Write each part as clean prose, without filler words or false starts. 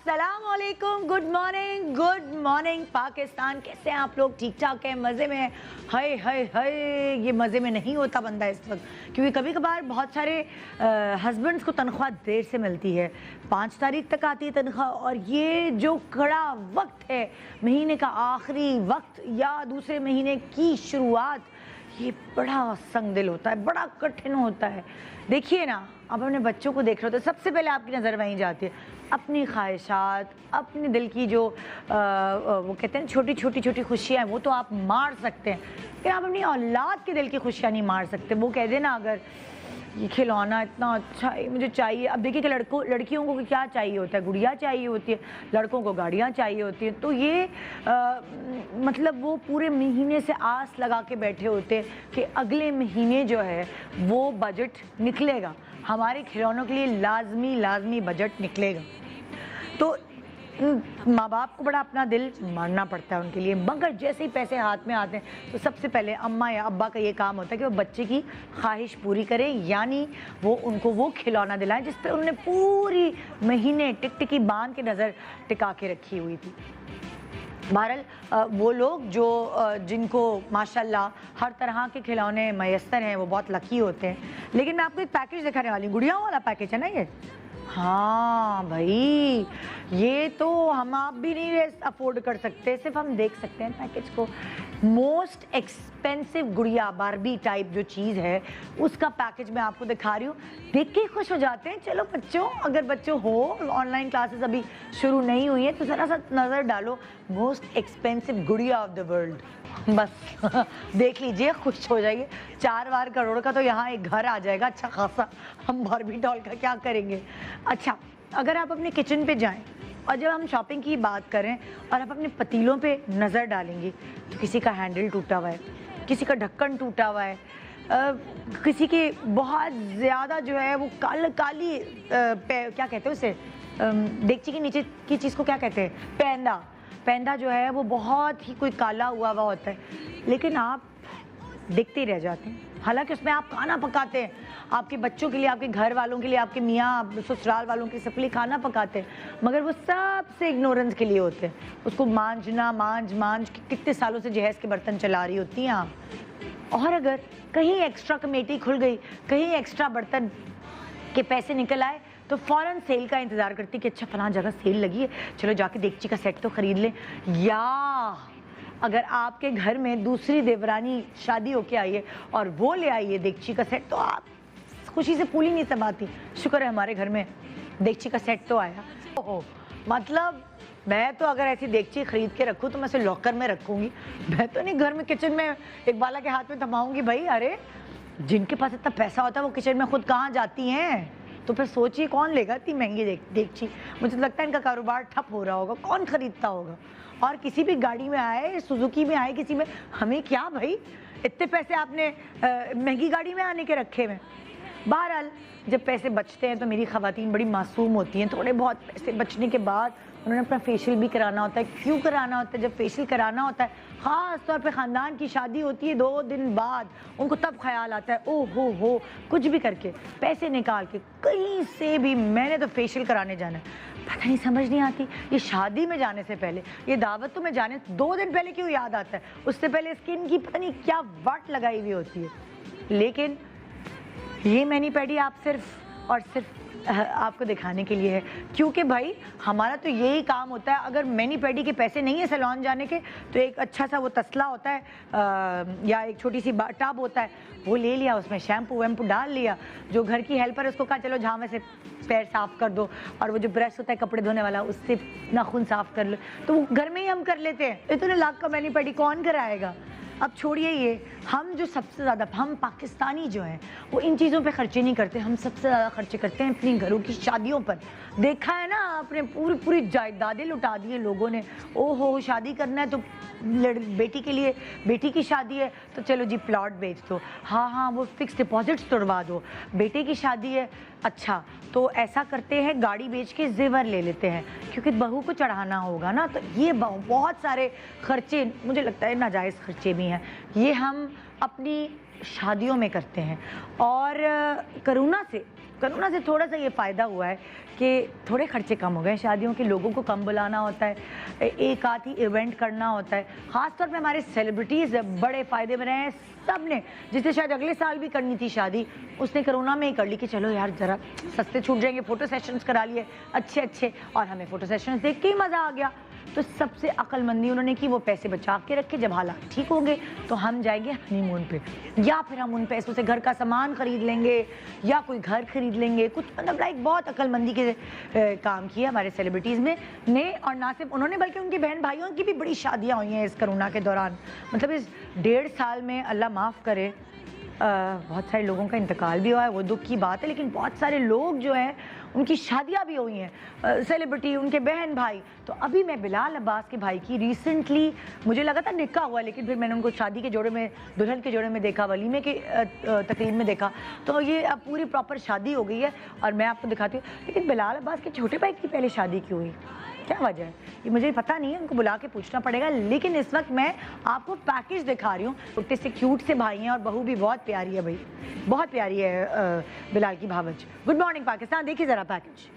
अस्सलाम वालेकुम, good morning Pakistan. कैसे हैं आप लोग? ठीक ठाक हैं, मज़े में हैं? हाय हाय हाय, ये मज़े में नहीं होता बंदा इस वक्त, क्योंकि कभी कभार बहुत सारे हस्बैंड्स को तनख्वाह देर से मिलती है, 5 तारीख तक आती है तनख्वाह। और ये जो कड़ा वक्त है, महीने का आखिरी वक्त या दूसरे महीने की शुरुआत, ये बड़ा संगदिल होता है, बड़ा कठिन होता है। देखिए ना, अब अपने बच्चों को देख रहे हो तो सबसे पहले आपकी नज़र वहीं जाती है, अपनी ख्वाहिशात, अपने दिल की जो वो कहते हैं छोटी छोटी खुशियाँ हैं, वो तो आप मार सकते हैं, लेकिन आप अपनी औलाद के दिल की खुशियाँ नहीं मार सकते। वो कह देना अगर ये खिलौना इतना अच्छा है मुझे चाहिए। अब देखिए कि लड़कियों को क्या चाहिए होता है, गुड़िया चाहिए होती है, लड़कों को गाड़ियाँ चाहिए होती हैं। तो ये मतलब वो पूरे महीने से आस लगा के बैठे होते हैं कि अगले महीने जो है वो बजट निकलेगा, हमारे खिलौनों के लिए लाजमी बजट निकलेगा। तो माँ बाप को बड़ा अपना दिल मारना पड़ता है उनके लिए, मगर जैसे ही पैसे हाथ में आते हैं तो सबसे पहले अम्मा या अब्बा का ये काम होता है कि वो बच्चे की ख्वाहिश पूरी करें, यानी वो उनको वो खिलौना दिलाएं जिस पे उन्होंने पूरी महीने टिकटिकी बांध के नज़र टिका के रखी हुई थी। बहरहाल वो लोग जो जिनको माशाल्लाह हर तरह के खिलौने मैसर हैं, वो बहुत लकी होते हैं। लेकिन मैं आपको एक पैकेज दिखाने वाली हूँ, गुड़ियाओं वाला पैकेज है ना ये। हाँ भाई, ये तो हम आप भी नहीं अफोर्ड कर सकते, सिर्फ हम देख सकते हैं पैकेज को। मोस्ट एक्सपेंसिव गुड़िया बारबी टाइप जो चीज़ है, उसका पैकेज मैं आपको दिखा रही हूँ। देख के खुश हो जाते हैं। चलो बच्चों, अगर बच्चों हो, ऑनलाइन क्लासेस अभी शुरू नहीं हुई है तो ज़रा सा नज़र डालो, मोस्ट एक्सपेंसिव गुड़िया ऑफ द वर्ल्ड, बस देख लीजिए, खुश हो जाइए। 4 करोड़ का तो यहाँ एक घर आ जाएगा अच्छा खासा। हम बारबी डॉल का क्या करेंगे। अच्छा, अगर आप अपने किचन पे जाएं और जब हम शॉपिंग की बात करें और आप अपने पतीलों पे नज़र डालेंगे तो किसी का हैंडल टूटा हुआ है, किसी का ढक्कन टूटा हुआ है, किसी के बहुत ज़्यादा जो है वो काली क्या कहते हैं उसे, डेगची के नीचे की चीज़ को क्या कहते हैं, पैंदा जो है वो बहुत ही कोई काला हुआ होता है, लेकिन आप देखते ही रह जाते हैं। हालांकि उसमें आप खाना पकाते हैं, आपके बच्चों के लिए, आपके घर वालों के लिए, आपके मियाँ ससुराल वालों के सबके लिए खाना पकाते हैं, मगर वो सबसे इग्नोरेंस के लिए होते हैं। उसको मांझ कितने सालों से जहेज़ के बर्तन चला रही होती हैं आप। और अगर कहीं एक्स्ट्रा कमेटी खुल गई, कहीं एक्स्ट्रा बर्तन के पैसे निकल आए, तो फ़ौरन सेल का इंतज़ार करती कि अच्छा फलां जगह सेल लगी है, चलो जाके देगची का सेट तो ख़रीद लें। या अगर आपके घर में दूसरी देवरानी शादी होके आई है और वो ले आई है देगची का सेट, तो आप खुशी से फूल ही नहीं समाती, शुक्र है हमारे घर में देगची का सेट तो आया। ओहो, मतलब मैं तो अगर ऐसी देगची खरीद के रखूँ तो मैं उसे लॉकर में रखूँगी, मैं तो नहीं घर में किचन में एक बाला के हाथ में थमाऊँगी। भाई अरे, जिनके पास इतना पैसा होता है वो किचन में खुद कहाँ जाती हैं? तो फिर सोचिए कौन लेगा इतनी महंगी देगची। मुझे तो लगता है इनका कारोबार ठप हो रहा होगा, कौन खरीदता होगा। और किसी भी गाड़ी में आए, सुजुकी में आए, किसी में, हमें क्या भाई, इतने पैसे आपने महंगी गाड़ी में आने के रखे हुए। बहरहाल जब पैसे बचते हैं तो मेरी ख़वातीन बड़ी मासूम होती हैं, थोड़े बहुत पैसे बचने के बाद उन्होंने अपना फेशियल भी कराना होता है। क्यों कराना होता है? जब फेशियल कराना होता है, ख़ास तौर पे ख़ानदान की शादी होती है 2 दिन बाद, उनको तब ख्याल आता है, ओ हो कुछ भी करके पैसे निकाल के कहीं से भी मैंने तो फेशियल कराने जाना है। पता नहीं, समझ नहीं आती, ये शादी में जाने से पहले, ये दावतों में जाने 2 दिन पहले क्यों याद आता है? उससे पहले स्किन की पता नहीं क्या वाट लगाई हुई होती है। लेकिन ये मैनी पैडी आप सिर्फ और सिर्फ आपको दिखाने के लिए है, क्योंकि भाई हमारा तो यही काम होता है। अगर मैनी पैडी के पैसे नहीं है सैलून जाने के, तो एक अच्छा सा वो तसला होता है या एक छोटी सी टब होता है, वो ले लिया, उसमें शैम्पू वैम्पू डाल लिया। जो घर की हेल्पर है उसको कहा चलो झामे से पैर साफ़ कर दो, और वो जो ब्रश होता है कपड़े धोने वाला, उससे नाखून साफ़ कर लो, तो वो घर में ही हम कर लेते हैं। इतने लाख का मैनी पैडी कौन कराएगा? अब छोड़िए ये, हम जो सबसे ज़्यादा, हम पाकिस्तानी जो हैं वो इन चीज़ों पे खर्चे नहीं करते, हम सबसे ज़्यादा खर्चे करते हैं अपनी घरों की शादियों पर। देखा है ना आपने, पूरी जायदादें लुटा दी है लोगों ने। ओहो, शादी करना है तो बेटी के लिए, बेटी की शादी है तो चलो जी प्लॉट बेच दो, हाँ वो फिक्स डिपॉजिट्स तोड़वा दो। बेटे की शादी है, अच्छा तो ऐसा करते हैं गाड़ी बेच के जेवर ले लेते हैं, क्योंकि बहू को चढ़ाना होगा ना। तो ये बहुत सारे खर्चे, मुझे लगता है नाजायज़ खर्चे भी हैं, ये हम अपनी शादियों में करते हैं। और कोरोना से थोड़ा सा ये फ़ायदा हुआ है कि थोड़े खर्चे कम हो गए शादियों के, लोगों को कम बुलाना होता है, एक आध ही इवेंट करना होता है। ख़ासतौर पे हमारे सेलिब्रिटीज़ बड़े फ़ायदे में रहे हैं। सब ने, जिसे शायद अगले साल भी करनी थी शादी, उसने कोरोना में ही कर ली कि चलो यार ज़रा सस्ते छूट जाएंगे, फ़ोटो सेशंस करा लिए अच्छे, और हमें फ़ोटो सेशंस देख के ही मज़ा आ गया। तो सबसे अक्लमंदी उन्होंने की, वो पैसे बचा के रखे, जब हालात ठीक होंगे तो हम जाएंगे हनीमून पे, या फिर हम उन पैसों से घर का सामान खरीद लेंगे या कोई घर खरीद लेंगे। कुछ मतलब लाइक बहुत अक्लमंदी के काम किए हमारे सेलिब्रिटीज़ ने। और ना सिर्फ उन्होंने बल्कि उनके बहन भाइयों की भी बड़ी शादियाँ हुई हैं इस कोरोना के दौरान। मतलब इस 1.5 साल में, अल्लाह माफ़ करे, बहुत सारे लोगों का इंतकाल भी हुआ है, वो दुख की बात है, लेकिन बहुत सारे लोग जो हैं उनकी शादियां भी हुई हैं, सेलिब्रिटी, उनके बहन भाई। तो अभी मैं बिलाल अब्बास के भाई की रिसेंटली, मुझे लगा था निकाह हुआ, लेकिन फिर मैंने उनको शादी के जोड़े में, दुल्हन के जोड़े में देखा, वलीमे के तकरीब में देखा, तो ये अब पूरी प्रॉपर शादी हो गई है। और मैं आपको दिखाती हूँ, लेकिन बिलाल अब्बास के छोटे भाई की पहले शादी क्यों हुई, क्या वजह है, ये मुझे पता नहीं है, उनको बुला के पूछना पड़ेगा। लेकिन इस वक्त मैं आपको पैकेज दिखा रही हूँ। छोटे से क्यूट से भाई हैं और बहू भी बहुत प्यारी है भाई, बहुत प्यारी है बिलाल की भावच। गुड मॉर्निंग पाकिस्तान, देखिए ज़रा पैकेज।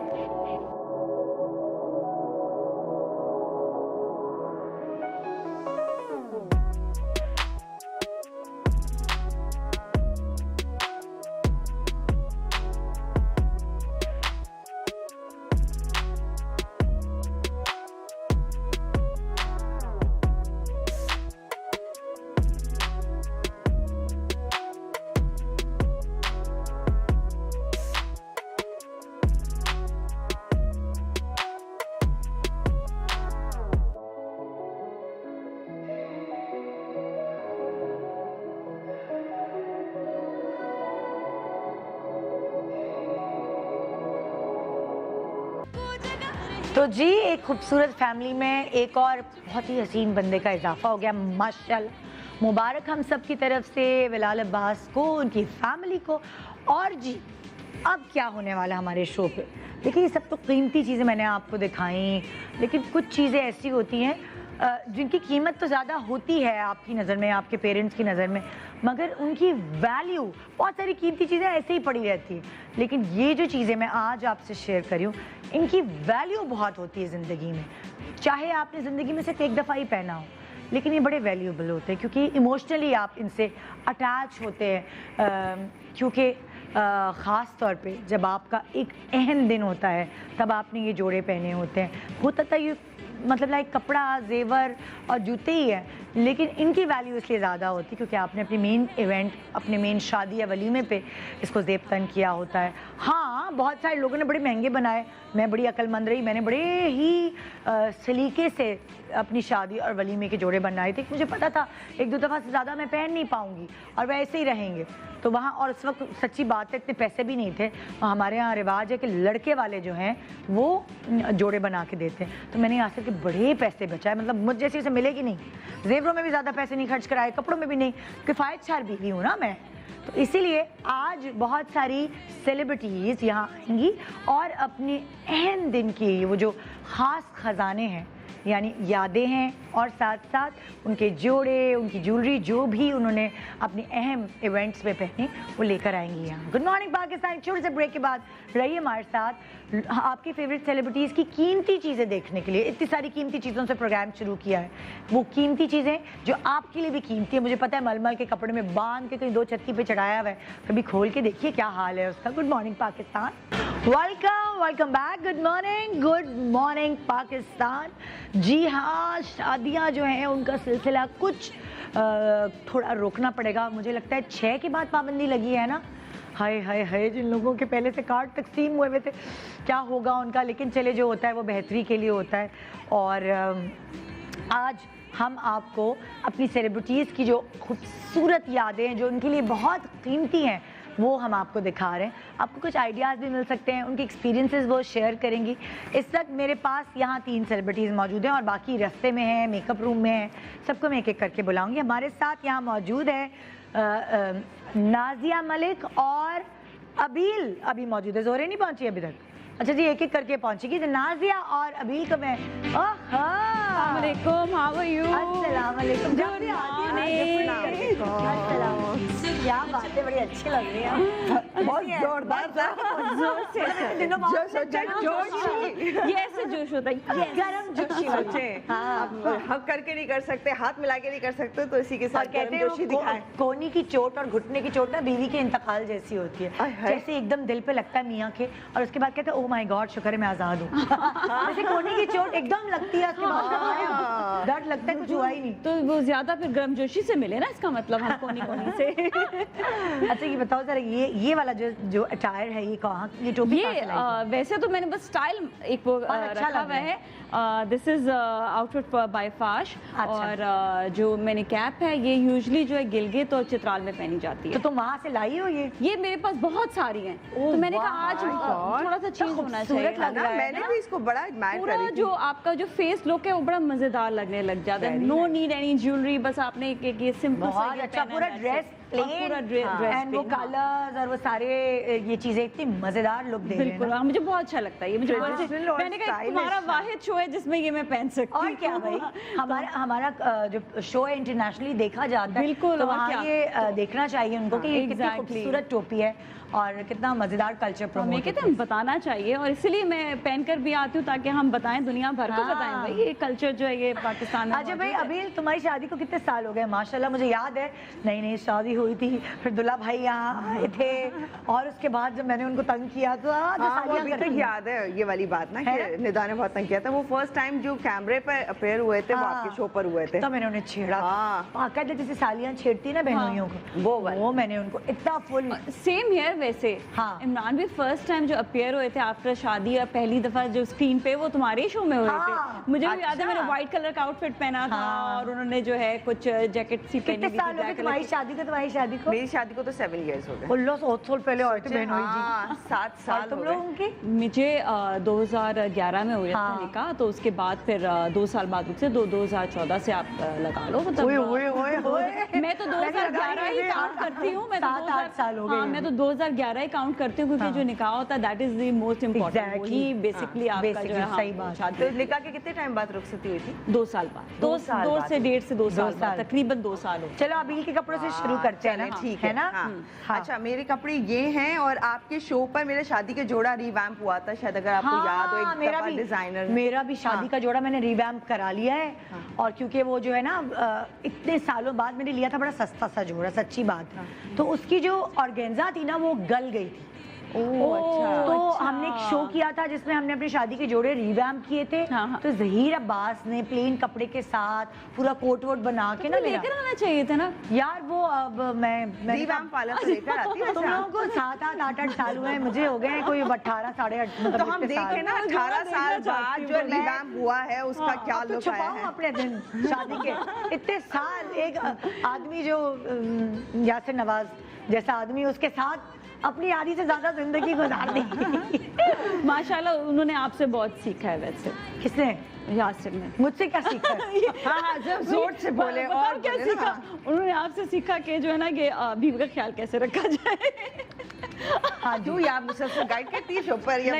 तो जी, एक खूबसूरत फैमिली में एक और बहुत ही हसीन बंदे का इजाफा हो गया माशाल्लाह। मुबारक हम सब की तरफ से बिलाल अब्बास को, उनकी फैमिली को। और जी, अब क्या होने वाला है हमारे शो पे, देखिए ये सब तो कीमती चीज़ें मैंने आपको दिखाई, लेकिन कुछ चीज़ें ऐसी होती हैं जिनकी कीमत तो ज़्यादा होती है आपकी नज़र में, आपके पेरेंट्स की नज़र में, मगर उनकी वैल्यू, बहुत सारी कीमती चीज़ें ऐसे ही पड़ी रहती हैं। लेकिन ये जो चीज़ें मैं आज आपसे शेयर कर रही हूँ, इनकी वैल्यू बहुत होती है ज़िंदगी में। चाहे आपने ज़िंदगी में सिर्फ एक दफ़ा ही पहना हो, लेकिन ये बड़े वैल्यूएबल होते हैं क्योंकि इमोशनली आप इनसे अटैच होते हैं। क्योंकि ख़ास तौर पे जब आपका एक अहम दिन होता है, तब आपने ये जोड़े पहने होते हैं। होता था ये मतलब लाइक कपड़ा, जेवर और जूते ही है, लेकिन इनकी वैल्यू इसलिए ज़्यादा होती है क्योंकि आपने अपनी मेन इवेंट, अपने मेन शादी या वलीमे पे इसको ज़ेब तन किया होता है। हाँ, बहुत सारे लोगों ने बड़े महंगे बनाए, मैं बड़ी अक्लमंद रही, मैंने बड़े ही सलीके से अपनी शादी और वलीमे के जोड़े बनाए थे। मुझे पता था एक दो दफ़ा से ज़्यादा मैं पहन नहीं पाऊँगी और वैसे ही रहेंगे। तो वहाँ, और उस वक्त सच्ची बात है इतने पैसे भी नहीं थे। हमारे यहाँ रिवाज है कि लड़के वाले जो हैं वो जोड़े बना के देते हैं। तो मैंने यहाँ से के बड़े पैसे बचाए, मतलब मुझ जैसी उसे मिलेगी नहीं। जेवरों में भी ज़्यादा पैसे नहीं खर्च कराए, कपड़ों में भी नहीं, किफ़ायतशार बीवी हूँ ना मैं। तो इसीलिए आज बहुत सारी सेलिब्रिटीज़ यहाँ आएंगी और अपने अहम दिन की वो जो ख़ास ख़जाने हैं, यानी यादें हैं, और साथ साथ उनके जोड़े, उनकी ज्वेलरी, जो भी उन्होंने अपने अहम इवेंट्स में पहनी, वो लेकर आएंगी यहाँ। गुड मॉर्निंग पाकिस्तान, छोटे से ब्रेक के बाद रहिए हमारे साथ आपके फेवरेट सेलिब्रिटीज़ की कीमती चीज़ें देखने के लिए। इतनी सारी कीमती चीज़ों से प्रोग्राम शुरू किया है, वो कीमती चीज़ें जो आपके लिए भी कीमती है। मुझे पता है मलमल के कपड़े में बांध के कहीं 2 छत्ती पे चढ़ाया हुआ है, कभी खोल के देखिए क्या हाल है उसका। Good morning Pakistan, welcome back. Good morning Pakistan. जी हाँ, शादियाँ जो हैं उनका सिलसिला कुछ थोड़ा रोकना पड़ेगा। मुझे लगता है 6 के बाद पाबंदी लगी है ना। हाय हाय हाय, जिन लोगों के पहले से कार्ड तकसीम हुए थे, क्या होगा उनका। लेकिन चले, जो होता है वो बेहतरी के लिए होता है। और आज हम आपको अपनी सेलिब्रिटीज़ की जो खूबसूरत यादें, जो उनके लिए बहुत कीमती हैं, वो हम आपको दिखा रहे हैं। आपको कुछ आइडियाज़ भी मिल सकते हैं, उनके एक्सपीरियंसेस वो शेयर करेंगी। इस वक्त मेरे पास यहाँ 3 सेलिब्रिटीज़ मौजूद हैं और बाकी रास्ते में हैं, मेकअप रूम में हैं। सबको मैं एक एक करके बुलाऊंगी। हमारे साथ यहाँ मौजूद है नाजिया मलिक और अबील अभी मौजूद है। जोहरे नहीं पहुँची अभी तक? अच्छा जी, एक एक करके पहुँचेगी। तो नाजिया और अबील को मैं अस्सलाम वालेकुम, हाउ आर यू? अस्सलाम वालेकुम। क्या बातें बड़ी अच्छी लग रही है, बहुत जोरदार जोर से जो सोचा जोश ये ऐसे जोश होता है, गरम जोशी सोचे हक करके नहीं कर सकते, हाथ मिला के नहीं कर सकते, तो इसी के साथ कहते हैं जोशी दिखाए। कोहनी की चोट और घुटने की चोट ना बीवी के इंतकाल जैसी होती है, जैसे एकदम दिल पे लगता है मियाँ के, और उसके बाद कहते हैं ओह माय गॉड शुक्र है मैं आजाद हूँ। जैसे कोहनी की चोट एकदम लगती है, उसके बाद दर्द लगता है कुछ हुआ ही नहीं। तो वो ज्यादा फिर गर्म जोशी से मिले ना, इसका मतलब हम कोनी कोनी से। अच्छा ये बताओ जरा, ये वाला जो अटायर है ये कहाँ, ये टोपी ये वैसे तो मैंने बस स्टाइल एक वो अच्छा रखा हुआ है, दिस इज आउटफिट बाय फाश। और जो मैंने कैप है ये यूजुअली जो है गिलगित और चित्राल में पहनी जाती है। तो तुम वहाँ से लाई हो ये मेरे पास बहुत सारी हैं, तो मैंने कहा आज थोड़ा सा चेंज होना चाहिए। मैंने भी इसको बड़ा एडमायर पूरा करी थी। जो आपका जो फेस लुक है वो बड़ा मजेदार लगने लग जाता है। नो नीड एनी ज्वेलरी, बस आपने एक ये सिंपल सा बहुत अच्छा पूरा ड्रेस पूरा ड्रेस एंड वो कलर्स और वो सारे ये चीजें इतनी मजेदार लुक दे रहे हैं। बिल्कुल, मुझे बहुत अच्छा लगता है ये। मुझे मैंने कहा तुम्हारा वाहिद शो है जिसमें ये मैं पहन सकती हूँ। और क्या भाई, हमारा जो शो है इंटरनेशनली देखा जाता है, बिल्कुल, तो वहाँ ये देखना चाहिए उनको कि ये कितनी exactly. खूबसूरत टोपी है और कितना मजेदार कल्चर प्रमोट मैं कहते हैं बताना चाहिए, और इसलिए मैं पहनकर भी आती हूँ ताकि हम बताएं, दुनिया भर को बताएं भाई ये कल्चर जो है ये पाकिस्तान में। अच्छा भाई, अभी तुम्हारी शादी को कितने साल हो गए? माशाल्लाह मुझे याद है नई शादी हुई थी, फिर दुल्हा भाई यहाँ आए थे, और उसके बाद जब मैंने उनको तंग किया तो अभी तक याद है ये वाली बात ना कि निदा ने बहुत तंग किया था। वो फर्स्ट टाइम जो कैमरे पर अपेयर हुए थे वो आपके शो पर हुए थे, तो मैंने उन्हें छेड़ा। कहते जैसे सालियां छेड़ती ना बहनोइयों को, वो मैंने उनको इतना फुल। सेम हियर वैसे। हाँ। इमरान भी फर्स्ट टाइम जो अपियर हुए थे आफ्टर शादी, या पहली दफा जो स्क्रीन पे, वो तुम्हारे शो में हुए थे। मुझे भी याद है मैंने व्हाइट कलर का आउटफिट पहना था, और उन्होंने जो है कुछ जैकेट सी पहनी थी। साल हो गए तुम्हारी शादी को? मेरी शादी को तो 7 इयर्स हो गए। 16 साल पहले आए थे बहनोई जी। 7 साल तुम लोगों की? मुझे 2011 में हुआ था निकाह, तो उसके बाद फिर 2 साल बाद रुक से 2014 से आप लगा लो। मतलब मैं तो 2011 ही काउंट करती हूँ। मैं तो 7-8 साल हो गए। मैं तो 2011 ही काउंट करती हूँ, क्योंकि जो निकाह होता है that is the most important. वही बेसिकली आपका जो है सही बात। तो निकाह के कितने टाइम बाद रुखसती हुई थी? 2 साल बाद। 2 से 1.5 से 2 साल बाद, तकरीबन 2 साल हो। चलो अबील के कपड़ों से शुरू करते हैं ना, ठीक है ना? अच्छा, मेरे कपड़े ये हैं, और आपके शो पर मेरे शादी के जोड़ा रिवैम्प हुआ था, शायद अगर आपको याद हो। एक मेरा भी डिजाइनर, मेरा भी शादी का जोड़ा मैंने रिवैम्प करा लिया है। और क्योंकि वो जो है ना इतने सालों बाद मैंने लिया था, बड़ा सस्ता सा जोड़ा, सच्ची बात। तो उसकी जो ऑर्गेन्जा थी ना वो गल गई थी। तो हमने एक शो किया था जिसमें हमने अपनी शादी के जोड़े रिवैम्प किए थे। तो ज़हीर अब्बास ने प्लेन कपड़े के साथ पूरा कोट वोट बना के ना लेकर आना चाहिए था ना यार। वो अब मैं रिवैम्प वाला तो लेकर आती है। तुम लोगों को 7-8 8 साल हुए हैं, मुझे हो गए हैं कोई 18 साढ़े 8। तो हम देखें ना 18 साल बाद जो रिवैम्प हुआ है उसका क्या लुक आया है। अपने दिन शादी के इतने साल, एक आदमी जो यासिर नवाज जैसा आदमी, उसके साथ अपनी आधी से ज्यादा जिंदगी गुजार दी। माशाल्लाह उन्होंने आपसे बहुत सीखा है। वैसे किसने? यासिर ने। मुझसे क्या सीखा? हाँ, जब जोर से बोले। और क्या सीखा? उन्होंने आपसे सीखा कि जो है ना कि बीवी का ख्याल कैसे रखा जाए। हाँ, जो ये आप मुझसे गाइड करती है शो पर, या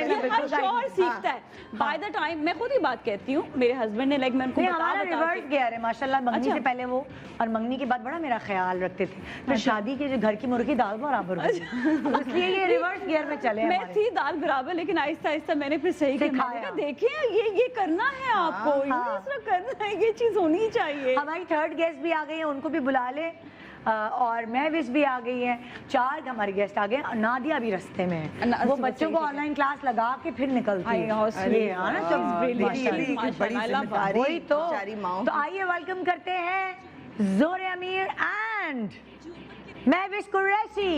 और सीखता है बाय द टाइम। मैं खुद ही बात कहती हूँ, मेरे हस्बैंड ने लाइक मैं उनको हमारा रिवर्स गया है माशाल्लाह। मंगनी से पहले वो, और मंगनी के बाद बड़ा मेरा ख्याल रखते थे। फिर शादी के जो घर की मुर्गी दाल बराबर हो गई, इसलिए ये रिवर्स गियर में चले। मैं थी दाल बराबर, लेकिन आहिस्ता आहिस्ता मैंने फिर सही किया। देखिए ये करना है आपको, ये करना है, ये चीज होनी चाहिए। हमारी थर्ड गेस्ट भी आ गई है, उनको भी बुला ले। और महविश भी आ गई है। 4 हमारे गेस्ट आ गए। नादिया भी रास्ते में है, वो बच्चों को ऑनलाइन क्लास लगा के फिर निकलती है। वही तो आइए वेलकम करते हैं जोरे अमीर एंड महविश कुरैशी।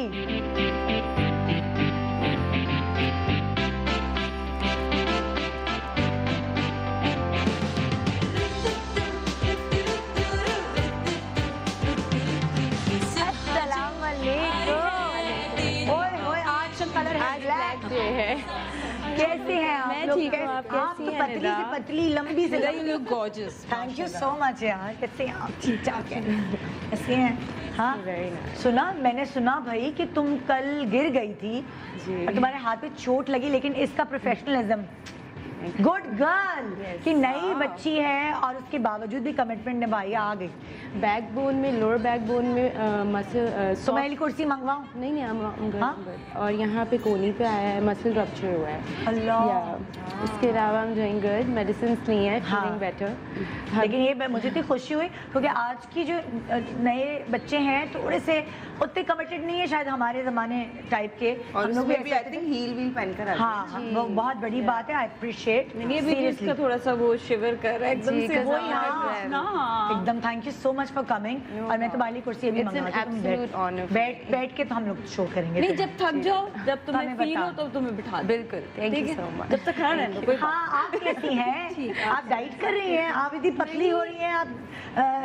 कैसे हैं आप? मैं ठीक हूँ, आप कैसी हैं? पतली से पतली, लंबी से लंबी। You look gorgeous. Thank you so much यार। कैसे हैं आप? ठीक ठाक हैं? कैसे हैं? हाँ, सुना, मैंने सुना भाई कि तुम कल गिर गई थी और तुम्हारे हाथ पे चोट लगी, लेकिन इसका प्रोफेशनलिज्म गुड गर्ल कि नई बच्ची है और उसके बावजूद भी कमिटमेंट निभाई, आ गई। बैकबोन में, लोअर बैकबोन में मसल तो मैं वाली कुर्सी मंगवाऊं? नहीं नहीं, I'm good, हाँ? I'm good। और यहाँ पे कोनी पे आया है, मसल रप्चर हुआ है। अल्लाह। इसके अलावा I'm doing good, मेडिसिन ली है, हाँ। feeling better। लेकिन ये मुझे इतनी खुशी हुई क्योंकि आज की जो नए बच्चे हैं थोड़े से उतने कमिटेड नहीं है शायद हमारे जमाने टाइप के। और हम लोग उसमें भी आई ऐसे थिंक हील वील पहनकर आते हैं। हाँ, वो बहुत बड़ी बात है। आई अप्रिशिएट ये भी इसका थोड़ा सा वो शिवर कर रहा है एकदम जी, से, because वो I'm यहाँ ना एकदम। Thank you so much for coming. और मैं तुम्हारी कुर्सी अभी It's an मंगवा के absolute honor for बैठ के तो हम लोग शो करेंगे। नहीं, जब थक जाओ, जब तुम्हें हमें फील हो बताओ। तो तुम्हें बिठा दो। बिल्कुल, थैंक ठीक यू है? So much. जब तक खड़ा रहने दो, कोई बात हाँ, आप कैसी हैं? आप डाइट कर रही हैं, आप इतनी पतली हो रही हैं, आप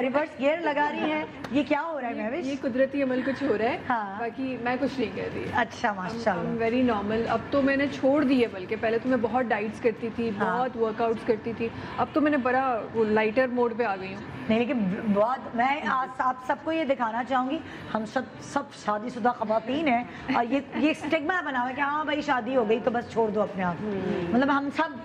रिवर्स गियर लगा रही हैं, ये क्या हो रहा है महविश? ये कुदरती अमल कुछ हो रहा है। हाँ। बाकी मैं कुछ नहीं कर रही। अच्छा, माशाल्लाह। Very normal. अब तो मैंने छोड़ दी है, बल्कि पहले तो मैं बहुत डाइट्स करती थी, हाँ। बहुत वर्कआउट्स करती थी। अब तो मैंने बड़ा वो लाइटर मोड पे आ गई हूँ। नहीं, लेकिन बहुत मैं आज आप सबको ये दिखाना चाहूँगी, हम सब शादीशुदा खवातीन हैं और ये स्टिग्मा बना हुआ है कि हाँ भाई शादी हो गई तो बस छोड़ दो अपने आप। मतलब हम सब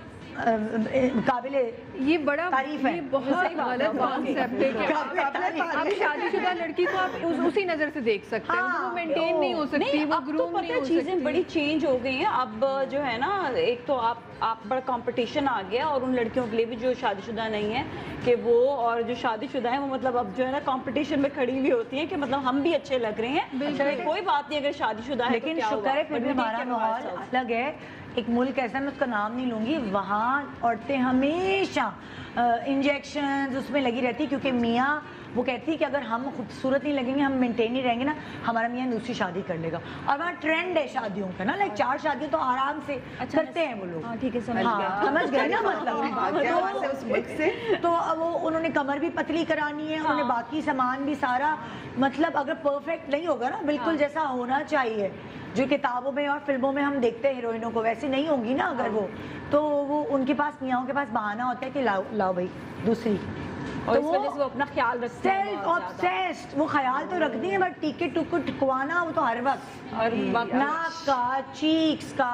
काबिले ये बड़ा तारीफ है। ये बहुत गलत कॉन्सेप्ट है कि आप शादीशुदा लड़की को आप उसी नजर से देख सकते हैं। हाँ, वो मेंटेन नहीं हो सकती, नहीं, वो अब तो ग्रूम पता नहीं है हो चीजें सकती। बड़ी चेंज हो गई हैं। अब जो है ना, एक तो आप बड़ा कंपटीशन आ गया और उन लड़कियों के लिए भी जो शादीशुदा नहीं है कि वो, और जो शादीशुदा है वो मतलब अब जो है ना कंपटीशन में खड़ी हुई होती है कि मतलब हम भी अच्छे लग रहे हैं। अच्छा, कोई बात नहीं अगर शादीशुदा है तो लेकिन क्या शुक्र हुआ? है फिर भी But we हमारा take care of माहौल ourselves। अलग है। एक मुल्क ऐसा, मैं उसका नाम नहीं लूंगी, वहाँ औरतें हमेशा इंजेक्शन उसमें लगी रहती क्योंकि मियाँ वो कहती है कि अगर हम खूबसूरत नहीं लगेंगे, हम मेंटेन नहीं रहेंगे ना, हमारा मियाँ दूसरी शादी कर लेगा। और वहाँ ट्रेंड है शादियों का ना, लाइक 4 शादियाँ तो आराम से करते हैं वो लोग। हाँ, ठीक है, समझ हाँ, गया। समझ गए ना मतलब। भाग गया वहाँ से उस मुल्क से। तो वो उन्होंने कमर भी पतली करानी है, उन्होंने बाकी सामान भी सारा, मतलब अगर परफेक्ट नहीं होगा ना, बिल्कुल जैसा होना चाहिए जो किताबों में और फिल्मों में हम देखते हैं हीरोइनों को, वैसे नहीं होंगी ना अगर वो, तो वो उनके पास मियाँओं के पास बहाना होता है कि लाओ भाई दूसरी। और तो इस वजह से वो अपना ख्याल रखते हैं सेल्फ बहुत ज्यादा। ऑब्सेस्ड, वो ख्याल तो रखती है बट टीके टुक टुकवाना वो तो हर वक्त, और बाकी- नाक का, चीक्स का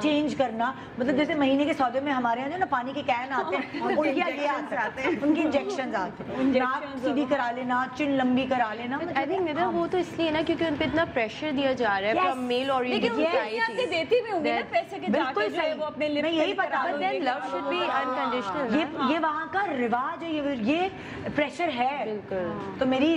चेंज करना, मतलब जैसे महीने के सौदे में हमारे यहाँ जो ना पानी के कैन आते हैं, उनके यहाँ ये आते हैं, उनके इंजेक्शन आते हैं, नाक सीधी करा लेना, चिन लंबी करा लेना। आई थिंक निदा वो तो इसलिए ना क्योंकि उन पे इतना प्रेशर दिया जा रहा है Yes. फ्रॉम मेल लेकिन ओरिएंटेड उनके यहाँ से देती भी होंगी ना पैसे के, बिल्कुल जाके जो है सही। वो अपने लिप मैं यही पे बता करा रही हूँ। लेंगे। Love should be unconditional. ये वहाँ का रिवाज है, ये प्रेशर है। बिल्कुल। तो मेरी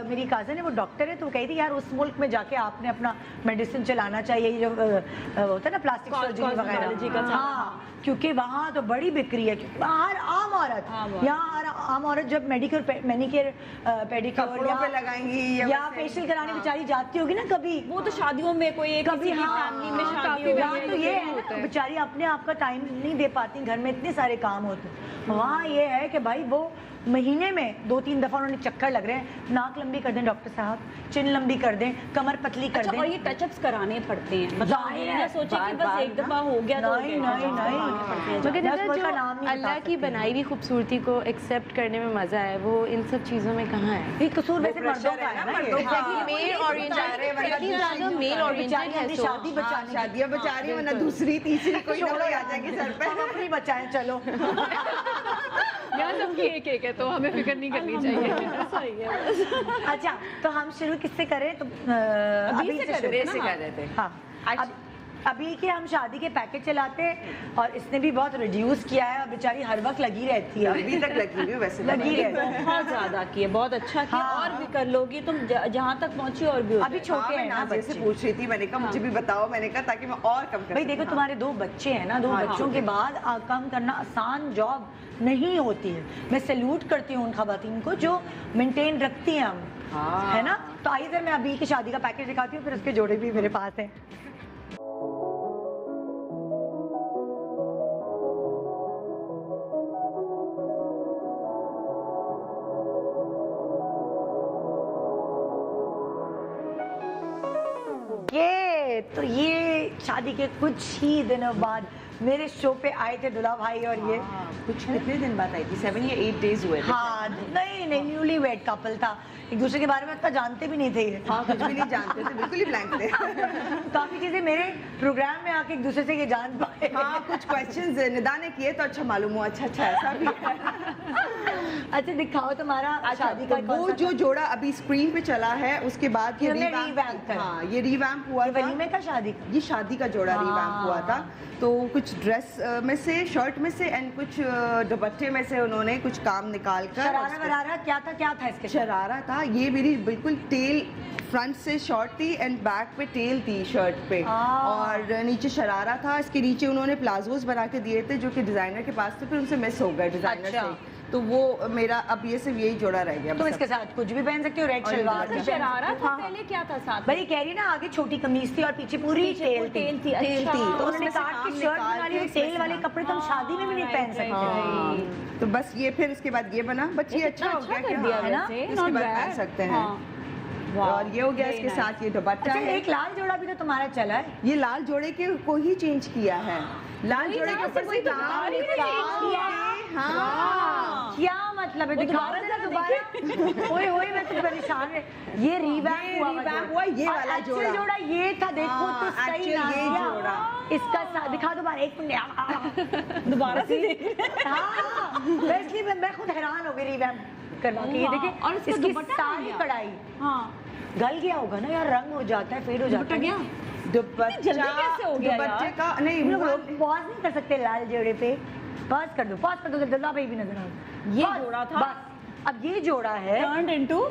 मेरी काजन है वो डॉक्टर है, तो वो कही थी यार उस मुल्क में जाके आपने अपना मेडिसिन चलाना चाहिए, ये जो होता है ना प्लास्टिक सर्जरी cosmetology का वगैरह। हाँ, क्योंकि वहाँ तो बड़ी बिक्री है, क्योंकि हर आम औरत, यहाँ हर आम औरत जब मैनिक्योर पेडिक्योर कपड़ों पे लगाएंगी या वैसे- फेशियल कराने बेचारी जाती होगी ना कभी, वो तो शादियों में कोई एक कभी किसी की हाँ, फैमिली में शादी काफी हो यहाँ गई तो ये है ना बेचारी अपने आप का टाइम नहीं दे पाती, घर में इतने सारे काम होते हैं। वहाँ ये है कि भाई वो महीने में 2-3 दफा उन्होंने चक्कर लग रहे हैं, नाक लंबी कर दें डॉक्टर साहब, चिन लंबी कर दें, कमर पतली कर अच्छा, दें। और ये टचअप्स कराने पड़ते हैं, मतलब जाहिर ये है, ना सोचे कि बार-बार बस एक दफा हो गया तो हो नहीं, गया। नहीं, नहीं। कराने पड़ते हैं। मगर मैं निदा उस मुल्क का जो नाम नहीं बता अल्लाह की सकती। बनाई हुई खूबसूरती को एक्सेप्ट करने में मजा है, वो इन सब चीजों में कहाँ है? ये कसूर वैसे मर्दों का है ना, मर्दों ये। का। मेल ओरिएंटेड मेल बेचारी अपनी ओरिएंटेड शादी बचाने शादियाँ बचा रही है, वरना दूसरी तीसरी कोई ना कोई आ जाएगी सर पे। हम अपनी बचाएं चलो। यहाँ सबकी एक है, तो हमें फिक्र नहीं करनी चाहिए। सही है। अच्छा, तो हम शुरू किससे करें? तो अभी से से कर शुरू रहे थे ना। कर रहे थे। हाँ, अभी के हम शादी के पैकेज चलाते हैं और इसने भी बहुत रिड्यूस किया है, बेचारी हर वक्त लगी रहती है। अभी तक लगी हुई है वैसे तो। लगी रहती है। बहुत ज्यादा किए, बहुत अच्छा किया, हाँ। और भी कर लोगी तुम, जहाँ तक पहुँची और भी हो अभी जाएगा। छोटे हाँ, मैं हैं ना नाज़िया से बच्चे। पूछ रही थी, मैंने कहा मुझे भी बताओ, मैंने कहा ताकि मैं और कम कर भाई देखो, सकूं। तुम्हारे 2 बच्चे हैं ना, 2 हाँ, बच्चों के बाद कम करना आसान जॉब नहीं होती है। मैं सैल्यूट करती हूँ उन खवातीन को जो मेंटेन रखती हैं हम, हाँ। है ना। तो आइए सर, मैं अभी की शादी का पैकेज दिखाती हूँ, फिर उसके जोड़े भी मेरे पास हैं। ये शादी के कुछ ही दिनों बाद मेरे शो पे आए थे दुल्हा भाई और ये कुछ कितने दिन बाद आई थी? 7 या 8 days हुए थे। हाँ नहीं न्यूली वेड कपल था, एक दूसरे के बारे में इतना जानते भी नहीं थे ये। हाँ, कुछ भी नहीं जानते थे, बिल्कुल ही ब्लैंक थे। काफी चीजें मेरे प्रोग्राम में आके एक दूसरे से ये जान पाए। हाँ, कुछ क्वेश्चंस निदा ने किए तो अच्छा मालूम हुआ, अच्छा ऐसा भी है। अच्छा दिखाओ तुम्हारा शादी का वो जो जोड़ा अभी स्क्रीन पे चला है उसके बाद ये इन्होंने revamp- revamp करा। हाँ, ये रिवैम्प हुआ था। वलीमे का शादी का ये शादी का जोड़ा हाँ। रिवैम्प हुआ था, तो कुछ ड्रेस में से, शर्ट में से एंड कुछ दुपट्टे में से उन्होंने कुछ काम निकाल कर शरारा वरारा क्या था इसके साथ? शरारा था। ये मेरी बिल्कुल टेल फ्रंट से शॉर्ट थी एंड बैक पे टेल थी शर्ट पे, और नीचे शरारा था। इसके नीचे उन्होंने प्लाजोस बना के दिए थे जो कि डिजाइनर के पास थे, फिर उनसे मिस हो गए डिजाइनर अच्छा। से, तो वो मेरा अब ये सिर्फ यही जोड़ा रह गया। तुम इसके साथ कुछ भी पहन सकते हो, रेड और शलवार ये भी शरारा पहन सकते था, हो। पहले क्या था साथ भाई कह रही ना आगे छोटी कमीज थी और पीछे पूरी टेल थी। टेल थी, टेल अच्छा। थी, तो तो उन्होंने उसमें से काट के काम शर्ट निकाल बना ली, के टेल इसमें वाले से- कपड़े तुम शादी में भी नहीं पहन सकते। हाँ, तो बस ये फिर उसके बाद ये बना, बस ये अच्छा हो गया कि दिया हाँ, है ना? वैसे, इसके not बाद bad। पहन सकते हैं। हाँ। और ये हो गया Very इसके nice। साथ ये दुपट्टा अच्छा है। एक लाल जोड़ा भी तो तुम्हारा चला है। ये लाल जोड़े के को ही चेंज किया है, लाल जोड़े के ऊपर से तो काम हाँ क्या मतलब है? दिखाओ जरा दोबारा। ओए ओए मैं तो परेशान है। ये रिवैम्प हुआ ये वाला जोड़ा। जोड़ा ये था, देखो हाँ, तो सही actual ना ये दिया। जोड़ा। इसका दिखा दोबारा एक मिनट। दोबारा से देख हाँ वैसे मैं खुद हैरान हो गई रिवैम्प करवा के। ये देखिए और इसका इसकी दुपट्टा सारी गया। कढ़ाई हाँ गल गया होगा ना यार, रंग हो जाता है, फेड हो जाता है। गया दुपट्टा जल्दी कैसे हो गया दुपट्टे यार? का नहीं हम लोग हुआ। पॉज नहीं कर सकते लाल जोड़े पे? पॉज कर दो दुल्हा भाई भी नजर आओ। ये Pause, जोड़ा था? बस अब ये जोड़ा है turned into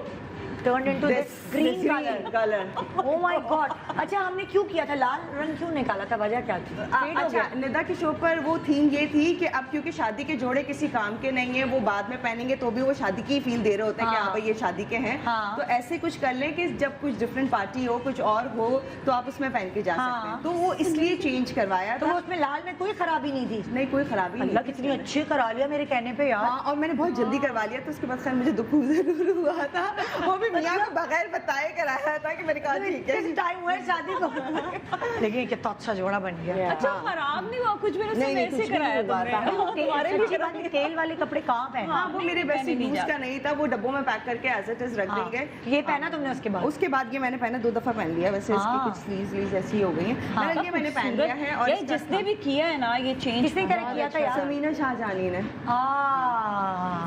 turn into this green colour. Oh my God. अच्छा हमने क्यों किया था लाल रंग, क्यों निकाला था, वजह क्या थी? Fade हो अच्छा गया। निदा के शो पर वो थीम ये थी कि अब क्योंकि शादी के जोड़े किसी काम के नहीं है, वो बाद में पहनेंगे तो भी वो शादी की फील दे रहे होते हैं कि हाँ। हाँ भाई ये शादी के हैं। हाँ। तो ऐसे कुछ कर लें कि जब कुछ डिफरेंट पार्टी हो, कुछ और हो, तो आप उसमें पहन के जा सकते हैं। हाँ। तो वो इसलिए चेंज करवाया तो था। वो उसमें लाल में कोई खराबी नहीं थी? नहीं कोई खराबी नहीं अल्लाह थी कितनी इसमें। अच्छी करा लिया मेरे कहने पे यार। हाँ, और मैंने बहुत जल्दी करवा लिया, तो उसके बाद खैर मुझे दुख जरूर हुआ था। वो भी मियां को बगैर बताए कराया था कि मैंने कहा ठीक है। किस टाइम हुआ है शादी को? लेकिन कितना अच्छा जोड़ा बन गया। अच्छा खराब नहीं हुआ कुछ भी, उसने नहीं, वैसे कुछ भी कराया नहीं हुआ था। तुमने तुम्हारे भी बात है, तेल वाले कपड़े कहाँ पहने? हाँ, वो मेरे वैसे मैंने नहीं यूज जा- का नहीं था, वो डब्बों में पैक करके एज इट इज रख हाँ, देंगे। ये पहना तुमने उसके बाद? उसके बाद ये मैंने पहना 2 दफा पहन लिया, वैसे इसकी हाँ। कुछ स्लीव्स ऐसी हो गई हैं। हाँ। मैंने ये मैंने पहन लिया है। और ये इसका जिसने था- भी किया है ना ये चेंज किसने करा किया था यार? समीना शाहजहानी ने।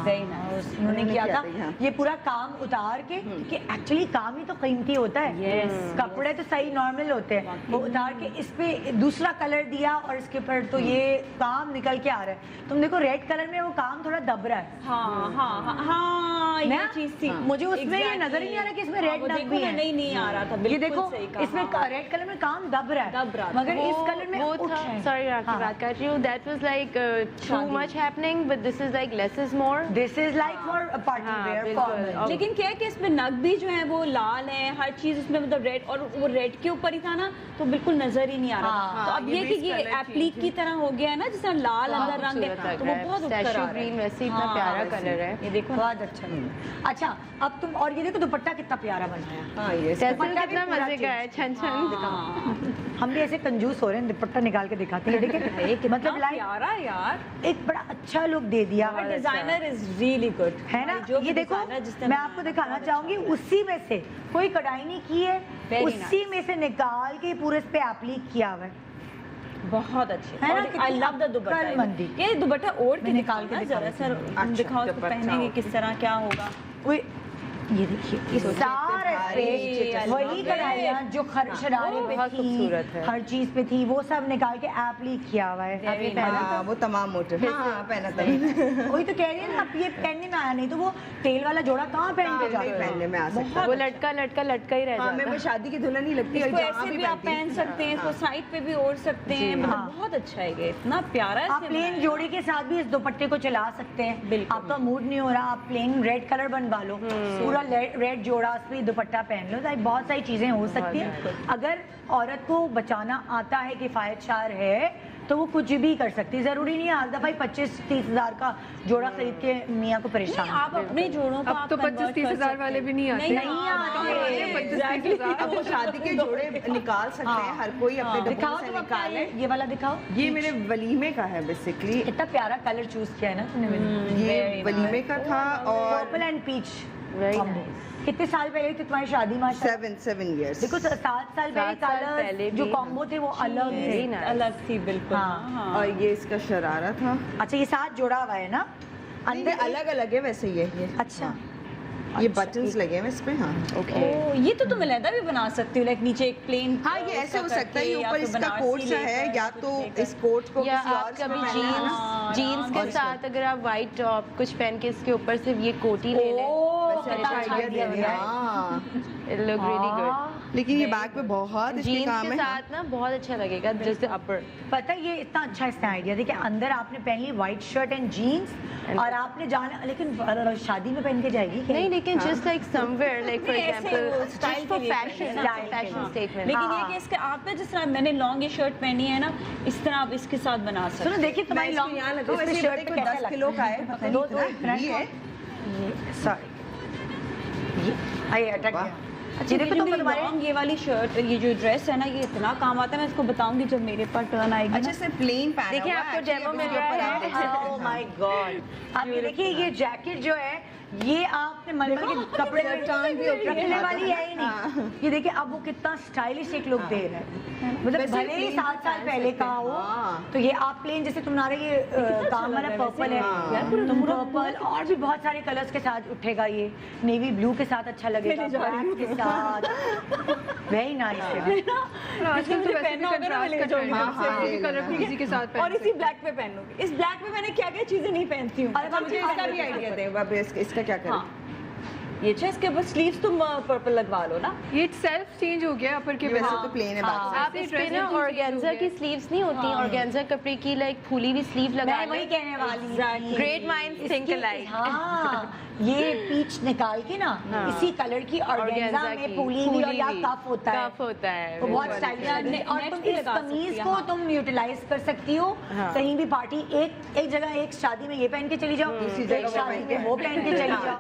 Very nice। उन्होंने किया था हाँ। ये पूरा काम उतार के, कि एक्चुअली काम ही तो कीमती होता है। Yes, कपड़े तो सही नॉर्मल होते हैं, वो उतार के इस पे दूसरा कलर दिया और इसके ऊपर तो ये काम निकल के आ रहा है। तुम देखो रेड कलर में वो काम थोड़ा दब रहा है। हाँ हाँ हाँ हाँ ये ना? चीज थी। मुझे उसमें ये Exactly। नजर ही नहीं आ रहा कि इसमें हाँ, रेड वो नग देखो भी ना, है। नहीं आ रहा था, ये बिल्कुल देखो सही कहा, इसमें हाँ। रेड कलर में काम दब रहा है, दब रहा था। मगर इस कलर में वो उठ था, है। sorry आपकी हाँ। बात काट रही हूँ, that was like too शादी। much happening, but this is like less is more. This is like for a party हाँ, wear, बिल्कुल। formal। और- लेकिन क्या है कि इसमें नग भी जो है वो लाल है, हर चीज उसमें मतलब रेड, और वो रेड के ऊपर ही था ना, तो बिल्कुल नजर ही नहीं आ रहा था। हाँ, तो अब ये ये भी कि इस ये colour एप्लिक change की तरह हो गया है ना, जिस तरह लाल बहुत अंदर रंग खूबसूरत है, लग तो रहा वो है। बहुत उठकर आ Statue रहा है। green वैसे ही इतना हाँ, प्यारा वैसे। कलर है। ये देखो ना। बहुत अच्छा लगा। अच्छा अब तुम, और ये देखो दुपट्टा कितना प्यारा बनाया। हाँ, ये Tassel दुपट्टा भी कितना पूरा मजे का है, छन छन। हाँ। हम भी ऐसे कंजूस हो रहे हैं, दुपट्टा निकाल के दिखाते हैं। देखिए मतलब कितना लाइक प्यारा यार, एक बड़ा अच्छा लुक दे दिया डिजाइनर इज रियली गुड है ना। ये देखो मैं आपको दिखाना चाहूंगी, उसी में से कोई कढ़ाई नहीं की है, Very उसी में से निकाल के पूरे इस पे एप्लीक किया हुआ है। बहुत अच्छे। है ना, और कितनी आई लव द दुपट्टा। अक्लमंदी। ये दुपट्टा ओढ़ के मैं निकाल के दिखाओ ना जरा दिखाऊंगी। सर, अच्छा, दिखाओ उसको दुपट्टा पहनेंगे हो। किस तरह, क्या होगा। वो ये देखिए इस सारे पे भारी, वही कढ़ाइयाँ जो शरारे पे बहुत थी, खूबसूरत है। हर चीज पे थी, वो सब निकाल के एप्लीक किया हुआ है। Very हाँ, वो तमाम मोटिव। हाँ, पहना था मैंने। वही तो कह रही है ना, अब ये पहनने में आया नहीं तो वो तेल वाला जोड़ा कहाँ पहन के नहीं जाते पहनने में आ सकता। वो लटका लटका लटका ही रह हाँ, मैं जाता वो शादी की दुल्हन ही लगती है, इसको जहाँ ऐसे भी भी आप पहनती पहन हूँ। सकते हैं, इसको साइड पे भी ओढ़ सकते हैं, हाँ। मतलब बहुत अच्छा है ये, इतना प्यारा है आप इसने प्लेन बनाया। जोड़ी के साथ भी इस दुपट्टे को चला सकते हैं। बिल्कुल। आपका मूड नहीं हो रहा, आप प्लेन रेड कलर बनवा लो, पूरा रेड जोड़ा उस पे दुपट्टा पहन लो, तो बहुत सारी चीजें हो सकती हैं। अगर औरत को बचाना आता है, किफायतशार है, तो वो कुछ भी कर सकती है, जरूरी नहीं है हर दफा 25-30 हज़ार का जोड़ा खरीद के मियाँ को परेशान। आप अपने जोड़ों को अब तो 25-30 हज़ार वाले भी नहीं आते। नहीं आते। अब वो शादी के जोड़े निकाल सकते हैं, हर कोई अपने डब्बों दिखाओ से तुम अपना निकाले। ये वाला दिखाओ। ये मेरे वलीमे का है बेसिकली, इतना प्यारा कलर चूज किया है ना तुमने। ये वलीमे का था और पर्पल एंड पीच कितने साल पहले थी तुम्हारी शादी माशाल्लाह? 7 years। देखो 7 साल पहले 7 साल कलर पहले जो भी, कॉम्बो थे वो अलग थे। अलग थी बिल्कुल। हाँ। और ये इसका शरारा था। अच्छा ये साथ जोड़ा हुआ है ना अंदर अलग अलग है वैसे ये अच्छा ये बटन्स लगे हैं इस पे। हाँ ओके। ओ, ये तो तुम अलहदा भी बना सकती हो, लाइक नीचे एक प्लेन। हाँ ये ऐसे हो सकता है, ये ऊपर इसका कोट सा है, या तो इस कोट को या किसी और आप इसमें कभी पहनना है ना। जीन्स के साथ अगर आप वाइट टॉप कुछ पहन के इसके ऊपर सिर्फ ये कोटी ले लें, वैसे अच्छा आइडिया दे दिया। हाँ इट लुक रियली गुड। लेकिन ये बैग पे बहुत इसके जीन्स काम के है। साथ ना बहुत अच्छा लगेगा, जैसे अपर। पता है ये इतना अच्छा इसका आइडिया देखिए, अंदर आपने पहन ली व्हाइट शर्ट एंड जीन्स और आपने जाना, लेकिन शादी में पहन के जाएगी क्या? नहीं लेकिन just like somewhere like for नहीं, ऐसे वो एग्जांपल style जस्ट फॉर के लिए फैशन पहनना, फैशन स्टेटमेंट। लेकिन ये कि इसके आप ना जिस तरह मैंने लॉन्ग ये शर्ट पहनी है ना, इस तरह आप इसके साथ बना सकते सुनो देखिए मैं तुम्हारी इसको लॉन्ग यहाँ लगाऊं, वैसे ये बड़े कोई 10 किलो का है, पता दो नहीं इतना फ्रंट ही है। सॉरी ये आइए अटक वाह। गया। अच्छा ये देखो देखो तुमको तुम्हारे लॉन्ग ये वाली शर्ट, ये जो ड्रेस है ना, ये इतना काम आता है, मैं इसको बताऊंगी जब मेरे पास टर्न आएगी अच्छा ना। से प्लेन पहना देखिए, हुआ आपको है, actually demo अभी मिल जो रहा ऊपर है। आप देख सकते ओह हैं। My God. आप ये देखिए ये जैकेट जो है ये आपने मलमल के कपड़े में टर्न भी होती है। रखने वाली है ही नहीं। ये देखिए अब वो कितना स्टाइलिश एक लुक दे रहा है, मतलब वैसे भले ही plain 7 साल पहन पहले सकते का हैं। हो हाँ। तो ये आप प्लेन जैसे तुम्हारा ये काम वाला पर्पल है तुम पर्पल और भी बहुत सारे कलर्स के साथ उठेगा, ये नेवी ब्लू के साथ अच्छा लगेगा, ब्लैक के साथ वेरी नाइस। आजकल तो वैसे भी कंट्रास्ट का ट्रेंड हाँ, हाँ, है, कलर भी इसी के साथ और पहन इसी ब्लैक पे पहन लूंगी। इस ब्लैक में मैंने क्या क्या चीजें नहीं पहनती हूँ। अच्छा मुझे इसका भी आइडिया दे, अब इसका क्या करें? हाँ ये अच्छा, इसके ऊपर स्लीव्स तुम पर्पल लगवा लो ना। ये सेल्फ चेंज हो गया अपर के ये वैसे बाद। तो प्लेन है बात से। आप इस पे ना ऑर्गेन्जा की स्लीव्स नहीं होती, ऑर्गेन्जा कपड़े की लाइक फूली हुई स्लीव लगा मैं वही लें। कहने वाली थी। Great minds think alike. हाँ ये पीच निकाल के ना इसी कलर की ऑर्गेन्जा में फूली हुई और या कफ होता है, कफ होता है वो बहुत स्टाइलिश है। और तुम इस कमीज को तुम यूटिलाइज कर सकती हो कहीं भी पार्टी, एक जगह एक शादी में ये पहन के चली जाओ, दूसरी जगह शादी में वो पहन के चली जाओ,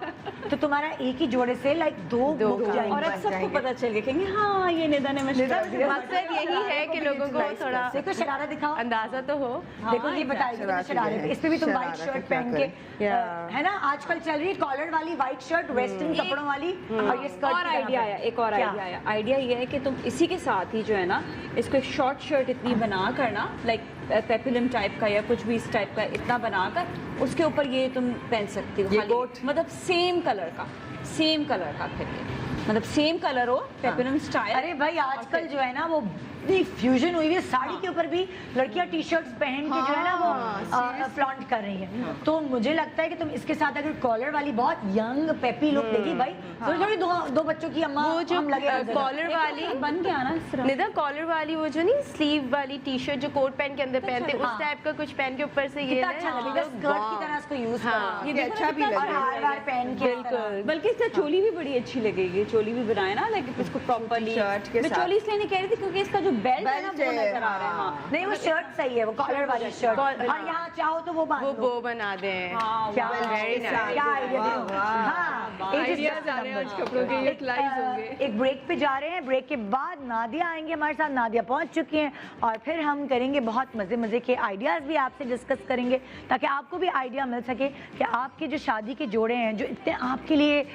तो तुम्हारा एक ही जोड़े से लाइक दो बुक जाएंगे। और अब सबको पता चल गया कहेंगे हाँ ये निदा ने मकसद यही है कि लोगों को थोड़ा देखो शरारा दिखाओ, अंदाजा तो हो। देखो ये बताइए शरारा शरारे पे, इस पे भी तुम व्हाइट शरारा शर्ट क्या पहन के करें? है ना, आजकल चल रही है कॉलर वाली व्हाइट शर्ट वेस्टर्न कपड़ों वाली और ये स्कर्ट। और आइडिया आया, एक और आइडिया आया। आइडिया ये है कि तुम इसी के साथ ही जो है ना, इसको एक शॉर्ट शर्ट इतनी बना कर ना, लाइक पेप्लम टाइप का या कुछ भी इस टाइप का इतना बनाकर उसके ऊपर ये तुम पहन सकती हो, ये खाली। कोट? मतलब सेम कलर का फिर ये मतलब सेम कलर हो, पेप्लम स्टाइल। अरे भाई आजकल जो है ना वो इतनी फ्यूजन हुई है, साड़ी के ऊपर भी लड़कियां टी शर्ट्स पहन के जो है ना वो फ्लॉन्ट कर रही हैं। तो मुझे लगता है कि तुम इसके साथ अगर कॉलर वाली बहुत यंग पेपी लुक देगी भाई, थोड़ी थोड़ी दो बच्चों की अम्मा वो जो हम लगे कॉलर वाली बन के आना इस तरह। निदा कॉलर वाली वो जो नहीं स्लीव वाली टी शर्ट जो कोट पहन के अंदर पहनते हैं, हाँ। उस टाइप का कुछ पहन के ऊपर से ये कितना ना, अच्छा लगेगा, स्कर्ट की तरह इसको यूज हाँ। करो, ये ये देखो अच्छा ना भी कितना लगेगा। और हार पहन के बिल्कुल। बल्कि इसका चोली भी बड़ी अच्छी लगेगी, चोली भी बनाए ना, लाइक इसको प्रॉपर्ली। शर्ट के मैं साथ। चोली इसलिए नहीं कह रही थी क्योंकि इसका जो बेल्ट है ना बेल्ट वो है, नजर आ रहा है। हाँ नहीं वो शर्ट सही है, वो कॉलर वाली शर्ट, और यहाँ चाहो तो वो बांध वो लो। बो बना दें। हाँ, क्या very nice. क्या आइडिया वाह, दे, वाह। हाँ आइडियाज आ रहे हैं आज कपड़ों के, यूटिलाइज होंगे। एक ब्रेक पे जा रहे हैं, ब्रेक के बाद नादिया आएंगे हमारे साथ, नादिया पहुंच चुकी हैं और फिर हम करेंगे बहुत मजे के आइडियाज भी आपसे डिस्कस करेंगे ताकि आपको भी आइडिया मिल सके कि आपके जो शादी के जोड़े हैं जो इतने आपके लिए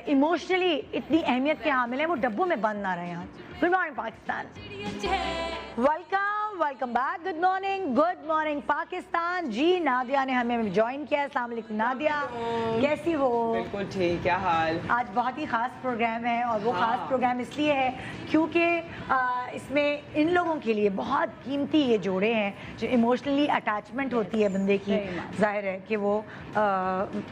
इमोशनली इतनी अहमियत के हामिल हैं वो डब्बों में बंद ना रहे। Good morning Pakistan, welcome back, good morning Pakistan. जी नादिया ने हमें ज्वाइन किया है। अस्सलाम वालेकुम नादिया, कैसी हो? बिल्कुल ठीक, क्या हाल? आज बहुत ही ख़ास प्रोग्राम है और वो ख़ास प्रोग्राम इसलिए है क्योंकि इसमें इन लोगों के लिए बहुत कीमती ये जोड़े हैं जो इमोशनली अटैचमेंट होती है बंदे की। जाहिर है कि वो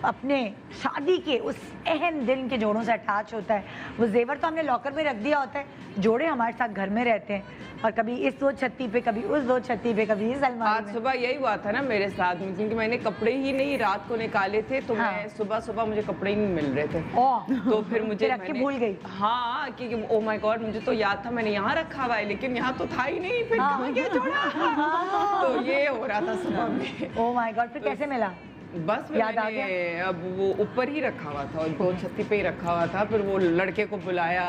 अपने शादी के उस अहम दिन के जोड़ों से अटैच होता है। वो जेवर तो हमने लॉकर में रख दिया होता है, जोड़े हमारे साथ घर में रहते हैं और कभी इस दो छत्ती पे, कभी उस दो छत्ती पे, कभी इस अलमारी आज में। सुबह यही हुआ था ना मेरे साथ में, क्योंकि मैंने कपड़े ही नहीं रात को निकाले थे, तो हाँ। मैं सुबह मुझे कपड़े ही नहीं मिल रहे थे। ओह, तो फिर मुझे रख के भूल गई। हाँ कि ओ माय गॉड, मुझे तो याद था मैंने यहाँ रखा हुआ है, लेकिन यहाँ तो था ही नहीं, फिर हाँ। कहाँ गया जोड़ा? तो तो ये हो रहा था सुबह में। ओ माय गॉड, फिर कैसे मिला? बस फिर याद आ मैंने अब वो ऊपर ही रखा हुआ था और वो छत्ती पे ही रखा हुआ था। फिर वो लड़के को बुलाया,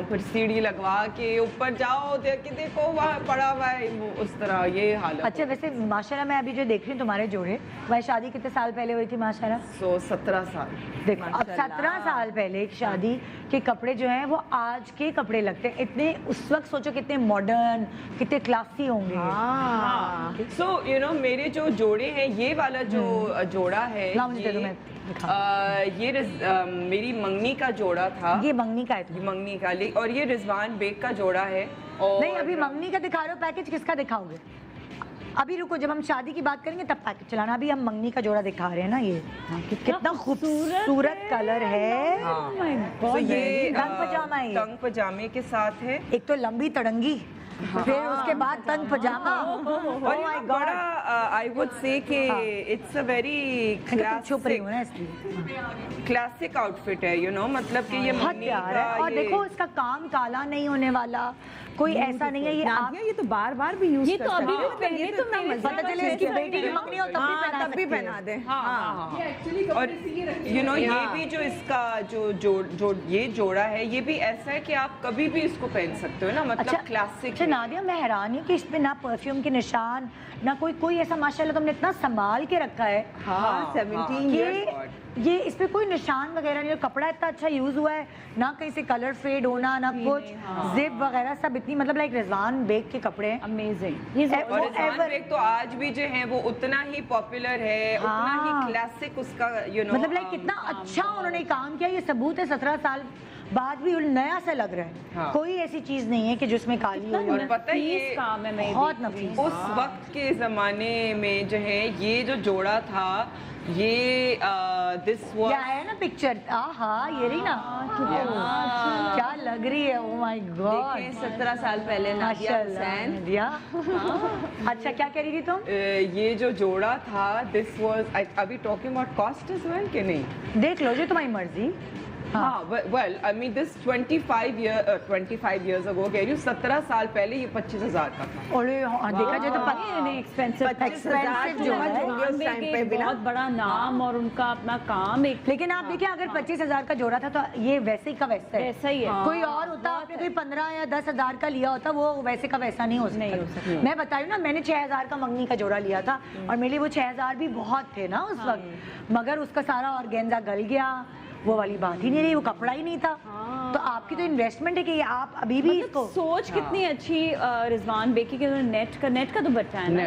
फिर सीढ़ी लगवा के ऊपर जाओ, देखो वहाँ पड़ा हुआ है, वो उस तरह ये हालत। अच्छा, वैसे माशाल्लाह मैं अभी जो देख रही हूँ तुम्हारे जोड़े, तुम्हारी शादी कितने साल पहले हुई थी माशाल्लाह? 17 साल। देखो अब 17 साल पहले की शादी के कपड़े जो हैं वो आज के कपड़े लगते हैं इतने, उस वक्त सोचो कितने मॉडर्न, कितने क्लासी होंगे। सो मेरे जो जोड़े हैं, ये वाला जो जोड़ा है, लाओ मुझे दे दो, मैं दिखाऊं। ये मेरी मंगनी का जोड़ा था। ये मंगनी का है ये मंगनी का, और ये रिजवान बेग का जोड़ा है। और नहीं, अभी मंगनी का दिखा रहे हो, पैकेज किसका दिखाओगे? अभी रुको, जब हम शादी की बात करेंगे तब पैकेज चलाना। अभी हम मंगनी का जोड़ा दिखा रहे हैं ना। ये कितना खूबसूरत कलर है। तो ये तंग पजामा है, तंग पजामे के साथ है। एक तो लंबी तड़ंगी, फिर उसके बाद तंग पजामा। और ये बड़ा आई वुड से कि इट्स अ वेरी छुप रही हूँ ना इसलिए। क्लासिक आउटफिट है, मतलब कि ये बहुत मम्मी प्यार का है। और ये- देखो इसका काम काला नहीं होने वाला, कोई ऐसा नहीं है। ये आप नादिया, ये तो बार बार भी यूज ये तो अभी भी पहने तो मेरे पता चले इसकी बेटी की मंगनी हो तब भी पहना तब भी सकती है। पहना दे। और ये भी जो इसका जो ये जोड़ा है, ये भी ऐसा है कि आप कभी भी इसको पहन सकते हो ना, मतलब क्लासिक। अच्छा नादिया, मैं हैरान हूँ कि इसमें ना परफ्यूम के निशान, ना कोई ऐसा, माशाल्लाह तुमने इतना संभाल के रखा है। हाँ, 17 ये ये इस पे कोई निशान वगैरह नहीं है, कपड़ा इतना अच्छा यूज हुआ है ना, कहीं से कलर फेड होना ना कुछ, जिप वगैरह सब इतनी, मतलब लाइक रिजवान बेग के कपड़े हैं। अमेजिंग। और रिजवान बेग तो आज भी जो है वो उतना ही पॉपुलर है, उतना ही क्लासिक उसका मतलब लाइक कितना अच्छा उन्होंने काम किया। ये सबूत है 17 साल बाद भी नया सा लग रहा है। हाँ। कोई ऐसी चीज नहीं है कि जिसमें काली हो। और पता है ये काम है, मैं बहुत नफीस। उस वक्त के ज़माने में जो है ये जो जोड़ा था, ये दिस क्या वाज है ना पिक्चर, हाँ ये रही ना, क्या लग रही है। ओ माय गॉड, 17 साल पहले नादिया हुसैन। नादिया। अच्छा, क्या कह रही थी तुम? ये जो जोड़ा था, दिस वाज अभी talking about cost as well कि नहीं? देख लो, जो तुम्हारी मर्जी। हाँ, well, I mean this 25 years ago, कह रही हूँ 17 साल पहले ये 25,000 का था। और देखा जाए तो एक्सपेंसिव जो है, उस टाइम पे भी ना। बहुत बड़ा नाम और उनका अपना काम एक लेकिन आप देखिए अगर 25,000 का जोड़ा था तो ये वैसे ही का वैसा है। वैसा ही है। कोई और होता, आपने कोई 15 या 10,000 का लिया होता, वो वैसे का वैसा नहीं हो सकता। मैं बताई ना, मैंने 6,000 का मंगनी का जोड़ा लिया था और मेरे लिए वो 6,000 भी बहुत थे ना उस वक्त, मगर उसका सारा ऑर्गेन्जा गल गया, वो वाली बात ही नहीं रही, वो कपड़ा ही नहीं था। तो आपकी तो इन्वेस्टमेंट है कि आप अभी भी इसको सोच कितनी अच्छी रिजवान बेकी के नेट का तो बताया ना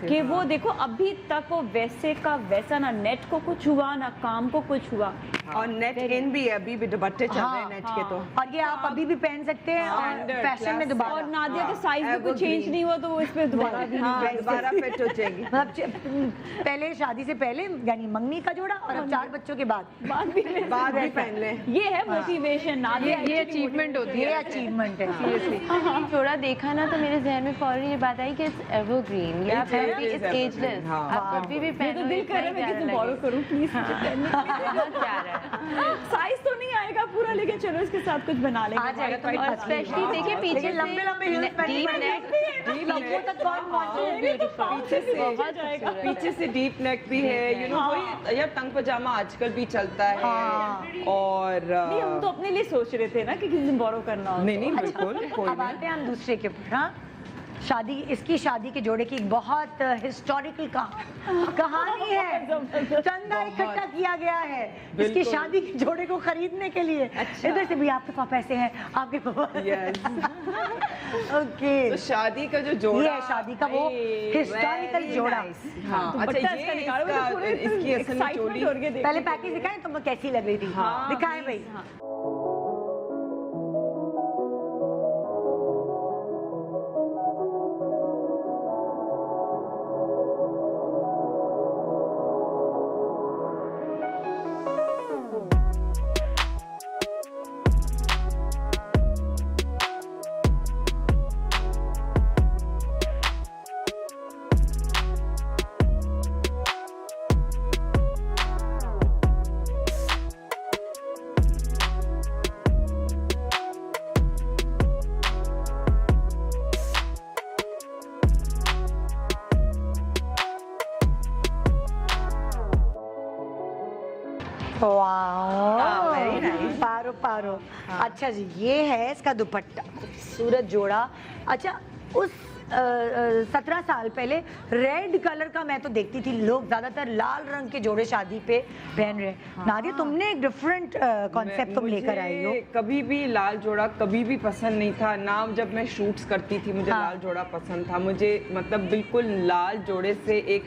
कि वो देखो अभी तक वो वैसे का वैसा, ना नेट को कुछ हुआ ना काम को कुछ हुआ। और नेट इन भी है, अभी भी दुपट्टे चल रहे हैं नेट के। तो और ये आप अभी भी पहन सकते हैं और फैशन में दोबारा। और नादिया का साइज भी कुछ चेंज नहीं हुआ तो वो इस पे दोबारा भी दोबारा फिट हो जाएगी। मतलब पहले शादी से पहले यानी मंगनी का जोड़ा और अब 4 बच्चों के बाद बाद भी पहन ले। ये है मोटिवेशन। नादिया ये अचीवमेंट होती ये है। अचीवमेंट है। ये जोड़ा देखा ना तो मेरे जहन में फौरन ये बात आई कि इट्स एवरग्रीन, या It's फिर भी इट्स evergreen. एजलेस। हाँ। आप कभी भी तो पहनो, दिल कर रहा है मैं किसी बोरो करूं प्लीज। बहुत प्यारा है। साइज तो नहीं आएगा पूरा, लेकिन चलो इसके साथ कुछ बना लेंगे। आ जाएगा तो और स्पेशली देखिए पीछे से लंबे heels पहनने डीप पड़ेंगे। नेक, लंबों तक कौन पहुंचे? पीछे से डीप नेक भी है, वही यार तंग पजामा आजकल भी चलता है। और नहीं, हम तो अपने लिए सोच रहे थे ना कि किसी दिन बोरो करना हो। नहीं बिल्कुल कोई अब आते हैं हम दूसरे के ऊपर। हाँ, शादी, इसकी शादी के जोड़े की एक बहुत हिस्टोरिकल कहानी है। चंदा इकट्ठा किया गया है इसकी शादी के जोड़े को खरीदने के लिए। इधर से भी आपके पास पैसे हैं, आपके पास। ओके, तो शादी का जो जोड़ा, ये है शादी का वो हिस्टोरिकल जोड़ा। हाँ, अच्छा ये इसकी असल में चोली। पहले पैकेज दिखाएं तुम कैसी लग रही थी? दिखाएं भाई। वाह very nice. पारो पारो। अच्छा जी, ये है इसका दुपट्टा, खूबसूरत जोड़ा। अच्छा, उस 17 साल पहले रेड कलर का मैं तो देखती थी, लोग ज्यादातर लाल रंग के जोड़े शादी पे पहन रहे हैं। नादिया, तुमने एक डिफरेंट कॉन्सेप्ट तुम लेकर आई हो। मुझे कभी भी लाल जोड़ा कभी भी पसंद नहीं था ना। जब मैं शूट्स करती थी मुझे लाल जोड़ा पसंद था। मुझे मतलब बिल्कुल लाल जोड़े से एक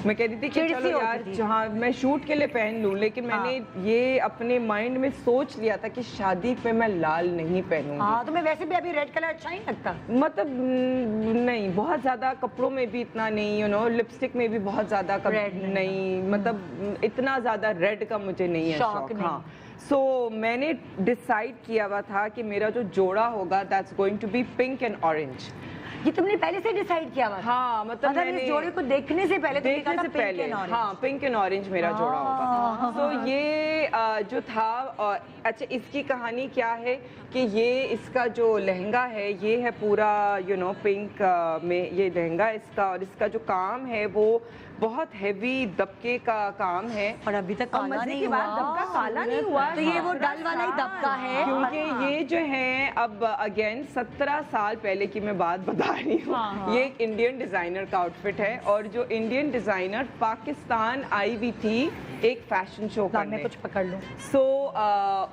मैं कहती थी कि चिड़ सी चलो यार होती थी। जहाँ मैं शूट के लिए पहन लूँ, लेकिन मैंने ये अपने माइंड में सोच लिया था कि शादी पे मैं लाल नहीं पहनूंगी। हाँ, तुम्हें वैसे भी अभी रेड कलर अच्छा नहीं लगता? मतलब नहीं, बहुत ज्यादा कपड़ों में भी इतना नहीं, यू नो, लिपस्टिक में भी बहुत ज्यादा Red नहीं, मतलब इतना ज्यादा रेड का मुझे नहीं है शौक शौक। नहीं। हाँ, सो मैंने डिसाइड किया हुआ था कि मेरा जो जोड़ा होगा that's going to be pink and orange. ये तुमने पहले से डिसाइड किया हुआ था? हाँ, मतलब इस जोड़े को देखने से पहले तुमने कहा देखने था से पिंक पहले, एंड ऑरेंज। हाँ, पिंक एंड ऑरेंज मेरा जोड़ा होगा। तो ये जो था, अच्छा इसकी कहानी क्या है कि ये इसका जो लहंगा है ये है पूरा यू नो पिंक में ये लहंगा इसका, और इसका जो काम है वो बहुत हैवी दबके का काम है। और अभी तक काला मजे नहीं की हुआ। बात, दबका काला नहीं हुआ। तो ये वो डल वाला ही दबका है। क्योंकि ये जो है अब अगेन 17 साल पहले की मैं बात बता रही हूँ। ये एक इंडियन डिजाइनर का आउटफिट है, और जो इंडियन डिजाइनर पाकिस्तान आई हुई थी एक फैशन शो मैं करने। कुछ पकड़ लूं। सो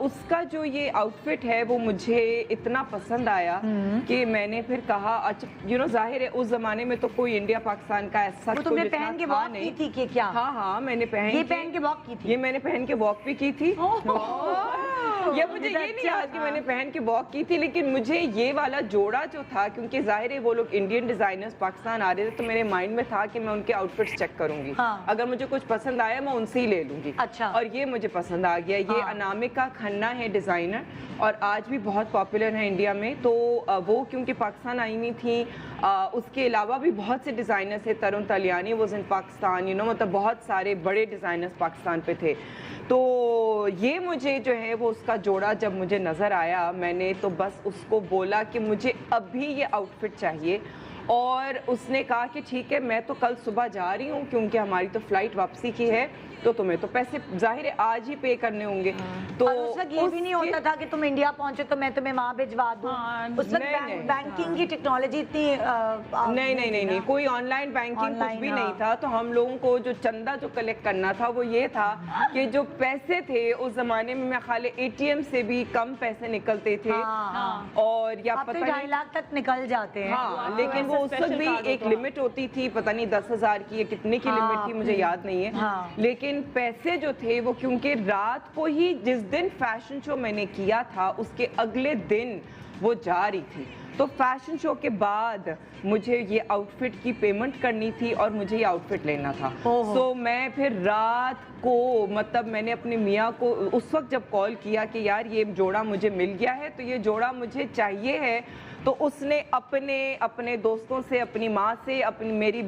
उसका जो ये आउटफिट है वो मुझे इतना पसंद आया कि मैंने फिर कहा अच्छा यू नो जाहिर है उस जमाने में तो कोई इंडिया पाकिस्तान का ऐसा वो तुमने पहन के वॉक की थी कि क्या? हाँ, मैंने ये पहन के वॉक की थी? ये मैंने पहन के वॉक भी की थी। ये मुझे ये नहीं याद कि मैंने पहन के वॉक की थी, लेकिन मुझे ये वाला जोड़ा जो था, क्योंकि जाहिर है वो लोग इंडियन डिजाइनर्स पाकिस्तान आ रहे थे, तो मेरे माइंड में था कि मैं उनके आउटफिट्स चेक करूंगी। हाँ। अगर मुझे कुछ पसंद आया मैं उनसे ही ले लूंगी। अच्छा। और ये मुझे पसंद आ गया। ये अनामिका खन्ना है डिजाइनर, और आज भी बहुत पॉपुलर है इंडिया में। तो वो क्योंकि पाकिस्तान आई हुई थी, उसके अलावा भी बहुत से डिजाइनर्स थे। Tarun Tahiliani was in Pakistan, you know, मतलब बहुत सारे बड़े डिजाइनर्स पाकिस्तान पे थे। तो ये मुझे जो है वो उसका जोड़ा जब मुझे नज़र आया, मैंने तो बस उसको बोला कि मुझे अभी ये आउटफिट चाहिए, और उसने कहा कि ठीक है मैं तो कल सुबह जा रही हूँ क्योंकि हमारी तो फ्लाइट वापसी की है, तो तुम्हें तो पैसे जाहिर है आज ही पे करने होंगे। तो और उस वक्त ये भी नहीं होता था कि तुम इंडिया पहुंचे तो मैं तुम्हें वहां भिजवा दूं। उस वक्त नहीं, बैंकिंग की टेक्नोलॉजी इतनी नहीं, कोई ऑनलाइन बैंकिंग कुछ भी नहीं था। तो हम लोगों को जो चंदा जो कलेक्ट करना था वो ये था कि जो पैसे थे उस जमाने में, मैं खाली एटीएम से भी कम पैसे निकलते थे। और या पता 2.5 लाख तक निकल जाते हैं। हाँ, लेकिन वो उस वक्त भी एक लिमिट होती थी, पता नहीं 10,000 की या कितने की लिमिट थी, मुझे याद नहीं है। लेकिन पैसे जो थे वो, क्योंकि रात को ही जिस दिन फैशन शो मैंने किया था उसके अगले दिन वो जा रही थी, तो फैशन शो के बाद मुझे ये आउटफिट की पेमेंट करनी थी और मुझे ये आउटफिट लेना था। सो मैं फिर रात को, मतलब मैंने अपने मियाँ को उस वक्त जब कॉल किया कि यार ये जोड़ा मुझे मिल गया है, तो ये जोड़ा मुझे चाहिए है, तो उसने अपने दोस्तों से, अपनी माँ से, अपनी मेरी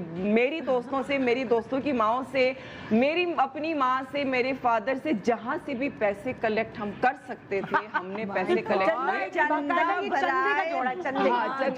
दोस्तों से, मेरी दोस्तों की माँओं से, मेरी अपनी माँ से, मेरे फादर से, जहाँ से भी पैसे कलेक्ट हम कर सकते थे हमने पैसे कलेक्ट किए।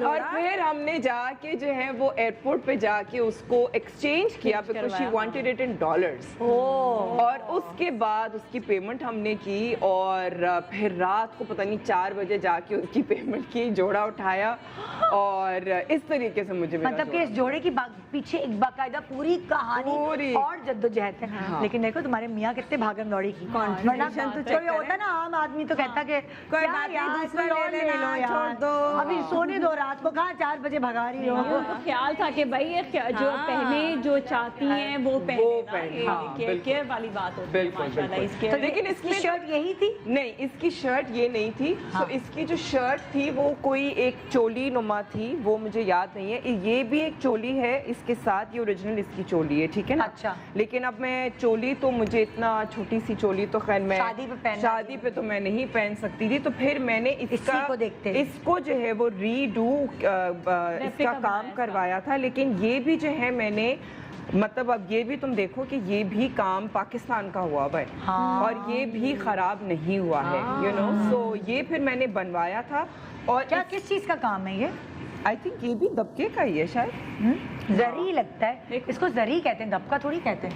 और फिर हमने जाके जो है वो एयरपोर्ट पे जाके उसको एक्सचेंज किया, because she wanted it in dollars. और उसके बाद उसकी पेमेंट हमने की, और फिर रात को पता नहीं 4 बजे जाके उसकी पेमेंट की, जोड़ा उठाया, और इस तरीके से मुझे मतलब कि इस जोड़े की पीछे एक बाकायदा पूरी कहानी और जद्दोजहद है। हाँ। लेकिन देखो तुम्हारे मियाँ कितने भागम दौड़ी की। वरना तो होता है ना, आम आदमी तो कहता कि कोई बात नहीं, दूसरा ले लो यार, छोड़ दो, अभी सोने दो, रात को कहाँ 4 बजे भगा रही हो। तो ख्याल था कि भाई ये जो पहने जो चाहती हैं वो पहने, हाँ, केयर वाली बात होती है माशाल्लाह इसके। तो लेकिन इसकी शर्ट यही थी? नहीं, इसकी शर्ट ये नहीं थी। तो इसकी जो शर्ट थी वो कोई एक चोली नुमा थी, वो मुझे याद नहीं है। ये भी एक चोली है इसके साथ, ये ओरिजिनल इसकी चोली है, ठीक है ना। अच्छा। लेकिन अब मैं चोली तो मुझे इतना छोटी सी चोली तो खैर मैं शादी पे तो मैं नहीं पहन सकती थी, तो फिर मैंने इसको जो है वो रीडू इसका काम करवाया था। लेकिन ये भी जो है मैंने, मतलब अब ये भी तुम देखो कि ये भी काम पाकिस्तान का हुआ है, और ये भी खराब नहीं हुआ है, यू नो। सो ये फिर मैंने बनवाया था। और क्या किस चीज का काम है ये? आई थिंक ये भी दबके का ही है शायद। जरी लगता है इसको, जरी कहते हैं, दबका थोड़ी कहते हैं।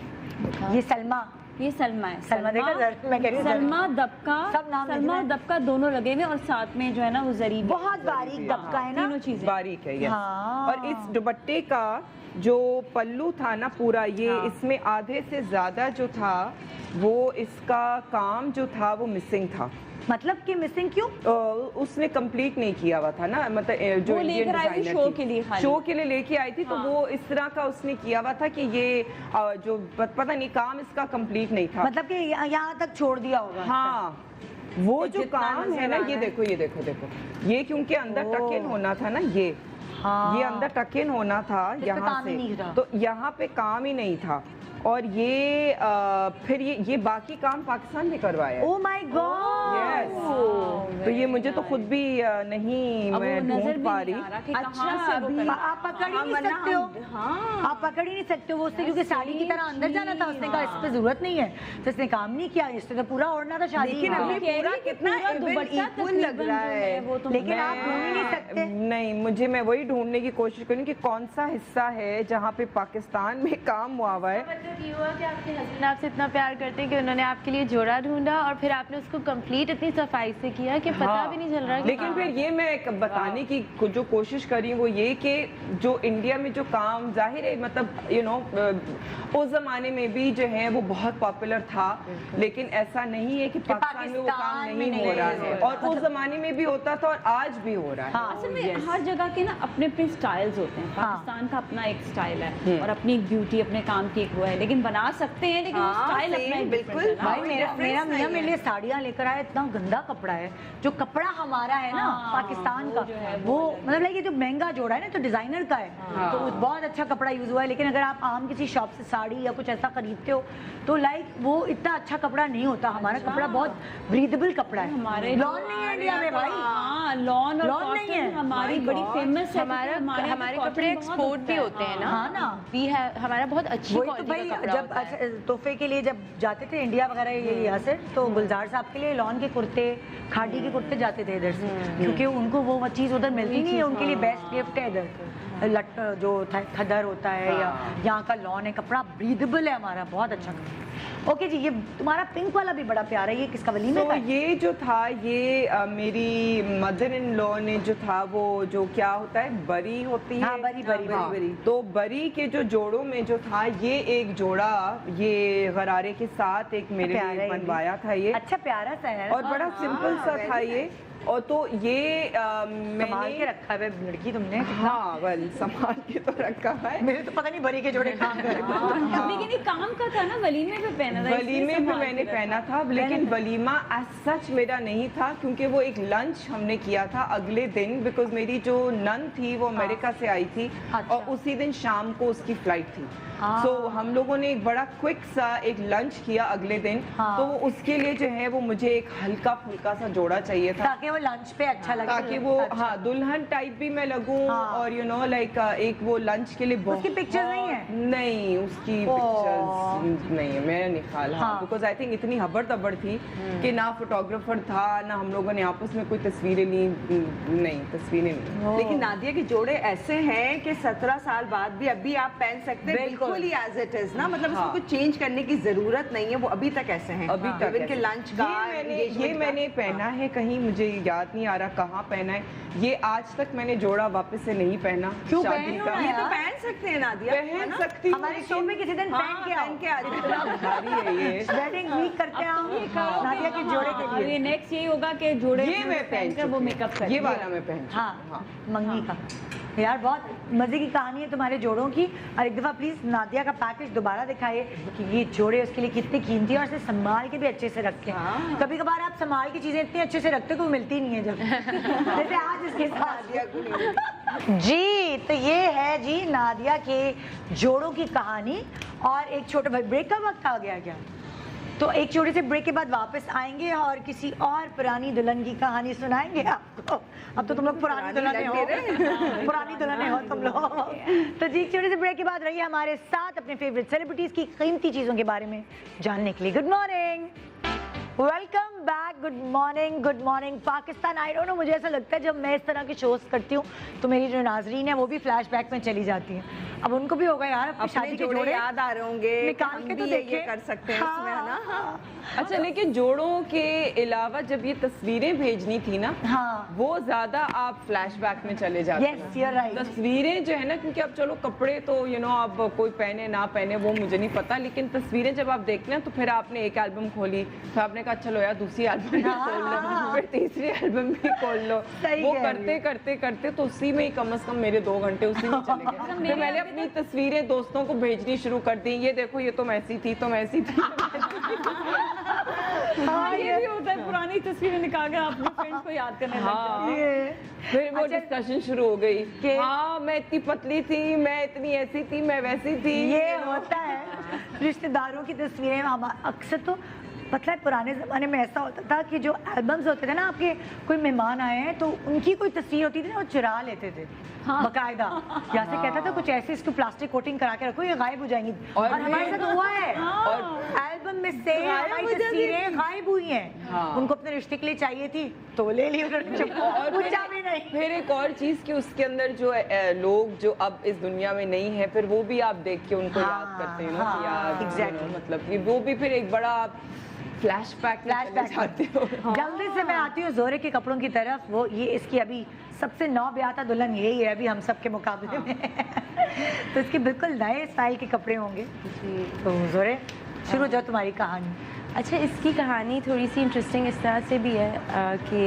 ये सलमा ये सलमा है। सलमा देखा मैं कह रही हूँ सलमा दबका, सब नाम सलमा और दबका दोनों लगे हुए और साथ में जो है ना वो जरी बहुत बारीक दबका है ना, तीनों चीजें बारीक है ये। हाँ। और इस दुपट्टे का जो पल्लू था ना पूरा ये, इसमें आधे से ज्यादा जो था वो इसका काम जो था वो मिसिंग था। मतलब कि मिसिंग क्यों? उसने कंप्लीट नहीं किया हुआ था ना, मतलब जो वो लेकर आई थी शो के लिए, शो के लिए लेके आई थी, तो वो इस तरह का उसने किया हुआ था कि ये जो पता नहीं काम इसका कंप्लीट नहीं था, मतलब कि यहाँ तक छोड़ दिया होगा। हाँ वो जो काम है ना, ये देखो ये देखो देखो, ये क्योंकि अंदर टक इन होना था ना, ये अंदर टक इन होना था यहाँ से, तो यहाँ पे काम ही नहीं था। और ये फिर ये बाकी काम पाकिस्तान में करवाया। Oh my God. यस, तो ये मुझे तो खुद भी नहीं मैं ढूंढ पा रही। अच्छा, आप पकड़ ही नहीं सकते हो। आप पकड़ ही नहीं सकते हो वो उससे, क्योंकि साड़ी की तरह अंदर जाना था। उसने कहा इस पे जरूरत नहीं है, तो इसने काम नहीं किया। इससे तो पूरा ओढ़ना था शादी। लेकिन अभी पूरा कितना इक्वल लग रहा है, लेकिन आप ढूंढ ही नहीं सकते। नहीं, मुझे मैं वही ढूंढने की कोशिश करूँगी कि कौन सा हिस्सा है जहाँ पे पाकिस्तान में काम हुआ हुआ है। ये हुआ कि आपके हस्बैंड आपसे इतना प्यार करते हैं कि उन्होंने आपके लिए जोड़ा ढूंढा और फिर आपने उसको कंप्लीट इतनी सफाई से किया कि पता भी नहीं चल रहा। लेकिन फिर ये मैं बताने की जो कोशिश करी वो ये कि जो इंडिया में जो काम जाहिर है, मतलब यू नो उस जमाने में भी जो है वो बहुत पॉपुलर था, लेकिन ऐसा नहीं है कि पाकिस्तान में वो काम नहीं हो रहा है। और उस जमाने में भी होता था और आज भी हो रहा है। असल में हर जगह के ना अपने अपने स्टाइल्स होते हैं। पाकिस्तान का अपना एक स्टाइल है और अपनी एक ब्यूटी, अपने काम की एक वो है, लेकिन बना सकते हैं, लेकिन वो स्टाइल अपना एक बिल्कुल। भाई मेरा मियां मेरे लिए साड़ियाँ लेकर आया, इतना गंदा कपड़ा है। जो कपड़ा हमारा है ना पाकिस्तान का, वो मतलब लाइक ये जो महंगा जोड़ा है ना, तो डिजाइनर का है, तो बहुत अच्छा कपड़ा यूज हुआ है। लेकिन अगर आप आम किसी शॉप से साड़ी या कुछ ऐसा खरीदते हो तो लाइक वो इतना अच्छा कपड़ा नहीं होता। हमारा कपड़ा बहुत ब्रीदेबल कपड़ा है। हमारे लॉन नहीं है इंडिया में भाई। हाँ, लॉन नहीं है। हमारी बड़ी फेमस है। हमारे कपड़े एक्सपोर्ट भी होते हैं ना। हाँ ना, भी है हमारा बहुत अच्छी क्वालिटी का कपड़ा जब तोहफे के लिए जब जाते थे इंडिया वगैरह ये यहाँ से, तो गुलजार साहब के लिए लॉन के कुर्ते, खादी के कुर्ते जाते थे इधर से, क्योंकि उनको वो चीज़ उधर मिलती नहीं है। उनके लिए बेस्ट गिफ्ट है इधर लट जो खदर होता है, या यहाँ का लॉन है, कपड़ा ब्रीदेबल है हमारा, बहुत अच्छा कपड़ा। ओके जी, ये तुम्हारा पिंक वाला भी बड़ा प्यारा है, ये किसका वलीमे का है? ये जो था ये मेरी मदर इन लॉ ने जो था वो जो क्या होता है, बरी होती है। हाँ, बरी। तो बरी के जो जोड़ों में जो था ये एक जोड़ा ये गरारे के साथ एक मेरे लिए बनवाया था। ये अच्छा प्यारा सा है और बड़ा सिंपल सा था ये। और तो ये संभाल के रखा है लड़की तुमने। हाँ वेल, संभाल के तो रखा है। मेरे तो पता नहीं बरी के जोड़े काम कर। लेकिन ये काम का था ना, वलीमे पे पहना था। वलीमे पे मैंने पहना था, लेकिन वलीमा एज सच मेरा नहीं था, क्योंकि वो एक लंच हमने किया था अगले दिन, बिकॉज मेरी जो नन थी वो अमेरिका से आई थी और उसी दिन शाम को उसकी फ्लाइट थी। सो हम लोगों ने एक बड़ा क्विक सा एक लंच किया अगले दिन। तो उसके लिए जो है वो मुझे एक हल्का फुल्का सा जोड़ा चाहिए था, ताकि वो लंच पे अच्छा लगे, ताकि वो हाँ दुल्हन टाइप भी मैं लगूं। और यू नो लाइक एक वो लंच के लिए उसकी पिक्चर नहीं है? नहीं, उसकी पिक्चर्स नहीं है, मैंने निकाला बिकॉज आई थिंक इतनी हबड़ तबड़ थी कि ना फोटोग्राफर था ना हम लोगों ने आपस में कोई तस्वीरें ली। नहीं, तस्वीरें नहीं। लेकिन नादिया के जोड़े ऐसे हैं कि 17 साल बाद भी अभी आप पहन सकते हैं, बिल्कुल ही एज इट इज ना, मतलब उसको कुछ चेंज करने की जरूरत नहीं है, वो अभी तक ऐसे हैं। अभी तक इनके लंच का ये मैंने पहना है कहीं, मुझे याद नहीं आ रहा कहाँ पहना है ये। आज तक मैंने जोड़ा वापस से नहीं पहना। क्यों शादी का ये तो पहन सकते हैं नादिया, पहन सकती हूँ, हमारे शो में किसी दिन पहन के आ भारी है ये। वेडिंग वीक करते हैं हम नादिया के जोड़े के लिए। ये नेक्स्ट यही होगा कि जोड़े ये मैं पहन वो मेकअप कर, ये वाला मैं पहन। हाँ, मंगी का। यार बहुत मजे की कहानी है तुम्हारे जोड़ों की। और एक दफ़ा प्लीज़ नादिया का पैकेज दोबारा दिखाइए कि ये जोड़े उसके लिए कितने कीमती है और इसे संभाल के भी अच्छे से रखें। कभी कभार आप संभाल की चीज़ें इतनी अच्छे से रखते हो कि वो मिलती नहीं है जब जैसे आज इसके साथ। जी, तो ये है जी नादिया के जोड़ों की कहानी। और एक छोटा भाई ब्रेक का वक्त आ गया क्या? तो एक छोटे से ब्रेक के बाद वापस आएंगे और किसी और पुरानी दुल्हन की कहानी सुनाएंगे आपको। अब तो तुम लोग पुरानी दुल्हने हो, पुरानी दुल्हने हो तुम लोग। तो जी, एक छोटे से ब्रेक के बाद रहिए हमारे साथ अपने फेवरेट सेलिब्रिटीज की कीमती चीज़ों के बारे में जानने के लिए। Good morning, welcome back, good morning Pakistan. I don't know, मुझे ऐसा लगता है जब मैं इस तरह के शोज करती हूँ तो मेरी जो नाजरीन है वो भी फ्लैशबैक में चली जाती हैं। अब उनको भी होगा यार अपनी शादी के जोड़े याद आ रहे होंगे, निकाल के तो ये देखिए कर सकते हैं इसमें, है ना? हाँ। अच्छा, लेकिन जोड़ों के अलावा जब ये तस्वीरें भेजनी थी ना, हाँ, वो ज्यादा आप फ्लैशबैक में चले जाते हैं। Yes, you're right. तस्वीरें जो है ना, क्योंकि अब चलो कपड़े तो अब कोई पहने ना पहने वो मुझे नहीं पता, लेकिन तस्वीरें जब आप देखते हैं तो फिर आपने एक एल्बम खोली, फिर आपने कहा चलो यार दूसरी एल्बम भी खोल लो, फिर तीसरी एल्बम भी खोल लो। वो करते करते करते तो उसी में ही कम से कम मेरे 2 घंटे उसी में चले गए। फिर मैंने अपनी तस्वीरें दोस्तों को भेजनी शुरू कर दी, ये देखो ये तुम ऐसी थी, तुम ऐसी थी। हाँ, ये भी होता है, पुरानी तस्वीरें निकाल कर अपने फ्रेंड्स को याद करने लग जाते हैं। फिर वो डिस्कशन शुरू हो गई कि हाँ मैं इतनी पतली थी, मैं इतनी ऐसी थी, मैं वैसी थी। ये होता है रिश्तेदारों की तस्वीरें। अक्सर तो पता है पुराने ज़माने में ऐसा होता था कि जो एल्बम्स होते थे ना, आपके कोई मेहमान आए हैं तो उनकी कोई तस्वीर होती थी ना, वो चुरा लेते थे। हाँ। बकायदा यहाँ से कहता था कुछ ऐसे इसको प्लास्टिक कोटिंग करा के रखो, ये गायब हो जाएंगी। और हमारे साथ हुआ है। और एल्बम में से हमारी तस्वीरें गायब हुई हैं। हाँ। उनको अपने रिश्ते के लिए चाहिए थी तो ले ली उन्होंने, और पूछा भी नहीं। फिर एक और चीज कि उसके अंदर जो लोग जो अब इस दुनिया में नहीं है, फिर वो भी आप देख के उनको याद करते हैं ना, यार एग्जैक्टली, मतलब वो भी फिर एक बड़ा फ्लैशबैक जाते हो। जल्दी से मैं आती हूँ जोरे के कपड़ों की तरफ। वो ये इसकी अभी सबसे नौ ब्याता दुल्हन यही है अभी हम सब के मुकाबले में। तो इसके बिल्कुल नए स्टाइल के कपड़े होंगे। तो जोरे शुरू जो तुम्हारी कहानी। अच्छा, इसकी कहानी थोड़ी सी इंटरेस्टिंग इस तरह से भी है कि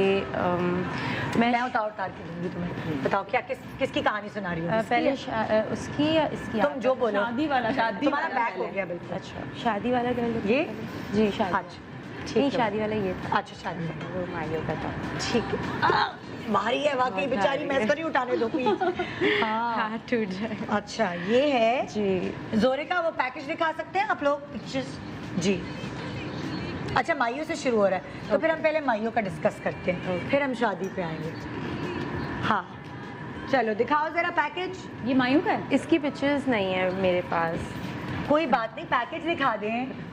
मैं उतार के दूंगी तुम्हें। बताओ क्या किसकी कहानी सुना रही हो? पहले उसकी या इसकी? तुम जो बोलो। शादी वाला तुम्हारा बैक हो गया बिल्कुल। अच्छा, शादी वाला कर लो। ये जी शादी। अच्छा नहीं, शादी वाला ये था। अच्छा, शादी वो मारियो का था। ठीक है। भारी है वाकई, बेचारी, मैं इसको नहीं उठाने दो प्लीज। हाँ, टूट जाए। अच्छा, ये है जी जोरे का। वो पैकेज दिखा सकते हैं आप लोग, पिक्चर्स? जी। अच्छा, माइयो से शुरू हो रहा है तो फिर हम पहले माइयो का डिस्कस करते हैं, फिर हम शादी पे आएंगे। हाँ चलो दिखाओ जरा पैकेज। ये मायू का है? इसकी पिक्चर्स नहीं है मेरे पास। कोई बात नहीं, पैकेज दिखा दें।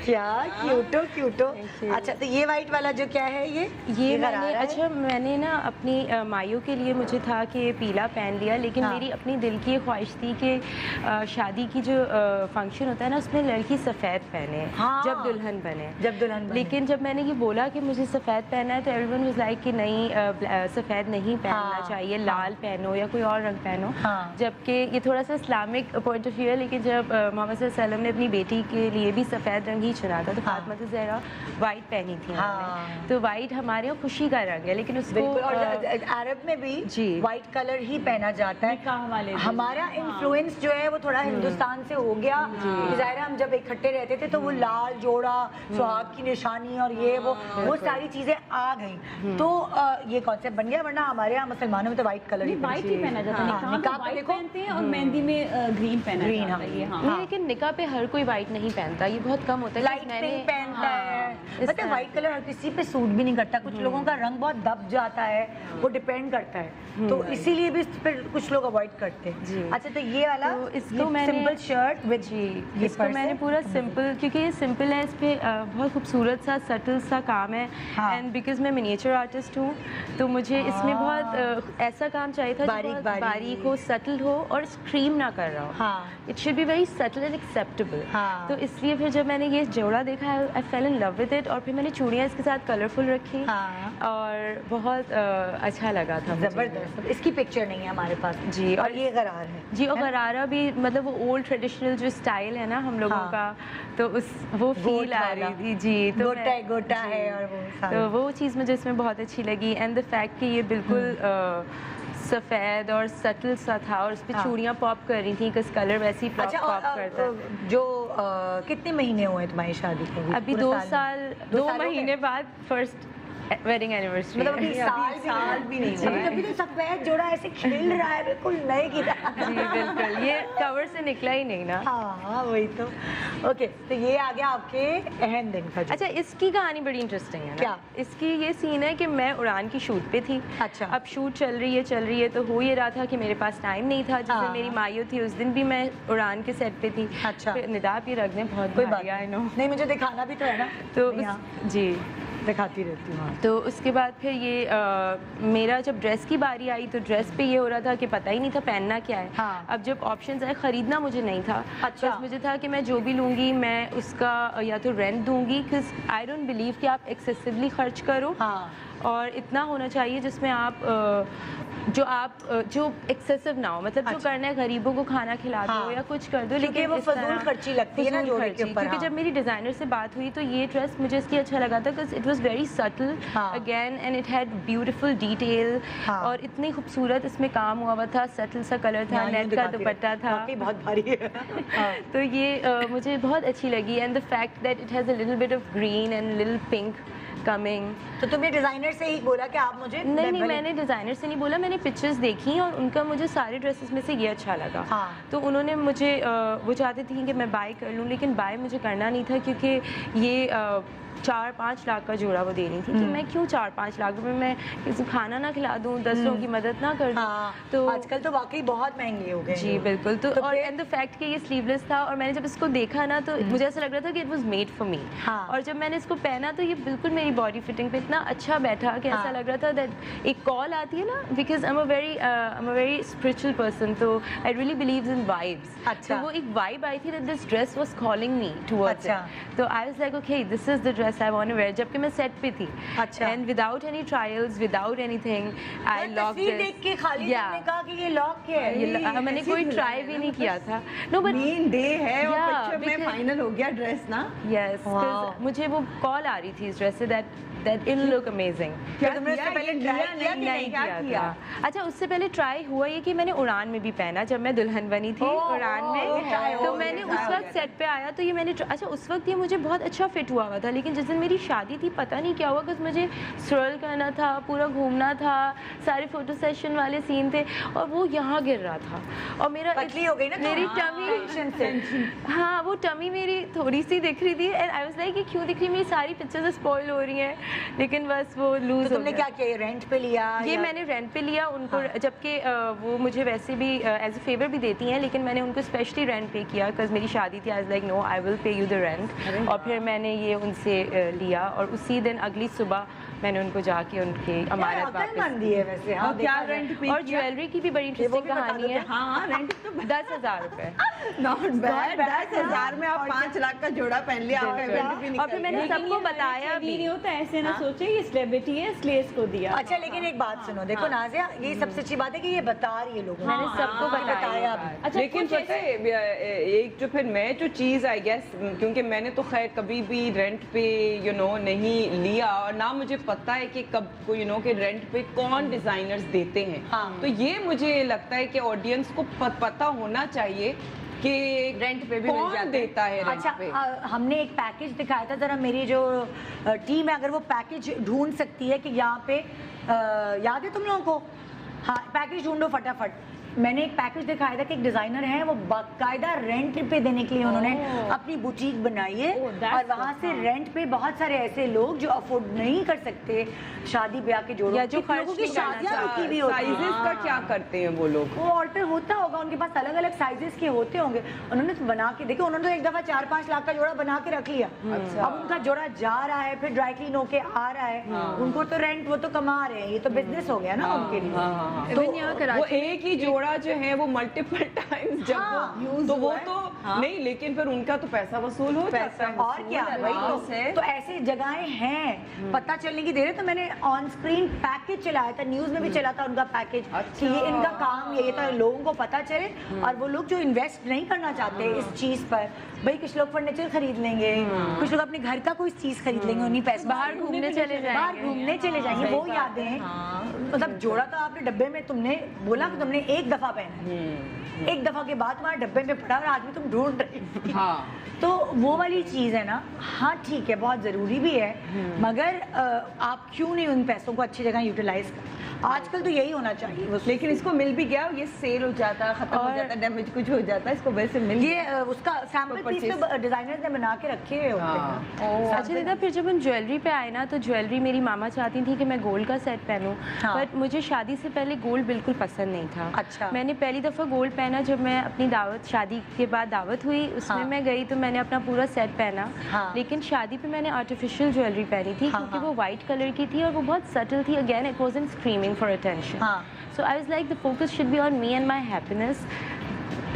क्या क्यूटो क्यूटो। अच्छा, तो ये वाइट वाला जो क्या है ये मैंने, अच्छा मैंने ना अपनी मायू के लिए मुझे था कि पीला पहन लिया, लेकिन हाँ। मेरी अपनी दिल की ख्वाहिश थी कि शादी की जो फंक्शन होता है ना उसमें लड़की सफ़ेद पहने। हाँ। जब दुल्हन बने। लेकिन जब मैंने ये बोला कि मुझे सफ़ेद पहनना है तो एवरीवन वाज लाइक कि नहीं, सफ़ेद नहीं पहनना हाँ। चाहिए, लाल पहनो या कोई और रंग पहनो। हाँ। जबकि ये थोड़ा सा इस्लामिक पॉइंट ऑफ व्यू है, लेकिन जब मोहम्मद सल्लल्लाहु अलैहि वसल्लम ने अपनी बेटी के लिए भी सफ़ेद रंग ही चुना था तो हाँ। फातिमा ज़हरा वाइट पहनी थी। हाँ। तो वाइट हमारे यहाँ खुशी का रंग है, लेकिन उसको और अरब में भी जी वाइट कलर ही पहना जाता है। हमारा इन्फ्लुएंस जो है वो थोड़ा हिंदुस्तान से हो गया। ज़ाहिर हम जब इकट्ठे रहते थे तो वो लाल जोड़ा, सुहाग की निशानी और ये वो सारी चीजें आ गई, तो ये कॉन्सेप्ट बन गया। वरना हमारे यहाँ मुसलमानों में तो वाइट कलर ही पहना जाता है। निकाह पे पहनते हैं और मेहंदी में ग्रीन पहना जाता है। लेकिन निकाह पे हर कोई वाइट नहीं पहनता, ये बहुत कम होता है। लाइट पिंक पहनता है, पता है व्हाइट कलर हर किसी पे सूट भी नहीं करता, कुछ लोगों का रंग बहुत दब जाता है, वो डिपेंड करता है, तो इसीलिए भी फिर कुछ लोग अवॉइड करते हैं। अच्छा तो ये वाला तो इसको मैंने सिंपल शर्ट विद इसको मैंने पूरा सिंपल, क्योंकि ये सिंपल है, इस पे बहुत खूबसूरत सा सटल सा काम है, एंड बिकॉज मैं मिनिएचर आर्टिस्ट हूँ तो मुझे इसमें बहुत ऐसा काम चाहिए था जो बहुत बारीक हो, सटल हो और स्क्रीम ना कर रहा हो। It should be very subtle and acceptable. तो इसलिए फिर जब मैंने ये जोड़ा देखा, I fell in love with it, और फिर मैंने चूड़ियाँ इसके साथ कलरफुल रखी और बहुत अच्छा लगा था। जबरदस्त। इसकी पिक्चर नहीं है हमारे पास जी, और ये गरारा है जी, और गरारा भी मतलब वो ओल्ड ट्रेडिशनल जो स्टाइल है ना हम लोगों का, तो वो फील आ रही थी जी। तो गोटा है और तो वो चीज़ मुझे इसमें बहुत अच्छी लगी, एंड द फैक्ट कि ये बिल्कुल सफ़ेद और सटल सा था और उस पर चूड़ियाँ पॉप कर रही थी, किस कलर वैसे ही पॉप करता है। जो कितने महीने हुए तुम्हारी शादी को? अभी 2 साल 2 महीने बाद फर्स्ट वेडिंग एनिवर्सरी, मतलब अभी साल भी नहीं हुआ। अभी तो सफेद जोड़ा ऐसे खिल रहा है बिल्कुल नए की तरह। जी बिल्कुल, ये कवर से निकला ही नहीं ना। हाँ वही तो। ओके तो ये आ गया आपके अहम दिन का। अच्छा, इसकी कहानी बड़ी इंटरेस्टिंग है ना। क्या? इसकी ये सीन है कि मैं उड़ान की शूट पे थी। अच्छा। अब शूट चल रही है तो हो ये रहा था कि मेरे पास टाइम नहीं था। जैसे मेरी मायू थी उस दिन भी मैं उड़ान के सेट पे थी। अच्छा। निदा भी रख दें, बहुत कोई भारी बात आई नो। नहीं, मुझे दिखाना भी तो है ना। तो जी दिखाती रहती हूँ। तो उसके बाद फिर ये मेरा जब ड्रेस की बारी आई तो ड्रेस पे ये हो रहा था कि पता ही नहीं था पहनना क्या है। अब जब ऑप्शंस आए, खरीदना मुझे नहीं था। अच्छा। बस मुझे था कि मैं जो भी लूँगी मैं उसका या तो रेंट दूंगी, बिकॉज आई डोंट बिलीव कि आप एक्सेसिवली खर्च करो। और इतना होना चाहिए जिसमें आप जो एक्सेसिव ना हो, मतलब जो करना है गरीबों को खाना खिला दो या कुछ कर दो, लेकिन वो फजूल खर्ची लगती है ना जोड़े के ऊपर। क्योंकि जब मेरी डिजाइनर से बात हुई तो ये ड्रेस मुझे इसलिए अच्छा लगा था because it was very subtle again and it had beautiful detail और इतनी खूबसूरत इसमें काम हुआ था, सटल सा कलर था, नेट का दुपट्टा था, बहुत भारी है। तो ये मुझे बहुत अच्छी लगी, and the fact that it has a little bit of green and little pink coming. तो तुमने डिजाइनर से ही बोला कि आप मुझे? नहीं, मैंने डिजाइनर से नहीं बोला, मैंने पिक्चर्स देखी और उनका मुझे सारे ड्रेसेस में से ये अच्छा लगा। तो उन्होंने मुझे वो चाहती थी कि मैं बाय कर लूँ, लेकिन बाय मुझे करना नहीं था क्योंकि ये 4-5 लाख का जोड़ा वो दे रही थी कि मैं क्यों 4-5 लाख रुपए में किसी खाना ना खिला दूं, 10 लोगों की मदद ना कर दूं। तो आजकल तो वाकई बहुत महंगे हो गए। जी बिल्कुल। तो और एंड द फैक्ट कि ये स्लीवलेस था और मैंने जब इसको देखा ना तो मुझे ऐसा लग रहा था कि it was made for me. और जब मैंने इसको पहना तो ये बिल्कुल मेरी बॉडी फिटिंग पे इतना अच्छा बैठा कि ऐसा लग रहा था दैट एक कॉल आती है ना, because I am a very spiritual person, तो I really believes in vibes. अच्छा। तो वो एक वाइब आई थी that this dress was calling me towards it. तो I was like okay this is the dress I want to wear, जबकि मैं सेट पे थी। अच्छा। And without any trials, without anything, I locked this. देख के खाली तुमने कहा कि ये लॉक क्या है? मैंने कोई ट्राई भी नहीं किया था। नो बट मेन डे है और पिक्चर में फाइनल हो गया ड्रेस ना। यस, मुझे वो कॉल आ रही थी इस dress say that it look amazing. क्या तुमने उससे पहले ट्राई नहीं किया था? अच्छा, उससे पहले ट्राई हुआ ये कि मैंने उड़ान में भी पहना, जब मैं दुल्हन बनी थी उड़ान में, तो मैंने उस वक्त सेट पे आया तो ये मैंने अच्छा उस वक्त ये मुझे बहुत अच्छा फिट हुआ था, लेकिन जिस दिन मेरी शादी थी पता नहीं क्या हुआ कि मुझे स्ट्रल करना था, पूरा घूमना था, सारे फोटो सेशन वाले सीन थे और वो यहाँ गिर रहा था और मेरा पतली हो गई ना मेरी टमी। हाँ, वो टमी मेरी थोड़ी सी दिख रही थी एंड आई वाज लाइक क्यों दिख रही, मेरी सारी पिक्चर्स स्पॉइल हो रही हैं, लेकिन बस वो लूज। तो तुमने क्या किया, रेंट पे लिया? ये मैंने रेंट पे लिया उनको, जबकि वो मुझे वैसे भी एज अ फेवर भी देती हैं, लेकिन मैंने उनको स्पेशली रेंट पे किया बिकॉज मेरी शादी थी। I was like no, I will pay you the rent. और फिर मैंने ये उनसे लिया और उसी दिन अगली सुबह मैंने उनको जाके उनकी अमानत वापस दी है वैसे। हाँ, क्या रेंट पे? और ज्वेलरी की भी बड़ी इंटरेस्टिंग कहानी है। हाँ, रेंट तो 10,000 रुपए। Not bad. 10,000 में आप 5 लाख का जोड़ा पहन लिया, आपका इवेंट भी निकल। और फिर मैंने सबको बताया भी नहीं होता, ऐसे ना सोचे ये सेलिब्रिटी है इसलिए इसको दिया। अच्छा, लेकिन एक बात सुनो, देखो नाज़िया, ये सबसे अच्छी बात है कि ये बता रही है लोगों को। मैंने सबको बताया। अच्छा, लेकिन पता है एक जो फिर मैं जो चीज़ आई गेस, क्योंकि मैंने तो खैर कभी भी रेंट पे नहीं लिया और ना मुझे पता है कि कब को कि रेंट पे कौन डिजाइनर्स देते हैं। तो ये मुझे लगता है कि ऑडियंस को पता होना चाहिए कि रेंट पे भी मिल जाता देता है। अच्छा, हमने एक पैकेज दिखाया था, जरा मेरी जो टीम है अगर वो पैकेज ढूंढ सकती है कि यहाँ पे याद है तुम लोगों को? हाँ, पैकेज ढूंढो फटाफट। मैंने एक पैकेज दिखाया था कि एक डिजाइनर है, वो बाकायदा रेंट पे देने के लिए उन्होंने अपनी बुटीक बनाई है और वहाँ से रेंट पे बहुत सारे ऐसे लोग जो अफोर्ड नहीं कर सकते शादी ब्याह के जोड़ों, या जो कुछ लोगों की शादियां रुकी भी होती हैं। साइजेस का क्या करते हैं वो लोग? वो ऑल्टर होता होगा, उनके पास अलग अलग साइजेस के होते होंगे। उन्होंने तो बना के देखो, उन्होंने तो एक दफा 4-5 लाख का जोड़ा बना के रख लिया। अब उनका जोड़ा जा रहा है, फिर ड्राई क्लीन होके आ रहा है, उनको तो रेंट, वो तो कमा रहे हैं, ये तो बिजनेस हो गया ना उनके लिए। तो वो एक ही जोड़ा जो है वो मल्टीपल टाइम्स जब वो यूज तो वो तो नहीं, लेकिन फिर उनका तो पैसा वसूल हो जाता है। और क्या, वही तो ऐसी जगहें हैं। पता चलने की देर है तो मैंने ऑन स्क्रीन पैकेज चलाया था, न्यूज में भी चला था उनका पैकेज कि ये इनका काम ये था, लोगों को पता चले। और वो लोग जो इन्वेस्ट नहीं करना चाहते इस चीज पर, भाई कुछ लोग फर्नीचर खरीद लेंगे, कुछ लोग अपने घर का कोई चीज खरीद लेंगे, उन्हीं पैसे बाहर घूमने चले जाएंगे, बाहर घूमने चले जाएंगे, वो यादें। मतलब जोड़ा तो आपने डब्बे में, तुमने बोला कि तुमने एक दफा पहना है, एक दफा के बाद तुम्हारे डब्बे में पड़ा और आज भी तुम ढूंढ रहे हो। तो वो वाली चीज है ना। हाँ ठीक है, बहुत जरूरी भी है, मगर आप क्यों नहीं उन पैसों को अच्छी जगह यूटिलाइज कर। आजकल तो यही होना चाहिए। लेकिन इसको मिल भी गया, ये सेल हो जाता, खत्म हो जाता, डैमेज कुछ हो जाता, इसको वैसे मिल ये उसका सैंपल पीस तो डिजाइनर्स ने बना के रखे हुए होते हैं। अच्छा दीदा, फिर जब हम ज्वेलरी पे आए ना, तो ज्वेलरी मेरी मामा चाहती थी कि मैं गोल्ड का सेट पहनूं, बट मुझे शादी से पहले गोल्ड बिल्कुल पसंद नहीं था। अच्छा। मैंने पहली दफ़ा गोल्ड पहना जब मैं अपनी दावत, शादी के बाद दावत हुई, उसमें मैं गई तो मैंने अपना पूरा सेट पहना। लेकिन शादी पे मैंने आर्टिफिशियल ज्वेलरी पहनी थी, क्योंकि वो वाइट कलर की थी और वो बहुत सटल थी। Again it wasn't screaming for attention. So I was like, the focus should be on me and my happiness.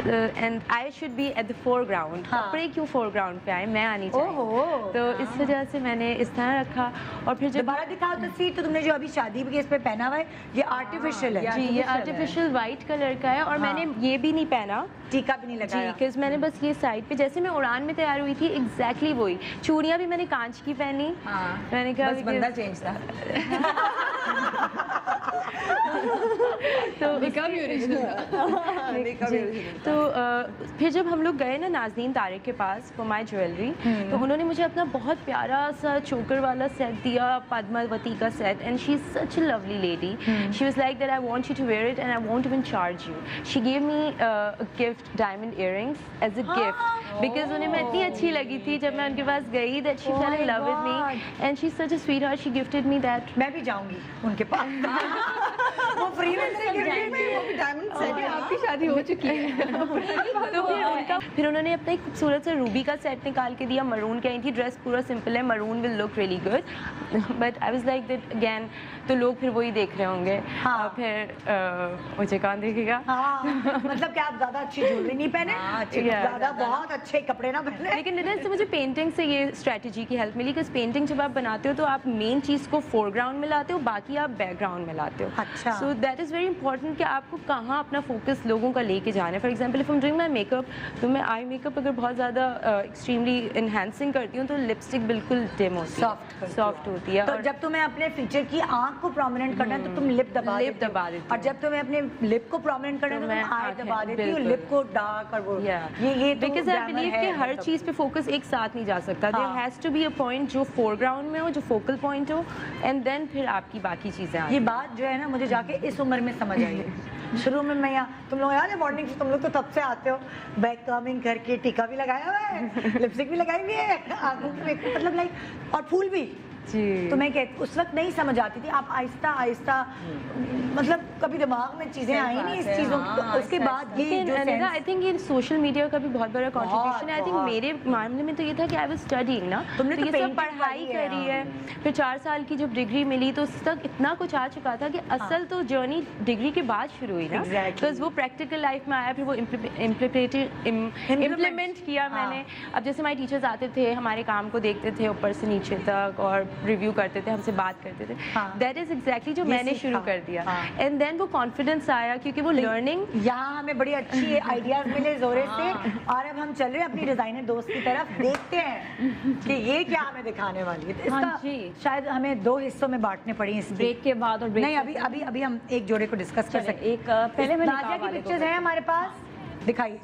And I should be at the foreground. कपड़े क्यों foreground पे आए, मैं आनी चाहिए। तो इस वजह से मैंने इस तरह रखा। और फिर जब दोबारा दिखाओ तस्वीर, तो तुमने जो अभी शादी के इस पे पहना हुआ है, ये आर्टिफिशियल है। जी, ये आर्टिफिशियल वाइट कलर का है। और मैंने ये भी नहीं पहना, टीका भी नहीं लगाया, बिकॉज मैंने बस ये साइड पे, जैसे मैं उड़ान में तैयार हुई थी एग्जैक्टली वही। चूड़ियाँ भी मैंने कांच की पहनी। मैंने कहा बस बंदा चेंज था। तो फिर जब हम लोग गए ना नाज़नीन तारिक के पास फॉर माई ज्वेलरी, तो उन्होंने मुझे अपना बहुत प्यारा सा चोकर वाला सेट दिया, पद्मावती का set. And she is such a lovely lady. She was like that I want you to wear it and I won't even charge you. She gave me gift diamond earrings as a gift, because उन्हें मैं इतनी अच्छी लगी थी जब मैं उनके पास गई, that she fail in love with me and she is such a sweetheart. She gifted me that. मैं भी जाऊंगी उनके पास। वो फ्री में डायमंड सेट है। आपकी शादी हो चुकी है। तो फिर उन्होंने अपना एक खूबसूरत सा रूबी का सेट निकाल के दिया, मरून की आई थी। ड्रेस पूरा सिंपल है, maroon will look really good, but I was like that again, तो लोग फिर वही देख रहे होंगे। फिर मुझे कौन देखेगा। मतलब क्या आप ज्यादा अच्छी ज्वेलरी नहीं पहने, ज्यादा बहुत अच्छे कपड़े ना पहने। लेकिन इससे मुझे पेंटिंग से ये स्ट्रेटजी की हेल्प मिली, कि पेंटिंग जब आप बनाते हो तो आप मेन चीज़ को फोरग्राउंड में लाते हो, बाकी आप बैकग्राउंड में लाते हो। अच्छा। So that is very important कि आपको कहाँ अपना फोकस लोगों का लेके जाना है। For example if I am doing my makeup, तो मैं आई मेकअप अगर बहुत ज़्यादा एक्सट्रीमली इन्हेंसिंग करती हूँ तो लिपस्टिक बिल्कुल डिम होती है, सॉफ्ट होती है। तो जब तुम्हें अपने फीचर की आंख को प्रोमिनेंट करना है तो तुम लिप दबा देती हो, और जब तुम्हें अपने लिप को प्रोमिनेंट करना है तो तुम आई दबा देती हो, लिप को डार्क। और वो ये बिकॉज आई बिलीव कि हर चीज़ पे फोकस एक साथ नहीं जा सकता। There has to be a point जो फोरग्राउंड में हो, जो फोकल पॉइंट हो, एंड देन फिर आपकी बाकी चीज़ें आएं। ये बात जो है ना मुझे जाके इस उम्र में समझ आई है। शुरू में मैं यहाँ, तुम लोग याद है मॉर्निंग से तुम लोग तो तब से आते हो बैक कमिंग करके, टीका भी लगाया हुआ है, लिपस्टिक भी लगाई हुई है, आंखों की मतलब लाइक, और फूल भी जी। तो मैं उस वक्त नहीं समझ आती थी। आप आहिस्ता आहिस्ता, मतलब कभी दिमाग में चीजें आई नहीं इस चीजों की, तो उसके बाद ये जो आई थिंक ये सोशल मीडिया का भी बहुत बड़ा कंट्रीब्यूशन है। आई थिंक मेरे मामले में तो ये था कि आई वाज स्टडीइंग ना, तुमने तो ये सब पढ़ाई करी है। फिर 4 साल की जब डिग्री मिली तो उस तक इतना कुछ आ चुका था कि असल तो जर्नी डिग्री के बाद शुरू हुई ना, बिकॉज वो प्रैक्टिकल लाइफ में आया, फिर वो इम्प्लीमेंट किया मैंने। अब जैसे हमारे टीचर्स आते थे, हमारे काम को देखते थे ऊपर से नीचे तक और रिव्यू करते थे, हमसे बात करते थे। दैट इज एग्जैक्टली जो मैंने शुरू कर दिया। एंड देन वो कॉन्फिडेंस आया, क्योंकि वो लर्निंग, यहाँ हमें बड़ी अच्छी आइडियाज मिले जोरे से, और अब हम चल रहे हैं अपनी डिजाइनर दोस्त की तरफ, देखते हैं कि ये क्या हमें दिखाने वाली है। इसका शायद हमें 2 हिस्सों में बांटने पड़ी इस ब्रेक के बाद। और ब्रेक नहीं, अभी हम एक जोड़े को डिस्कस कर सकते हैं। एक पहले मैं नाजिया की पिक्चर्स हैं हमारे पास, दिखाइए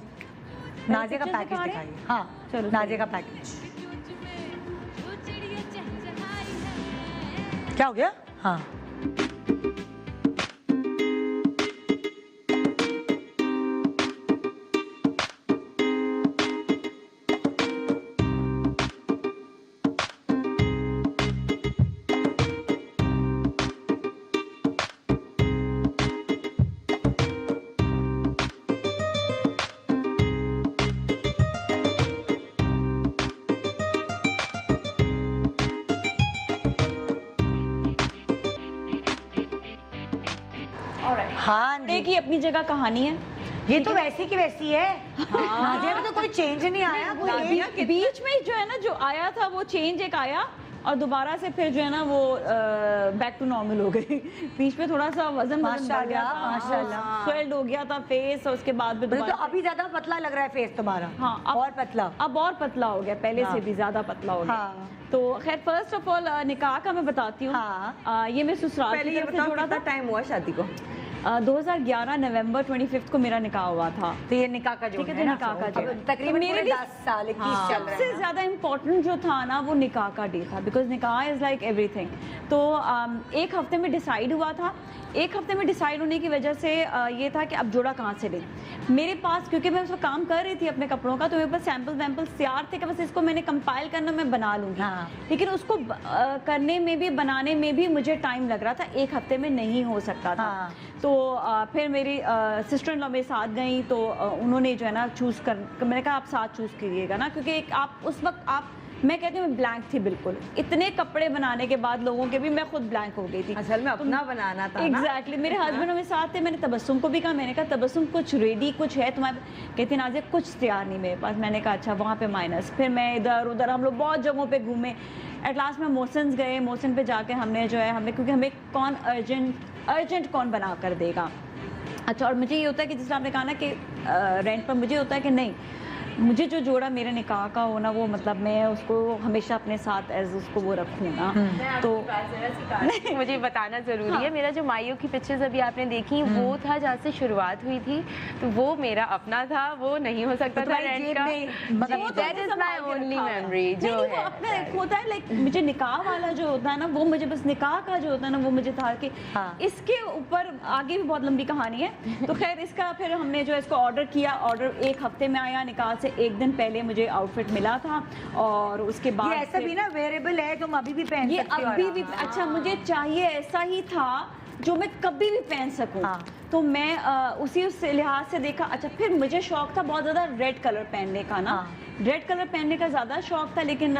नाजिया का पैकेज दिखाइए। हाँ चलो, नाजिया का पैकेज क्या हो गया। हाँ हाँ जी, की अपनी जगह कहानी है। ये तो वैसी की वैसी है। नाजिया में तो कोई चेंज नहीं आया। बीच में जो है ना जो आया था वो चेंज एक आया और दोबारा से फिर जो है ना वो बैक टू नॉर्मल हो गई। बीच में थोड़ा सा वजन माशाल्लाह स्वेल्ड हो गया था फेस और उसके बाद भी तो अभी ज्यादा पतला लग रहा है फेस तुम्हारा। हाँ और पतला, अब और पतला हो गया, पहले से भी ज्यादा पतला हो गया। हाँ। तो खैर फर्स्ट ऑफ ऑल निकाह का मैं बताती हूँ। हाँ। ये मैं ससुराल की तरफ से जोड़ा था। टाइम हुआ शादी को? 2011 नवंबर 25 को मेरा निकाह हुआ था। तो ये निकाह का जोड़ है ना? निकाह का जोड़ तकरीबन मेरे 10 साल 21 चल रहे हैं। सबसे ज्यादा इम्पोर्टेंट जो था ना वो निकाह का डे था, बिकॉज निकाह इज लाइक एवरीथिंग। तो एक हफ्ते में डिसाइड हुआ था। एक हफ्ते में डिसाइड होने की वजह से ये था कि अब जोड़ा कहाँ से लें। मेरे पास, क्योंकि मैं उस वक्त काम कर रही थी अपने कपड़ों का, तो मेरे पास सैम्पल वैम्पल्स तैयार थे कि बस इसको मैंने कंपाइल करना, मैं बना लूँगी। हाँ। लेकिन उसको करने में भी बनाने में भी मुझे टाइम लग रहा था, एक हफ्ते में नहीं हो सकता था। हाँ। तो फिर मेरी सिस्टर इन लॉ मेरे साथ गई, तो उन्होंने जो है ना चूज़ कर, मैंने कहा आप साथ चूज़ कीजिएगा ना, क्योंकि एक आप उस वक्त आप, मैं कहती हूँ मैं ब्लैंक थी बिल्कुल। इतने कपड़े बनाने के बाद लोगों के भी मैं खुद ब्लैंक हो गई थी। असल में अपना बनाना था। एग्जैक्टली मेरे हस्बैंड मेरे साथ थे। मैंने तबस्सुम को भी कहा, मैंने कहा तबस्सुम कुछ रेडी कुछ है तुम्हारे? कहती नाज़िया कुछ तैयार नहीं मेरे पास। मैंने कहा अच्छा, वहाँ पे माइनस। फिर मैं इधर उधर, हम लोग बहुत जगहों पे घूमे। एट लास्ट में मोहसिन गए। मोहसिन पे जाके हमने जो है, हमने, क्योंकि हमें कौन अर्जेंट कौन बना कर देगा। अच्छा, और मुझे ये होता है कि जिस आपने कहा ना कि रेंट पर, मुझे होता है कि नहीं, मुझे जो जोड़ा मेरे निकाह का हो ना, वो मतलब मैं उसको हमेशा अपने साथ एज उसको वो रखूँ ना। तो मुझे बताना ज़रूरी है। मेरा जो माइयों की पिक्चर्स अभी आपने देखी वो था जहाँ से शुरुआत हुई थी, तो वो मेरा अपना था, वो नहीं हो सकता था रेंट का। That is my only memory जो है। अपना एक होता है लाइक, मुझे निकाह वाला जो होता है ना, वो मुझे बस निकाह का जो होता है ना, वो मुझे था कि इसके ऊपर आगे भी बहुत लंबी कहानी है। तो खैर इसका फिर हमने जो है इसको ऑर्डर किया। ऑर्डर एक हफ्ते में आया। निकाह से एक दिन पहले मुझे आउटफिट मिला था और उसके बाद ये ऐसा भी ना वेयरेबल है, तुम अभी भी पहन ये सकती हो। अभी भी अच्छा, मुझे चाहिए ऐसा ही था जो मैं कभी भी पहन सकूं। हाँ। तो मैं उसी उस लिहाज से देखा। अच्छा, फिर मुझे शौक था बहुत ज़्यादा रेड कलर पहनने का ना। रेड कलर पहनने का ज़्यादा शौक था, लेकिन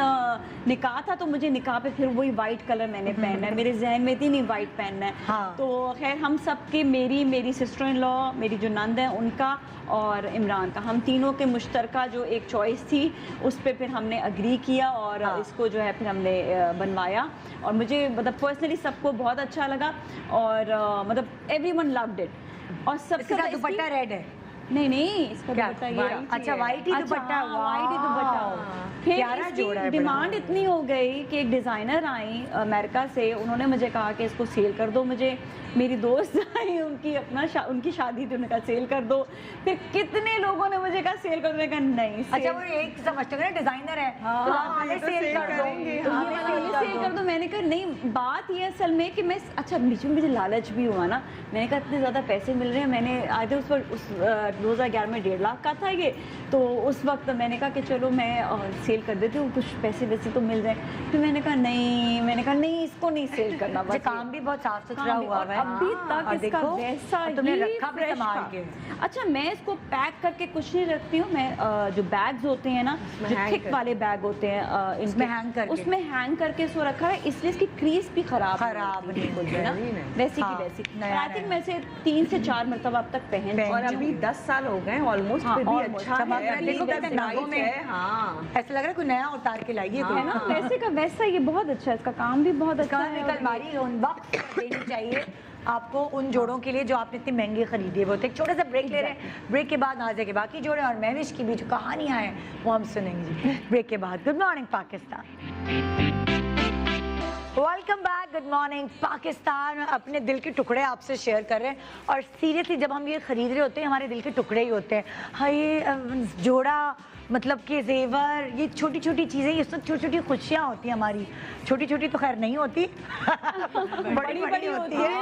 निकाह था तो मुझे निकाह पे फिर वही वाइट कलर मैंने पहनना है। मेरे जहन में थी नहीं वाइट पहनना है। हाँ। तो खैर हम सब के, मेरी सिस्टर इन लॉ, मेरी जो नंद है उनका और इमरान का, हम तीनों के मुश्तरका जो एक चॉइस थी उस पर फिर हमने अग्री किया और इसको जो है फिर हमने बनवाया। और मुझे मतलब पर्सनली सबको बहुत अच्छा लगा और मतलब एवरीवन लव्ड इट। और सबसे इसका दुपट्टा रेड है? नहीं, इसका दुपट्टा ये, अच्छा वाइट ही दुपट्टा। वाइट ही दुपट्टा। फिर इसकी डिमांड इतनी हो गई कि एक डिज़ाइनर आई अमेरिका से, उन्होंने मुझे कहा कि इसको सेल कर दो। मुझे मेरी दोस्त आई, उनकी शादी थी, उन्होंने कहा सेल कर दो। फिर कितने लोगों ने मुझे कहा सेल कर दो, मैंने कहा नहीं। अच्छा, वो एक समझते हो ना डिजाइनर है, तो आप ये सेल कर दो, सेल कर दो। मैंने कहा नहीं, बात ये असल में कि मैं, अच्छा बीच में मुझे लालच भी हुआ ना। मैंने कहा इतने ज़्यादा पैसे मिल रहे हैं, मैंने आए थे उस पर, उस 2011 में 1.5 लाख का था ये। तो उस वक्त मैंने कहा कि चलो मैं सेल कर देती हूँ, कुछ पैसे वैसे तो मिल जाए। फिर मैंने कहा नहीं, इसको नहीं सेल करना। बस काम भी बहुत साफ सुथरा हुआ है अभी तक इसका वैसा तुमने ही रखा भी फ्रेश संभाल था। के। अच्छा, मैं इसको पैक करके कुछ नहीं रखती हूँ। मैं जो बैग्स होते हैं ना, जो थिक वाले बैग होते हैं, उसमें हैंग करके इसको रखा है, इसलिए इसकी क्रीज भी खराब नहीं होती ना, वैसी की वैसी। आई थिंक मैं से 3 से 4 मरतबा अब तक पहन, और अभी 10 साल हो गए ऑलमोस्ट। अच्छा है, देखो कहते नागों में ऐसा लग रहा है कोई नया उतार के लाइए है ना, वैसे का वैसा। ये बहुत अच्छा है, इसका काम भी बहुत अच्छा है। अलमारी वक्त देनी चाहिए आपको उन जोड़ों के लिए जो आपने इतनी महंगी खरीदी है। वो एक छोटा सा ब्रेक ले रहे हैं। ब्रेक के बाद नाज़िया के बाकी जोड़े और महविश की भी जो कहानियां हैं वो हम सुनेंगे ब्रेक के बाद। Good morning Pakistan, welcome back. Good morning Pakistan. अपने दिल के टुकड़े आपसे शेयर कर रहे हैं और सीरियसली जब हम ये खरीद रहे होते हैं हमारे दिल के टुकड़े ही होते हैं। हाँ, ये जोड़ा मतलब कि जेवर, ये छोटी छोटी चीज़ें, ये सब छोटी छोटी खुशियाँ होती हैं हमारी। छोटी छोटी तो खैर नहीं होती, बड़ी बड़ी होती है।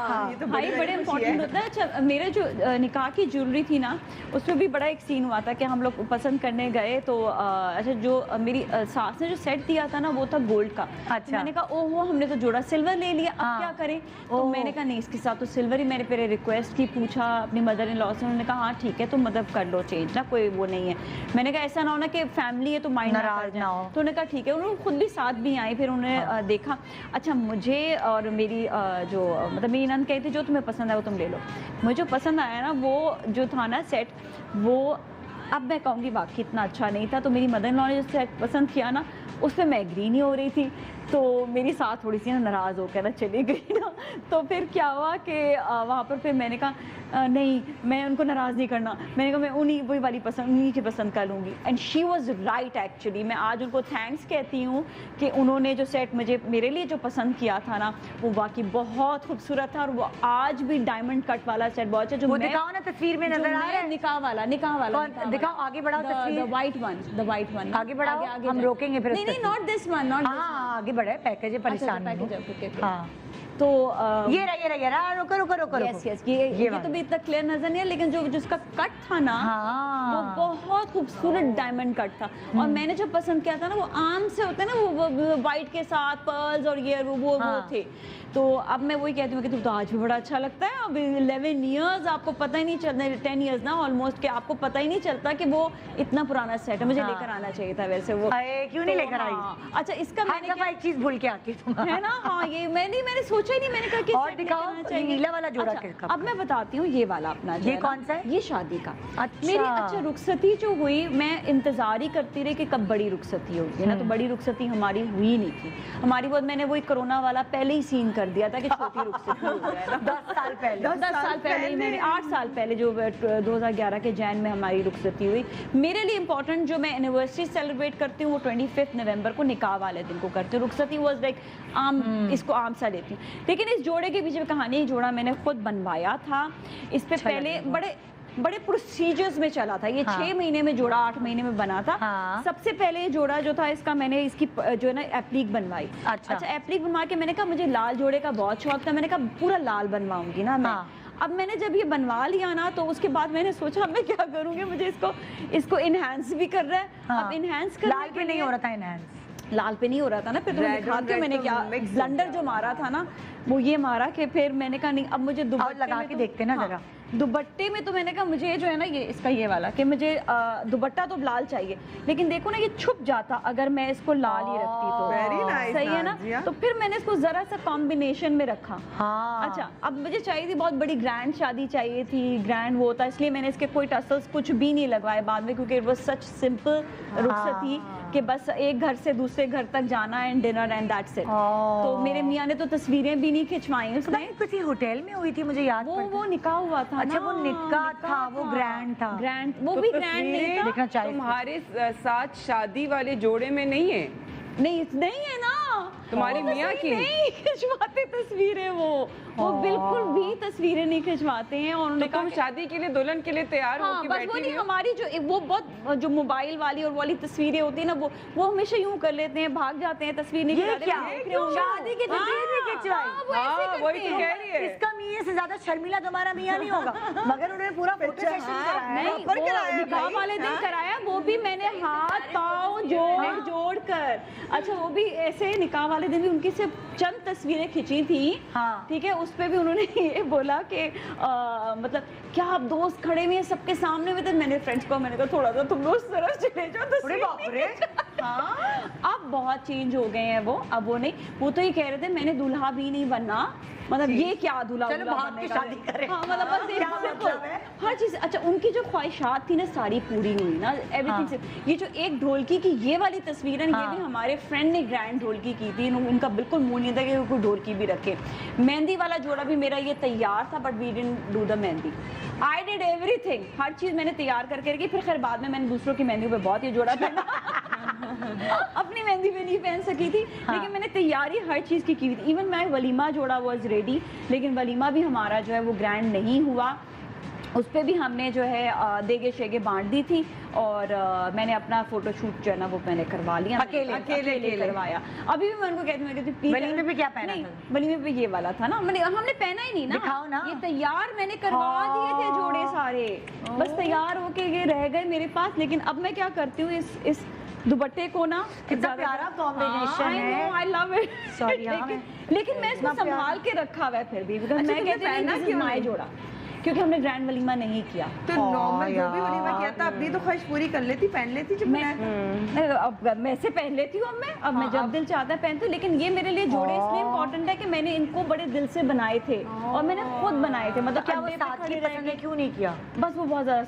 हाँ, तो बड़े इम्पोर्टेंट होता है। अच्छा, मेरे जो निकाह की ज्वेलरी थी ना, उसमें भी बड़ा एक सीन हुआ था कि हम लोग पसंद करने गए तो अच्छा, जो मेरी सास ने जो सेट दिया था ना वो था गोल्ड का। अच्छा, मैंने कहा ओहो, हमने तो जोड़ा सिल्वर ले लिया, अब क्या करें? तो मैंने कहा नहीं, इसके साथ तो सिल्वर ही। मैंने फिर रिक्वेस्ट की, पूछा अपनी मदर इन लॉ से, उन्होंने कहा हाँ ठीक है, तो मतलब कर लो चेंज ना, कोई वो नहीं है। मैंने मैंने कहा ऐसा ना हो ना कि फैमिली है तो माइंड नाराज ना हो। तो उन्होंने कहा ठीक है, उन्होंने खुद भी साथ भी आए, फिर उन्होंने देखा। अच्छा मुझे और मेरी जो मतलब मेरी नंद कहती थी जो तुम्हें पसंद आया वो तुम ले लो। मुझे जो पसंद आया ना वो जो था ना सेट, वो अब मैं कहूँगी वाकई इतना अच्छा नहीं था। तो मेरी मदर इन लॉ ने जो सेट पसंद किया ना उस पर मैं एग्री नहीं हो रही थी, तो मेरी साथ थोड़ी सी ना नाराज़ होकर ना चली गई ना। तो फिर क्या हुआ कि वहाँ पर फिर मैंने कहा नहीं मैं उनको नाराज़ नहीं करना, मैंने कहा मैं वही वाली पसंद उन्हीं की पसंद कर लूँगी। And she was right actually. मैं आज उनको थैंक्स कहती हूँ कि उन्होंने जो सेट मुझे मेरे लिए जो पसंद किया था ना वो वाकई बहुत खूबसूरत था। और वो आज भी डायमंड कट वाला सेट बहुत अच्छा, जो वो दिखाओ ना तस्वीर में नजर आ रहा है। निकाह वाला दिखाओ, आगे बढ़ाओ तस्वीर, द वाइट वन आगे बढ़ाओ, हम रोकेंगे फिर। नहीं नॉट दिस वन, नॉट हाँ आगे बढ़े, पैकेज है, परेशान नहीं हो। हाँ तो ये रहा, रुको। यस ये तो भी इतना क्लियर नजर नहीं है, लेकिन जो जिसका कट था ना वो बहुत खूबसूरत डायमंड कट था। और मैंने जो पसंद किया था ना वो आम से होते हैं ना, वो वाइट के साथ पर्ल्स और ये वो थे। तो अब मैं वही कहती हूँ कि तुम तो आज भी बड़ा अच्छा लगता है। अब 11 इयर्स आपको पता ही नहीं चलता, 10 इयर्स ना ऑलमोस्ट, कि आपको पता ही नहीं चलता कि वो इतना पुराना सेट है। मुझे लेकर आना चाहिए था वैसे वो। क्यों नहीं लेकर आई? अच्छा इसका मैंने एक चीज भूल के आती है ना। हाँ ये मैंने सोचा ही नहीं, मैंने कहा कि और दिखाओ नीला वाला जोड़ा। अच्छा, अब मैं बताती हूँ ये वाला अपना। ये कौन सा है? ये शादी का। अच्छा। मेरी अच्छा रुखसती जो हुई, मैं इंतजार ही करती रही कि कब बड़ी रुखसती होगी ना, तो बड़ी रुखसती हमारी हुई नहीं थी। हमारी बहुत मैंने वही कोरोना वाला पहले ही सीन कर दिया था कि छोटी रुखसती हो जाए ना। 10 साल पहले 10 साल पहले ही मैंने 8 साल पहले जो 2011 के जैन में हमारी रुखसती हुई। मेरे लिए इंपॉर्टेंट जो मैं एनिवर्सरी सेलिब्रेट करती हूँ वो 25 नवंबर को निकाह वाले दिन को करती हूँ। रुखसती वॉज लाइक आम, इसको आम सा लेती हूँ। लेकिन इस जोड़े के पीछे कहानी, जोड़ा मैंने खुद बनवाया था। इस पे पहले बड़े प्रोसीजर्स में चला था ये। 6 महीने में जोड़ा, 8 महीने में बना था। सबसे पहले ये जोड़ा जो था इसका मैंने इसकी जो है ना एप्लीक बनवाई। अच्छा एप्लीक बनवा के मैंने कहा मुझे लाल जोड़े का बहुत शौक था, मैंने कहा पूरा लाल बनवाऊंगी ना मैं। अब मैंने जब ये बनवा लिया ना तो उसके बाद मैंने सोचा मैं क्या करूंगी, मुझे इसको इनहेंस भी कर रहा है। अब इनहेंस कर लाल पे नहीं हो रहा था इनहेंस, लाल पे नहीं हो रहा था ना। फिर तो दिखाती हूँ मैंने क्या ब्लंडर जो मारा था ना वो ये मारा कि फिर मैंने कहा नहीं अब मुझे दुपट्टे लगा के देखते ना जरा। दुपट्टे में तो मैंने कहा मुझे जो है ना ये इसका ये वाला कि मुझे दुपट्टा तो लाल चाहिए, लेकिन देखो ना ये छुप जाता अगर मैं इसको लाल ही रखती तो। Very nice, सही है ना। तो फिर मैंने इसको जरा सा कॉम्बिनेशन में रखा। अच्छा अब मुझे चाहिए थी बहुत बड़ी ग्रैंड शादी चाहिए थी, ग्रैंड वो था, इसलिए मैंने इसके कोई टसल्स कुछ भी नहीं लगवाए बाद में, क्योंकि इट वाज सच सिंपल रुखसती कि बस एक घर से दूसरे घर तक जाना and dinner and that's it. तो मेरे मियां ने तो तस्वीरें भी नहीं खिंचवाई उसने। किसी होटल में हुई थी मुझे याद, वो निकाह हुआ था। अच्छा वो निकाह था, वो ग्रैंड था। ग्रैंड वो भी ग्रैंड नहीं था। देखना चाहिए तुम्हारे साथ शादी वाले जोड़े में नहीं है? नहीं है ना तुम्हारी मियाँ की नहीं खिंचवाते तस्वीरें, वो बिल्कुल भी तस्वीरें नहीं खिंचवाते हैं। और उन्होंने तुम शादी के लिए दुल्हन के लिए तैयार हो के बस वो नहीं, हमारी जो वो बहुत जो मोबाइल वाली और वाली तस्वीरें होती है ना वो हमेशा यूं कर लेते हैं, भाग जाते हैं, तस्वीर नहीं खिंचवाते। शादी की तस्वीर नहीं खिंचवाई, वही तो कह रही है। इसका मियाँ से ज्यादा शर्मिला तुम्हारा मियाँ नहीं होगा, मगर उन्होंने पूरा फोटो सेशन कराया। निकाह वाले दिन कराया, वो भी मैंने हाथ पाँव जोड़ कर। अच्छा वो भी ऐसे निकाह वाले दिन भी उनकी सिर्फ चंद तस्वीरें खींची थी। ठीक है, उस पे भी उन्होंने ये बोला कि मतलब क्या आप दोस्त खड़े हुए हैं सबके सामने में, तो मैंने फ्रेंड्स को मैंने कहा थोड़ा सा तुम लोग उस तरफ चले जाओ। हाँ अब बहुत चेंज हो गए हैं वो, अब वो नहीं, वो तो ये कह रहे थे मैंने दूल्हा भी नहीं बनना, मतलब ये क्या दूल्हा शादी करें। हाँ मतलब बस हर चीज। अच्छा उनकी जो ख्वाहिशात थी ना सारी पूरी हुई ना, एवरीथिंग से। ये जो एक ढोलकी की ये वाली तस्वीर है, ये भी हमारे फ्रेंड ने ग्रैंड ढोलकी की थी, उनका बिल्कुल मुंह नहीं था कि कोई ढोलकी भी रखे। मेहंदी वाला जोड़ा भी मेरा ये तैयार था, but we didn't do the mehndi. I did everything, हर चीज मैंने तैयार करके रखी। फिर खैर बाद में मैंने दूसरों की मेहंदी पे बहुत ये जोड़ा पहना अपनी मेहंदी पे नहीं पहन सकी थी, लेकिन मैंने तैयारी हर चीज की थी। इवन मैं वलीमा जोड़ा वॉज रेडी, लेकिन वलीमा भी हमारा जो है वो ग्रैंड नहीं हुआ। उस पर भी हमने जो है देगे शेगे बांट दी थी, और मैंने अपना फोटो शूट जो है ना वो मैंने करवा लिया, अकेले करवाया। अभी भी मैं उनको कहती हूँ वलीमे पे क्या पहना था? वलीमे पे ये वाला था ना, हमने पहना ही नहीं ना। दिखाओ ना। ये तैयार मैंने करवा दिए थे जोड़े सारे, बस तैयार होके ये रह गए मेरे पास। लेकिन अब मैं क्या करती हूँ, इस दुपट्टे को ना, कितना प्यारा कॉम्बिनेशन है, आई लव इट। सॉरी लेकिन मैं इसको संभाल के रखा हुआ है फिर भी, बिकॉज़ मैं कहती हूँ कि माय जोड़ा क्योंकि हमने ग्रैंड वलीमा नहीं किया। तो नॉर्मल जो भी वलीमा किया था अपनी तो ख्वाहिश पूरी कर लेती, पहन लेती जब अब मैं से पहन लेती हूँ अब मैं जब दिल चाहता है पहनती हूँ। लेकिन ये मेरे लिए जोड़े इसलिए इम्पोर्टेंट है कि मैंने इनको बड़े दिल से बनाए थे और मैंने खुद बनाए थे। मतलब क्या वो सादगी पसंद है, क्यों नहीं किया? बस वो बहुत ज्यादा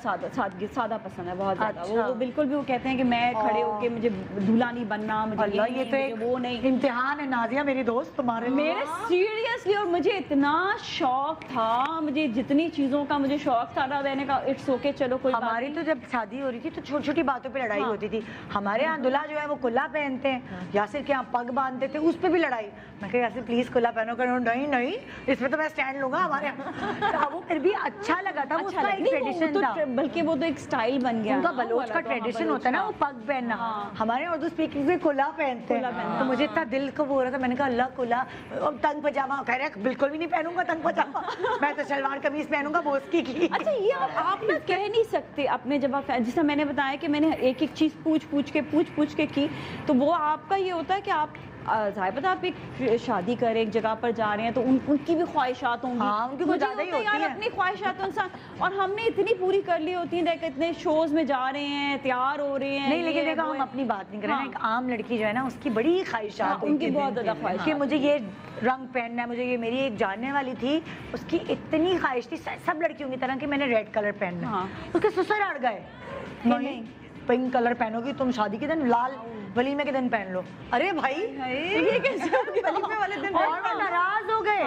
सादा पसंद है, बहुत ज्यादा। वो बिल्कुल भी वो कहते हैं कि मैं खड़े होके मुझे दूल्हा नहीं बनना, मुझे ये तो एक वो नहीं इम्तिहान है नाजिया मेरी दोस्त तुम्हारे लिए। मेरे सीरियसली, और मुझे इतना शौक था, मुझे जितनी चीजों का मुझे शौक था ना, मैंने कहा इट्स ओके चलो कोई बात नहीं। हमारी तो जब शादी हो रही थी तो छोटी छोटी बातों पे लड़ाई होती थी। हमारे यहाँ दूल्हा जो है वो कुल्ला पहनते हैं, यासिर के यहाँ पग बांधते थे, उस पे भी लड़ाई। मैं कहा यासिर प्लीज कुल्ला पहनो, करो नहीं नहीं इसमें तो मैं स्टैंड लूंगा हमारे यहाँ। वो फिर भी अच्छा लगा था, उसका एक ट्रेडिशन था, बल्कि वो तो एक स्टाइल बन गया। उनका बलोच का ट्रेडिशन होता है ना वो पग पहनना। हमारे उर्दू स्पीकिंग में कुल्ला पहनते हैं, तो मुझे इतना दिल को वो हो रहा था, मैंने कहा अल्लाह कुल्ला और तंग पजामा। कह रहे बिल्कुल भी नहीं पहनूंगा तंग पजामा, मैं तो सलवार कमीज पहनूंगा बोस्की की। अच्छा ये आप ना कह नहीं सकते अपने, जब आप जैसा मैंने बताया कि मैंने एक एक चीज पूछ के की, तो वो आपका ये होता है कि आप जाहिर पता आप एक शादी कर एक जगह पर जा रहे हैं तो उनकी भी ख्वाहिशात होंगी। हाँ, उनकी कुछ ज़्यादा ही होती है। अपनी ख्वाहिशात इंसान, और हमने इतनी पूरी कर ली होती है, देख इतने शोज में जा रहे हैं, तैयार हो रहे हैं। नहीं लेकिन देखो हम अपनी बात नहीं कर रहे हैं, एक आम लड़की जो है ना उसकी बड़ी ख्वाहिशात, उनकी बहुत ज्यादा ख्वाहिश कि मुझे ये रंग पहनना है, मुझे ये, मेरी एक जानने वाली थी उसकी इतनी ख्वाहिश थी सब लड़कियों की तरह कि मैंने रेड कलर पहनना है, उसके ससुर अड़ गए नहीं पिंक कलर पहनोगी तुम शादी के दिन, लाल वलीमे के दिन पहन लो। अरे भाई ये कैसे वलीमे वाले दिन नाराज हो गए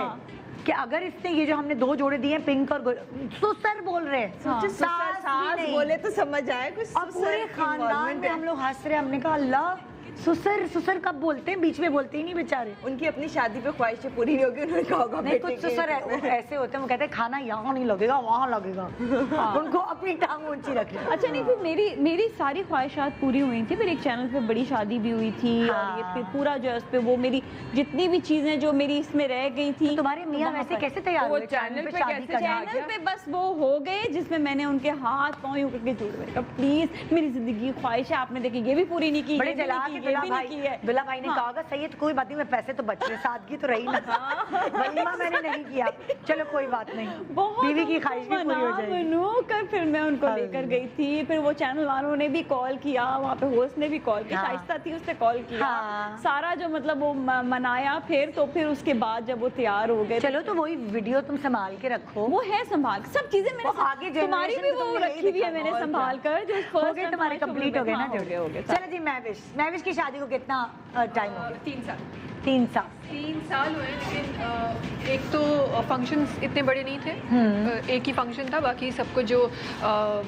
कि अगर इसने ये जो हमने 2 जोड़े दिए हैं पिंक और ससुर बोल रहे हैं, सास बोले तो समझ आए कुछ। और पूरे खानदान में हम लोग हंस रहे, हमने कहा अल्लाह ससुर कब बोलते हैं, बीच में बोलते ही नहीं बेचारे। उनकी अपनी शादी पे ख्वाहिशें पूरी नहीं होगी, उन्होंने कहा होगा नहीं कुछ ससुर ऐसे होते हैं, वो कहते हैं खाना यहाँ नहीं लगेगा वहाँ लगेगा। उनको अपनी टांग ऊंची रखनी। अच्छा नहीं, फिर मेरी सारी ख्वाहिशात पूरी हुई थी। फिर एक चैनल पे बड़ी शादी भी हुई थी और ये फिर पूरा जो है उस पे वो मेरी जितनी भी चीजें जो मेरी इसमें रह गई थी। तुम्हारे मियाँ वैसे कैसे तैयार हुए चैनल पे? बस वो हो गए जिसमें मैंने उनके हाथ पाँव यूं करके जोड़ दिए, प्लीज मेरी जिंदगी ख्वाहिश है आपने देखी ये भी पूरी नहीं की, बड़े जला के दुल्ला भाई ने कहा सही है तो कोई बात नहीं, मैं पैसे तो बच रहे, सादगी तो रही ना। वलीमा मैंने नहीं किया, चलो कोई बात नहीं, बीवी की ख्वाहिश भी पूरी हो जाएगी। फिर मैं उनको लेकर गई थी, फिर वो चैनल वालों ने भी कॉल किया, वहाँ पे होस्ट ने भी कॉल किया, शाइस्ता थी उसने कॉल किया, सारा जो मतलब वो मनाया। फिर उसके बाद जब वो तैयार हो गए, चलो तो वही वीडियो तुम संभाल के रखो। वो है संभाल, सब चीजें मैंने आगे तुम्हारी भी वो रखी हुई है मैंने संभाल कर, जो फर्स्ट तुम्हारे कंप्लीट हो गए ना। हो गए। चलो जी महविश की शादी को कितना टाइम हो गया? 3 साल हुए, लेकिन एक तो फंक्शंस इतने बड़े नहीं थे, एक ही फंक्शन था, बाकी सबको जो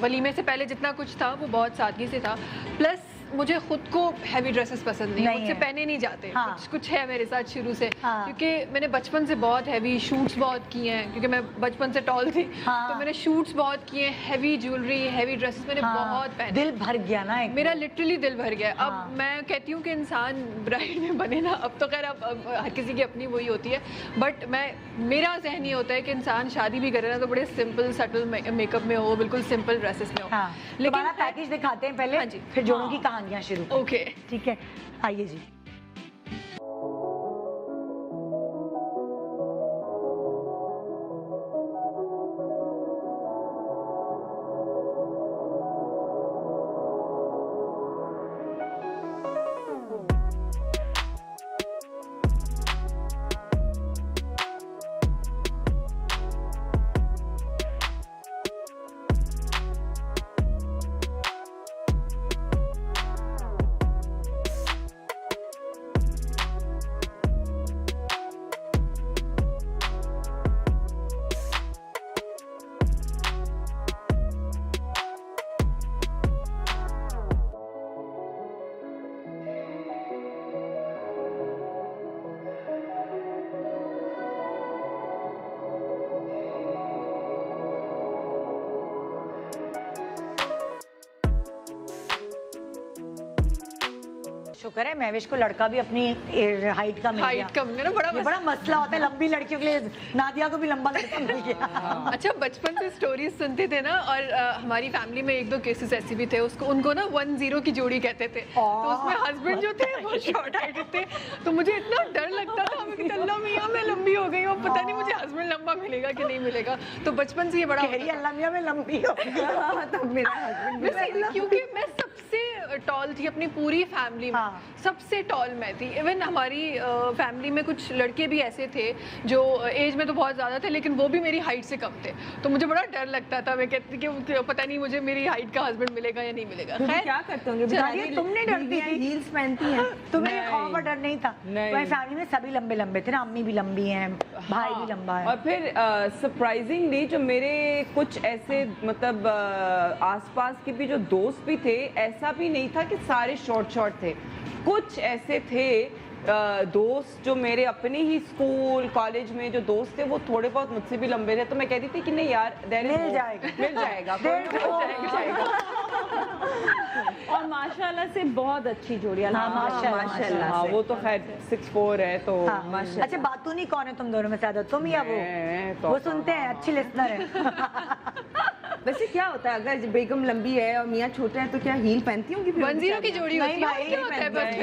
वलीमे से पहले जितना कुछ था वो बहुत सादगी से था। प्लस मुझे खुद को हैवी ड्रेसेस पसंद नहीं, मुझसे पहने नहीं जाते। कुछ है मेरे साथ शुरू से, क्योंकि मैंने बचपन से बहुत हैवी शूट्स बहुत किए हैं, क्योंकि मैं बचपन से टॉल थी, तो मैंने शूट्स बहुत किए, हैवी ज्वेलरी हैवी ड्रेसेस मैंने बहुत पहने। दिल भर गया ना मेरा लिटरली दिल भर गया। अब मैं कहती हूँ कि इंसान ब्राइड में बने ना, अब तो खैर अब हर किसी की अपनी वही होती है, बट मेरा जहन ये होता है कि इंसान शादी भी करे ना तो बड़े सिंपल सटल मेकअप में हो, बिल्कुल सिंपल ड्रेसेस में हो। लेकिन पैकेज दिखाते हैं पहले, फिर जोड़ों की कहानियां शुरू। ओके ठीक है, आइए जी। शुक्र है महविश को लड़का भी अपनी हाइट का मिल गया। हाइट कम ना, बड़ा मसला होता है लंबी लड़कियों के लिए, नादिया को भी लंबा लड़का मिल गया। अच्छा बचपन से स्टोरीज सुनते थे ना, और हमारी फैमिली में 1-2 केसेस ऐसे भी थे, उनको ना 1-0 की जोड़ी कहते थे, तो उसमें हस्बैंड जो थे बहुत शॉर्ट हाइट थे, तो मुझे इतना डर लगता था कि अल्लाह मियां मैं लंबी हो गई हूँ, पता नहीं मुझे हस्बैंड लंबा मिलेगा कि नहीं मिलेगा। तो बचपन से ये बड़ा अल्लाह मियां मैं लंबी हो तब मेरा हस्बैंड क्योंकि मैं सबसे टॉल थी अपनी पूरी फैमिली में। हाँ। सबसे टॉल मैं थी। इवन हमारी फैमिली में कुछ लड़के भी ऐसे थे जो एज में तो बहुत ज़्यादा थे, लेकिन वो भी मेरी हाइट से कम थे। तो मुझे बड़ा डर लगता था, मैं कहती कि पता नहीं मुझे मेरी हाइट का हस्बैंड मिलेगा या नहीं मिलेगा। खैर क्या करते होंगे बेचारी, तुमने डरती थी, हील्स पहनती हैं। तुम्हें ये खौफ और डर नहीं था? नहीं। तुम्हारी फैमिली में सभी लंबे लंबे थे ना, अम्मी भी लंबी हैं, भाई भी लंबा है। और फिर सरप्राइजिंगली जो मेरे कुछ ऐसे मतलब आसपास के भी जो दोस्त भी थे, ऐसा भी नहीं था कि सारे शॉर्ट थे। कुछ ऐसे थे दोस्त जो मेरे अपने ही स्कूल कॉलेज में जो दोस्त थे, वो थोड़े बहुत मुझसे भी लंबे थे। तो मैं कहती थी कि नहीं यार, मिल जाएगा। और माशाल्लाह से बहुत अच्छी जोड़ी। हाँ, माशाल्लाह। हाँ, वो तो खैर 6'4" है तो हाँ। अच्छा, बातूनी कौन है तुम दोनों में ज्यादा, तुम या मैं वो सुनते हैं, अच्छी लिसनर है। वैसे क्या होता है अगर बेगम लंबी है और मियाँ छोटे हैं तो क्या हील पहनती होंगी? 1-0 की जोड़ी होती है। भाई, क्या होता है बचपन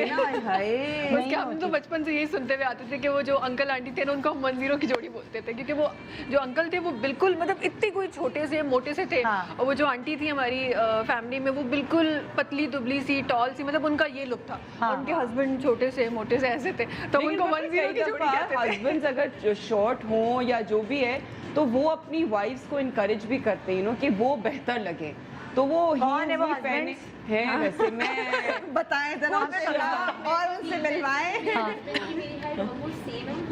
में? हम तो बचपन से यही सुनते हुए आते थे कि वो जो अंकल आंटी थे ना, उनको हम 1-0 की जोड़ी बोलते थे, क्योंकि वो जो अंकल थे वो बिल्कुल मतलब इतने कोई छोटे से मोटे से थे। हाँ। और वो जो आंटी थी हमारी फैमिली में, वो बिल्कुल पतली दुबली सी टॉल सी, मतलब उनका ये लुक था। हाँ। और उनके हस्बैंड छोटे से मोटे से ऐसे थे, तो उनको 1-0 की जोड़ी कहते थे। हस्बैंड्स अगर शॉर्ट हो या जो भी है, तो वो अपनी वाइफ्स को इनकरेज भी करते हैं, कि वो बेहतर लगे, तो वो कौन है वो heels भी पहने husbands? हैं। वैसे मैं बताएं जरा और उनसे मिलवाएं।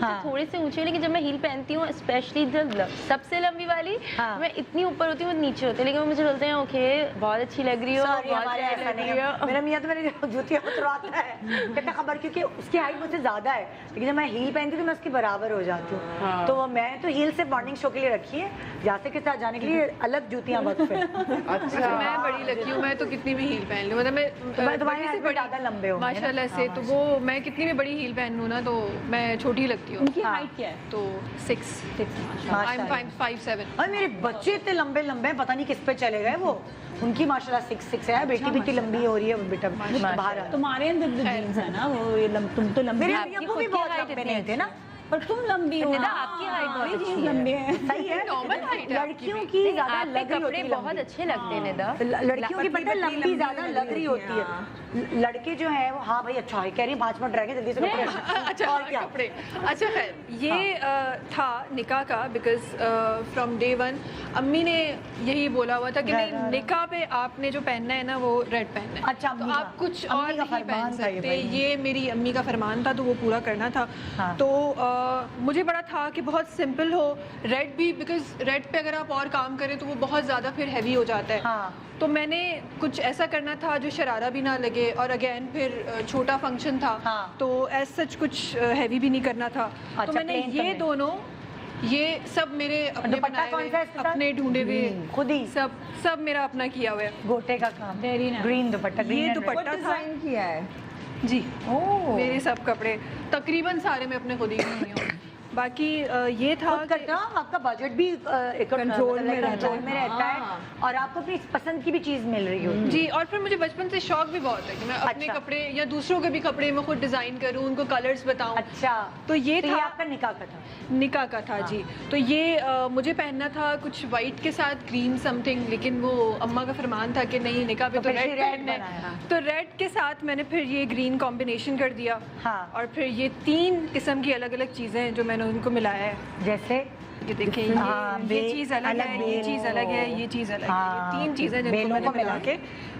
हाँ। थोड़े से ऊंचे, लेकिन जब मैं हील पहनती हूँ, स्पेशली जब सबसे लंबी वाली, हाँ। मैं इतनी ऊपर होती हूँ, वो नीचे होती है, लेकिन वो मुझे बोलते हैं ओके बहुत अच्छी लग रही हो, Sorry, बहुत हमारे प्यारी ऐसा लग नहीं रही है। हो। मेरा मियाँ तो मेरे जूतियाँ उतरवाता है, कहता खबर, क्योंकि उसकी हाइट मुझसे ज्यादा है, लेकिन जब मैं हील पहनती हूँ तो मैं उसके बराबर हो जाती हूँ। तो मैं तो हील सिर्फ मॉर्निंग शो के लिए रखी है, जाते के साथ जाने के लिए अलग जूतियाँ वक्त पे। अच्छा मैं बड़ी लकी हूँ, मैं तो कितनी भी हील पहन लूँ, मतलब मैं तुम्हारे बड़ी से husband बड़ी ज्यादा लंबे होंगे ना? माशाल्लाह से, तो वो मैं कितनी भी बड़ी हील पहन लूँ ना, तो मैं छोटी लगती हूँ। उनकी हाइट क्या है? तो 6 आई एम 5'7". और मेरे बच्चे इतने लंबे लंबे हैं, पता नहीं किस पे चले गए वो। उनकी माशाल्लाह 6'6" है, बेटी भी इतनी लंबी हो रही है, वो बेटा बाहर आ। तुम्हारे अंदर जो जीन्स है ना, वो ये तुम तो लंबी मेरे हो। अम्मी अब्बू भी बहुत लंबे नहीं थे ना, पर तुम लंबी हो। निदा, आपकी हाइट बहुत मेरी अच्छी जीन्स है। लंबी है। सही है। नॉर्मल हाइट है आपकी लड़कियों भी। की नहीं, ज्यादा आप पे लग रही होती कपड़े है बहुत अच्छे लगते हैं निदा। लड़कियों की पता है लंबी ज्यादा लग रही होती है, लड़के जो है वो हाँ भाई अच्छा है कह रही है, 5 मिनट रह गए जल्दी से कपड़े। अच्छा और क्या? कपड़े। अच्छा खैर, ये था निकाह का, बिकॉज फ्रॉम डे 1 अम्मी ने यही बोला हुआ था कि नहीं, निकाह पे आपने जो पहनना है ना वो रेड पहनना है। अच्छा, तो अम्मी आप का- कुछ अम्मी और का नहीं फरमान पहन था ये सकते, भाई। ये मेरी अम्मी का फरमान था, तो वो पूरा करना था। हाँ। तो मुझे बड़ा था कि बहुत सिंपल हो, रेड भी, बिकॉज रेड पे अगर आप और काम करें तो वो बहुत ज़्यादा फिर हैवी हो जाता है। हाँ। तो मैंने कुछ ऐसा करना था जो शरारा भी ना लगे, और अगेन फिर छोटा फंक्शन था। हाँ। तो एज सच कुछ हैवी भी नहीं करना था। अच्छा, तो मैंने plain ये कलर। दोनों, ये सब मेरे अपने दुपट्टा बनाए कौन सा है हुए, इसके साथ? अपने ढूंढे हुए, खुद ही? सब मेरा अपना किया हुआ है। गोटे का काम, Very nice. ग्रीन दुपट्टा, green ये and red। दुपट्टा था डिजाइन किया है। जी, ओह। मेरे सब कपड़े तकरीबन सारे मैं अपने खुद ही बनाई हूँ। बाकी ये था खुद करते हो, आपका बजट भी कंट्रोल में रहता है और आपको अपनी पसंद की भी चीज मिल रही हो। जी। और फिर मुझे बचपन से शौक भी बहुत है कि मैं अपने अच्छा। कपड़े या दूसरों के भी कपड़े मैं खुद डिजाइन करूँ, उनको कलर्स बताऊं। अच्छा, तो ये था आपका निकाह का था? निकाह का था जी। तो ये मुझे पहनना था कुछ वाइट के साथ ग्रीन समथिंग, लेकिन वो अम्मा का फरमान था कि नहीं, निकाह पे तो तो फिर रेड red पहनना बनाया। है। तो रेड के साथ मैंने फिर ये ग्रीन कॉम्बिनेशन कर दिया। हाँ। और फिर ये 3 किस्म की अलग अलग चीज़ें हैं जो मैंने उनको मिलाया है। जैसे ये देखिए, हाँ, ये चीज़ अलग है, ये बेल। चीज़ अलग है, ये चीज़ अलग है। हाँ, ये 3 चीज़ें जिनको बेलों मैंने को मिला मिला के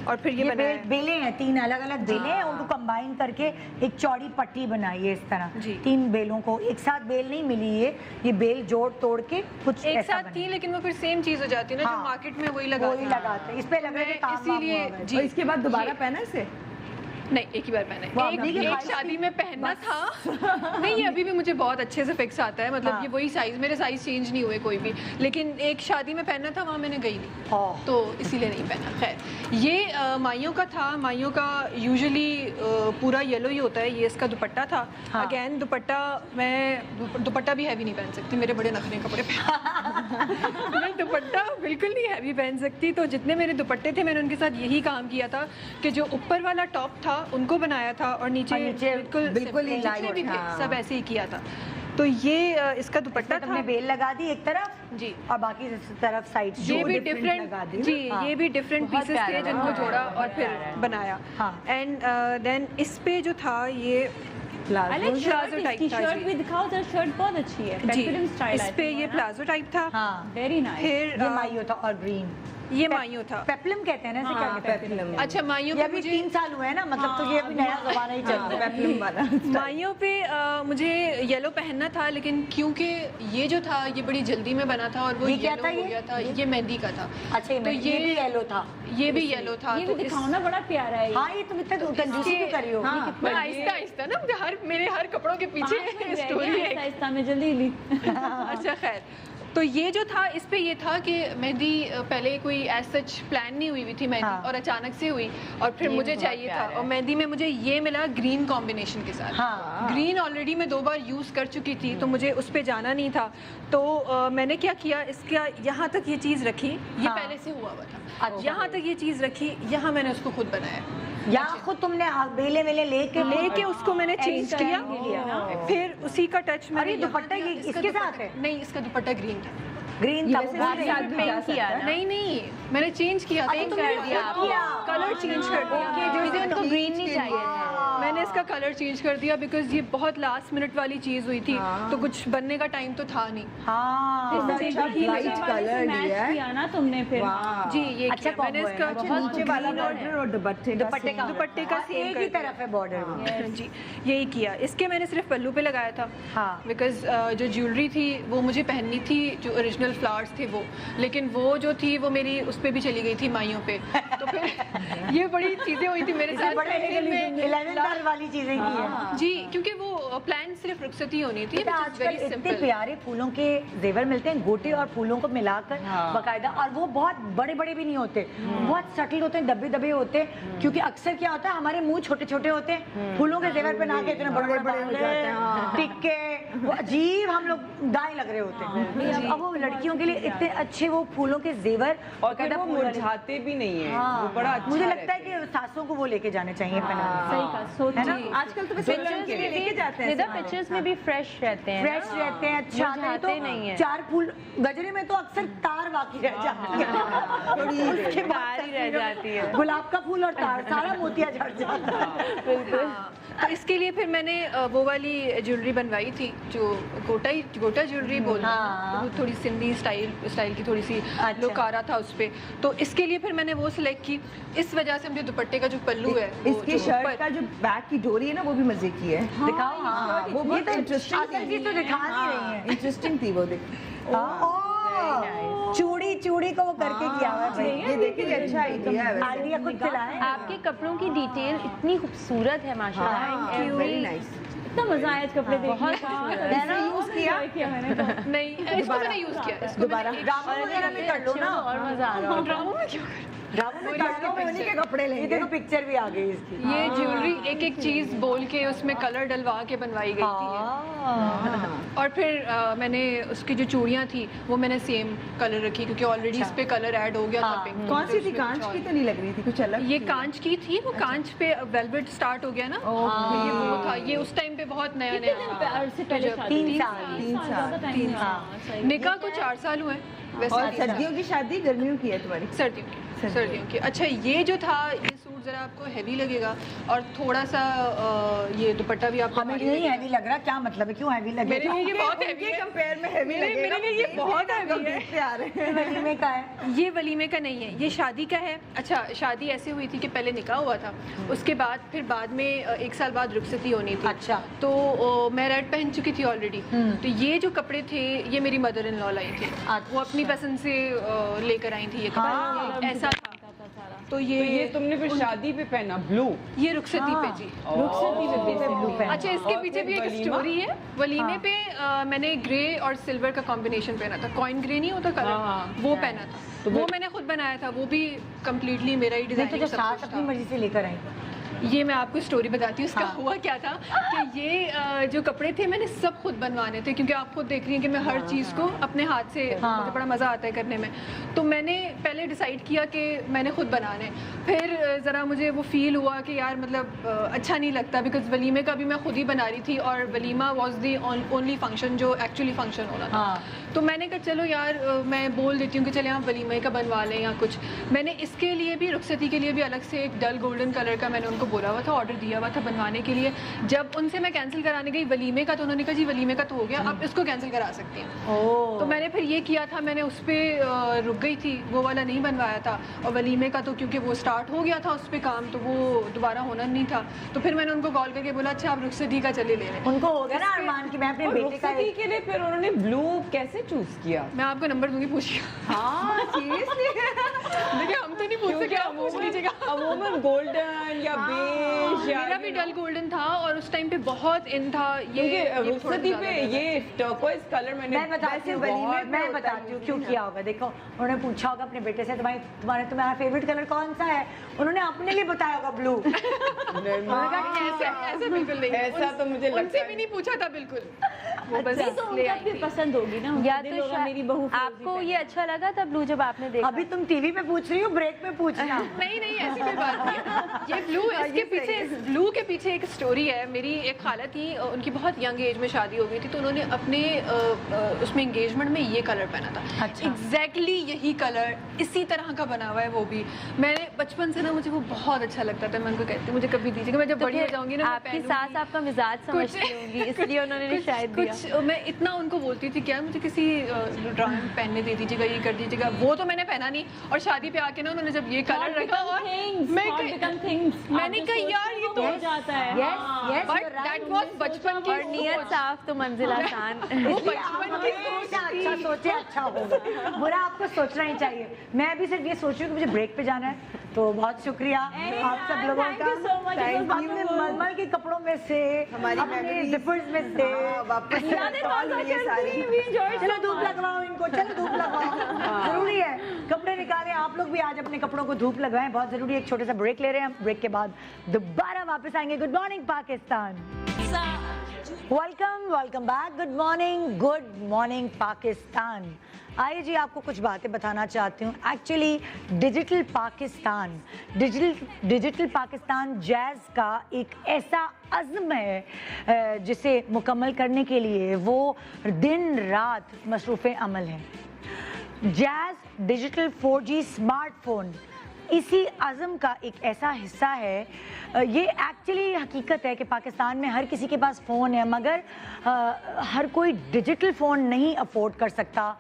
और फिर ये बनाया है। बेलें हैं, 3 अलग अलग बेलें हैं, उनको कंबाइन करके एक चौड़ी पट्टी बनाई है इस तरह। जी। 3 बेलों को एक साथ बेल नहीं मिली, ये बेल जोड़ तोड़ के कुछ एक ऐसा साथ बना थी, है। लेकिन वो फिर सेम चीज़ हो जाती है ना, हाँ। जो मार्केट में वही वही लगाते हैं। लगाते हैं, इस पे लगा के मैं काम वाम इसीलिए हुआ है। जी। और इसके बाद दोबारा पहना इसे? नहीं, एक ही बार पहना वो है। आपने की एक हाइट शादी में पहनना था। नहीं, ये अभी भी मुझे बहुत अच्छे से फिक्स आता है, मतलब हाँ। ये वही साइज, मेरे साइज चेंज नहीं हुए कोई भी, लेकिन एक शादी में पहनना था, वहाँ मैंने गई नहीं, हाँ। तो इसीलिए नहीं पहना। खैर, ये माइयों का था। माइयों का यूजुअली पूरा येलो ही होता है। ये इसका दुपट्टा था। हाँ। अगेन दुपट्टा भी हैवी नहीं पहन सकती, मेरे बड़े नखरे कपड़े पहन मैं दुपट्टा बिल्कुल नहीं हैवी पहन सकती। तो जितने मेरे दुपट्टे थे, मैंने उनके साथ यही काम किया था कि जो ऊपर वाला टॉप था उनको बनाया था और नीचे बिल्कुल ही जितने भी थे सब ऐसे ही किया था। तो ये इसका दुपट्टा था। तुमने बेल लगा दी एक तरफ जी और बाकी तरफ साइड ये भी डिफरेंट जी ये भी डिफरेंट पीसेस थे जिनको जोड़ा और फिर बनाया। एंड देन इस पे जो था ये प्लाजो टाइप था। शर्ट भी दिखाओ जरा, शर्ट बहुत अच्छी है, पेप्लम स्टाइल। इस पे ये प्लाजो टाइप था, वेरी नाइस। फिर ये माइयो था और ग्रीन, ये माइयो था। पेप्लम कहते हैं ना इसे, क्या कहते हैं? अच्छा माइयो ये पे अभी मुझे 3 साल हुए हैं ना, मतलब तो ये अभी नया ज़माना ही चल रहा है पेप्लम वाला। माइयो पे मुझे येलो पहनना था, लेकिन क्योंकि ये जो था ये बड़ी जल्दी में बना था और वो येलो हो गया था। ये मेहंदी का था। अच्छा, तो ये भी येलो था, ये भी येलो था। ये भी दिखाना बड़ा प्यारा है। हाँ, ये तुम इतना कंजूसी क्यों कर रही हो? मैं आहिस्ता आहिस्ता ना, मेरे हर कपड़ों के पीछे स्टोरी है। आहिस्ता में जल्दी ली। अच्छा खैर, तो ये जो था इस पे ये था कि मेहंदी पहले कोई एज सच प्लान नहीं हुई थी मेहंदी, और अचानक से हुई और फिर मुझे चाहिए था। और मेहंदी में मुझे ये मिला ग्रीन कॉम्बिनेशन के साथ। ग्रीन ऑलरेडी मैं 2 बार यूज़ कर चुकी थी, तो मुझे उस पे जाना नहीं था। तो मैंने क्या किया, इसका यहाँ तक ये चीज़ रखी, ये पहले से हुआ था। यहाँ तक ये चीज़ रखी, यहाँ मैंने उसको खुद बनाया। यहाँ खुद तुमने बेले वेले लेके उसको मैंने चेंज किया, फिर उसी का टच मैंने। दुपट्टा ये इसके साथ है? नहीं, इसका दुपट्टा ग्रीन था। ग्रीन था, नहीं मैंने चेंज किया, कलर चेंज कर दिया। उनको ग्रीन नहीं चाहिए था, मैंने इसका कलर चेंज कर दिया बिकॉज ये बहुत लास्ट मिनट वाली चीज हुई थी, तो कुछ बनने का टाइम तो था नहीं। लाइट कलर लिया ना तुमने फिर। जी ये अच्छा, मैंने इसका नीचे वाला बॉर्डर और दुपट्टे का सेम एक ही तरफ है बॉर्डर। जी यही किया। इसके मैंने सिर्फ पल्लू पे लगाया था, बिकॉज जो ज्वेलरी थी वो मुझे पहननी थी, जो ओरिजिनल फ्लावर्स थे वो, लेकिन वो जो थी वो मेरी उस पे भी चली गई थी माइयों पे। तो फिर ये बड़ी चीजें हुई थी मेरे साथ। वाली चीजें की है जी, क्योंकि वो प्लान सिर्फ रुखसती होनी थी। आजकल इतने प्यारे फूलों के जेवर मिलते हैं, गोटे और फूलों को मिलाकर बाकायदा, और वो बहुत बड़े बड़े भी नहीं होते, बहुत सटल होते हैं, दबे दबे होते हैं। क्योंकि अक्सर क्या होता है, हमारे मुंह छोटे छोटे होते हैं, फूलों के जेवर पे ना के इतने बड़े बड़े हो जाते हैं, टिक्के, वो अजीब हम लोग दाएं लग रहे होते हैं। अब वो लड़कियों के लिए इतने अच्छे वो फूलों के जेवर, और वो मुरझाते भी नहीं है, वो बड़ा अच्छा। मुझे लगता है कि सासों को वो लेके जाने चाहिए सही का। आजकल तो लेके जाते हैं, पिक्चर्स में भी फ्रेश रहते हैं, अच्छा नहीं है। 4 फूल गजरे में तो अक्सर तार बाकी रह जाती है, उसके बाद ही रह जाती है, गुलाब का फूल और तार, सारा मोतिया झड़ जाता है। बिल्कुल। तो इसके लिए फिर मैंने वो वाली ज्वेलरी बनवाई थी जो गोटा ज्वेलरी बोलते हैं, थोड़ी सिंधी स्टाइल की थोड़ी सी लुक आ रहा था उस पे। तो इसके लिए फिर मैंने वो सिलेक्ट की। इस वजह से मुझे दुपट्टे का जो पल्लू है, इसकी शर्ट का जो बैक की डोरी है ना, वो भी मजे की है। दिखाओ, वो बहुत इंटरेस्टिंग तो दिखा नहीं रही है, इंटरेस्टिंग थी वो। चूड़ी को वो करके किया हुआ है। ये देखिए, अच्छा आइडिया है, आइडिया खुद चलाएं। आपके कपड़ों की डिटेल इतनी खूबसूरत है माशाल्लाह, वेरी नाइस। इतना मजा आया इस कपड़े देखने मैंने यूज किया मैंने तो नहीं, इसको मैंने यूज किया, इसको दोबारा ड्रामा वगैरह में कर लो ना, और मजा आ रहा है। ड्रामा में क्यों ड्रामा में कर लो, उन्हीं के कपड़े लेंगे। देखो पिक्चर भी आ गई इसकी। ये ज्वेलरी एक एक चीज बोल के उसमें कलर डलवा के बनवाई गई थी। और फिर मैंने उसकी जो चूड़ियाँ थी वो मैंने सेम कलर रखी, क्योंकि ऑलरेडी इस पे कलर ऐड हो गया था पिंक। कौन सी थी? कांच की तो नहीं लग रही थी, कुछ अलग? ये कांच की थी, वो कांच पे वेलवेट स्टार्ट हो गया ना, ये वो था। ये उस टाइम पे बहुत नया नया से पहले 3 साल निकाह को 4 साल हुए। और सर्दियों की शादी गर्मियों की है तुम्हारी? सर्दियों की। अच्छा, ये जो था, ये सूट जरा आपको हैवी लगेगा और थोड़ा सा ये दुपट्टा भी आपको हमें नहीं हैवी लग रहा। क्या मतलब है, क्यों हैवी लगे? मेरे लिए ये बहुत हैवी है, कंपेयर में हैवी लगेगा। मेरे लिए ये बहुत हैवी है। प्यार है। वलीमे का है? ये वलीमे का नहीं है, ये शादी का है। अच्छा, शादी ऐसे हुई थी कि पहले निकाह हुआ था, उसके बाद में 1 साल बाद रुखसती होनी थी। अच्छा। तो मैं रेड पहन चुकी थी ऑलरेडी, तो ये जो कपड़े थे ये मेरी मदर इन लॉ लाई थी। वो अपनी पसंद से लेकर आई थी ये कपड़े, ऐसा था। तो ये तुमने फिर शादी पे पहना ब्लू? ये रुखसती पे जी, रुखसती पे ब्लू पहना। अच्छा, इसके पीछे भी एक स्टोरी है। वलीमे पे मैंने ग्रे और सिल्वर का कॉम्बिनेशन पहना था, कॉइन ग्रे नहीं होता कलर, वो पहना था। तो वो मैंने खुद बनाया था, वो भी कम्प्लीटली मेरा ही डिजाइन। तो साथ अपनी मर्जी से लेकर आई? ये मैं आपको स्टोरी बताती हूँ उसका हुआ क्या था कि ये जो कपड़े थे मैंने सब खुद बनवाने थे, क्योंकि आप खुद देख रही हैं कि मैं हर चीज़ को अपने हाथ से मुझे बड़ा मज़ा आता है करने में। तो मैंने पहले डिसाइड किया कि मैंने खुद बनाने, फिर ज़रा मुझे वो फील हुआ कि यार मतलब अच्छा नहीं लगता, बिकॉज वलीमे का भी मैं खुद ही बना रही थी और walima was the only function जो एक्चुअली फंक्शन होना था। तो मैंने कहा चलो यार मैं बोल देती हूँ कि चले आप वलीमे का बनवा लें या कुछ। मैंने इसके लिए भी, रुखसती के लिए भी अलग से एक डल गोल्डन कलर का मैंने उनको बोला हुआ था, ऑर्डर दिया हुआ था बनवाने के लिए। जब उनसे मैं कैंसिल कराने गई वलीमे का, तो उन्होंने कहा जी वलीमे का तो हो गया, आप इसको कैंसिल करा सकती हैं। तो मैंने फिर ये किया था, मैंने उस पर रुक गई थी, वो वाला नहीं बनवाया था। और वलीमे का तो क्योंकि वो स्टार्ट हो गया था उस पर काम, तो वो दोबारा होना नहीं था। तो फिर मैंने उनको कॉल करके बोला अच्छा आप रुखसती का चले ले लें। उनको हो गया ना अरमान कि मैं अपने बेटे का रुखसती के लिए फिर उन्होंने ब्लू कैसे चूज किया? मैं आपको नंबर दूंगी, पूछिए। हाँ सीरियसली देखिए हम तो नहीं पूछ सकते, आप पूछ लीजिएगा। अमूमन गोल्डन या बेज या मेरा भी डल गोल्डन था और उस टाइम पे बहुत इन था ये रुखसती पे ये टर्कोइज कलर मैंने मैं बताती हूँ मैं बताती हूँ क्यों किया होगा। देखो उन्होंने पूछा होगा अपने बेटे से तुम्हारा फेवरेट कलर कौन सा है, उन्होंने अपने लिए बताया होगा ब्लू। ऐसा बिल्कुल नहीं, ऐसा तो मुझे उनसे भी नहीं पूछा था बिल्कुल। वो बस तो उनका भी पसंद होगी ना, या दिल तो होगा मेरी बहू आपको ये अच्छा लगा था ब्लू जब आपने देखा? अभी तुम टीवी पे पूछ रही हो, ब्रेक में पूछना। नहीं नहीं ऐसी कोई बात नहीं। ये ब्लू इसके पीछे, ब्लू के पीछे एक स्टोरी है। मेरी एक खाला थी, उनकी बहुत यंग एज में शादी हो गई थी, तो उन्होंने अपने उसमें एंगेजमेंट में ये कलर पहना था। अच्छा। एग्जैक्टली यही कलर इसी तरह का बना हुआ है वो भी। मैंने बचपन से ना मुझे वो बहुत अच्छा लगता था, मैं उनको कहती मुझे कभी दीजिएगा, मैं जब बड़ी हो जाऊंगी ना आपकी सास आपका मिजाज समझती होंगी, इसलिए उन्होंने शायद दिया। कुछ मैं इतना उनको बोलती थी क्या मुझे किसी ड्राइंग पहनने दे दीजिएगा, ये कर दीजिएगा, वो तो मैंने पहना नहीं। और शादी पे आके ना उन्होंने जब ये कलर रखा और मैंने कहा यार ये तो हो जाता है। बट दैट वाज बचपन की और नियत साफ तो मंजिल आसान। वो बचपन की अच्छा सोचे अच्छा होगा, बुरा आपको सोचना ही चाहिए। मैं अभी सिर्फ ये सोच रही हूँ कि मुझे ब्रेक पे जाना है, तो बहुत शुक्रिया आप सब लोगों का। अपने मलमल के कपड़ों में से, अपने जिपर्स में से वापस चलो धूप लगवाओ इनको, चलो धूप लगवाओ, जरूरी है कपड़े निकालें। आप लोग भी आज अपने कपड़ों को धूप लगवाएं, बहुत जरूरी है। एक छोटा सा ब्रेक ले रहे हैं हम, ब्रेक के बाद दोबारा वापस आएंगे। Good morning Pakistan, welcome back. Good morning Pakistan. आइए जी आपको कुछ बातें बताना चाहती हूँ। एक्चुअली डिजिटल पाकिस्तान जैज़ का एक ऐसा अज़्म है जिसे मुकम्मल करने के लिए वो दिन रात मसरूफ़ अमल हैं। जैज़ डिजिटल 4G स्मार्टफोन इसी अज़म का एक ऐसा हिस्सा है। ये एक्चुअली हकीकत है कि पाकिस्तान में हर किसी के पास फ़ोन है, मगर हर कोई डिजिटल फ़ोन नहीं अफोर्ड कर सकता।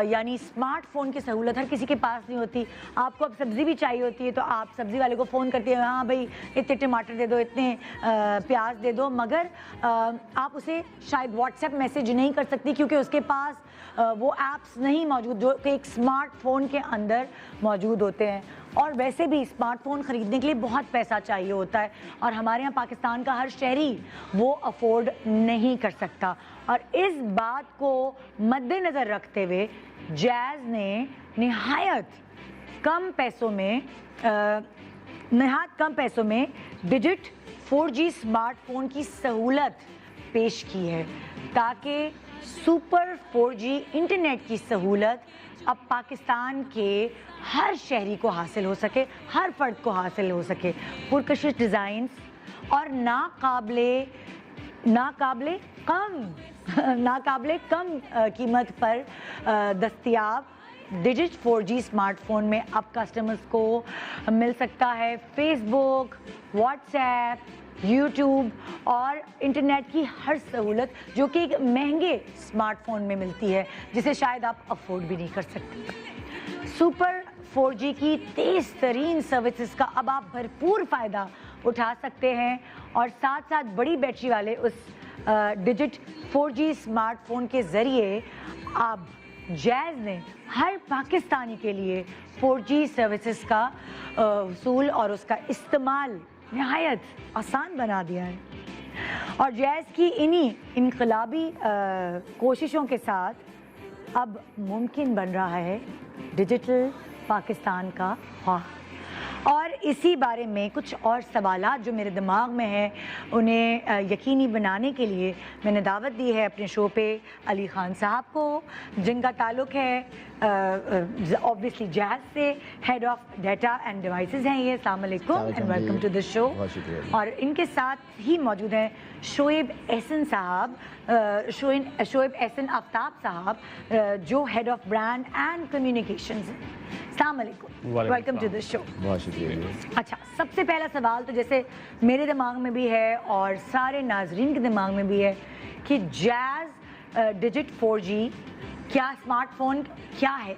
यानी स्मार्टफोन की सहूलत हर किसी के पास नहीं होती। आपको अब सब्ज़ी भी चाहिए होती है तो आप सब्ज़ी वाले को फ़ोन करते हैं, हाँ भाई इतने टमाटर दे दो, इतने प्याज दे दो, मगर आप उसे शायद व्हाट्सएप मैसेज नहीं कर सकती क्योंकि उसके पास वो ऐप्स नहीं मौजूद जो कि एक स्मार्टफोन के अंदर मौजूद होते हैं। और वैसे भी स्मार्टफोन ख़रीदने के लिए बहुत पैसा चाहिए होता है और हमारे यहाँ पाकिस्तान का हर शहरी वो अफोर्ड नहीं कर सकता। और इस बात को मद्देनज़र रखते हुए जैज़ ने नहायत कम पैसों में डिजिट 4G स्मार्टफोन की सहूलत पेश की है ताकि सुपर 4G इंटरनेट की सहूलत अब पाकिस्तान के हर शहरी को हासिल हो सके, हर फर्द को हासिल हो सके। पुरकशिश डिज़ाइंस और नाकाबले कम कीमत पर दस्तयाब डिजिट 4G स्मार्टफोन में अब कस्टमर्स को मिल सकता है फेसबुक, व्हाट्सएप, यूट्यूब और इंटरनेट की हर सहूलत जो कि एक महंगे स्मार्टफोन में मिलती है जिसे शायद आप अफोर्ड भी नहीं कर सकते। सुपर 4G की तेज़ तरीन सर्विसेज का अब आप भरपूर फ़ायदा उठा सकते हैं और साथ साथ बड़ी बैटरी वाले उस डिजिट 4G स्मार्टफोन के ज़रिए अब जैज़ ने हर पाकिस्तानी के लिए 4G सर्विसेज का वसूल और उसका इस्तेमाल नहायत आसान बना दिया है। और जैज़ की इन्हीं इनकलाबी कोशिशों के साथ अब मुमकिन बन रहा है डिजिटल पाकिस्तान का ख्वाब। और इसी बारे में कुछ और सवालात जो मेरे दिमाग में है उन्हें यकीनी बनाने के लिए मैंने दावत दी है अपने शो पे अली खान साहब को, जिनका ताल्लुक़ है ऑब्वियसली जैज़ से, head of data and devices हैं ये। अस्सलाम वालेकुम and welcome to the show. और इनके साथ ही मौजूद हैं शोएब एहसन साहब, शोएब एहसन आफ्ताब साहब, जो head of brand and communications हैं। अस्सलाम वालेकुम, वेलकम टू द शो। बहुत शुक्रिया। अच्छा, सबसे पहला सवाल तो जैसे मेरे दिमाग में भी है और सारे नाजरीन के दिमाग में भी है कि जैज़ डिजिट 4G क्या स्मार्टफोन क्या है?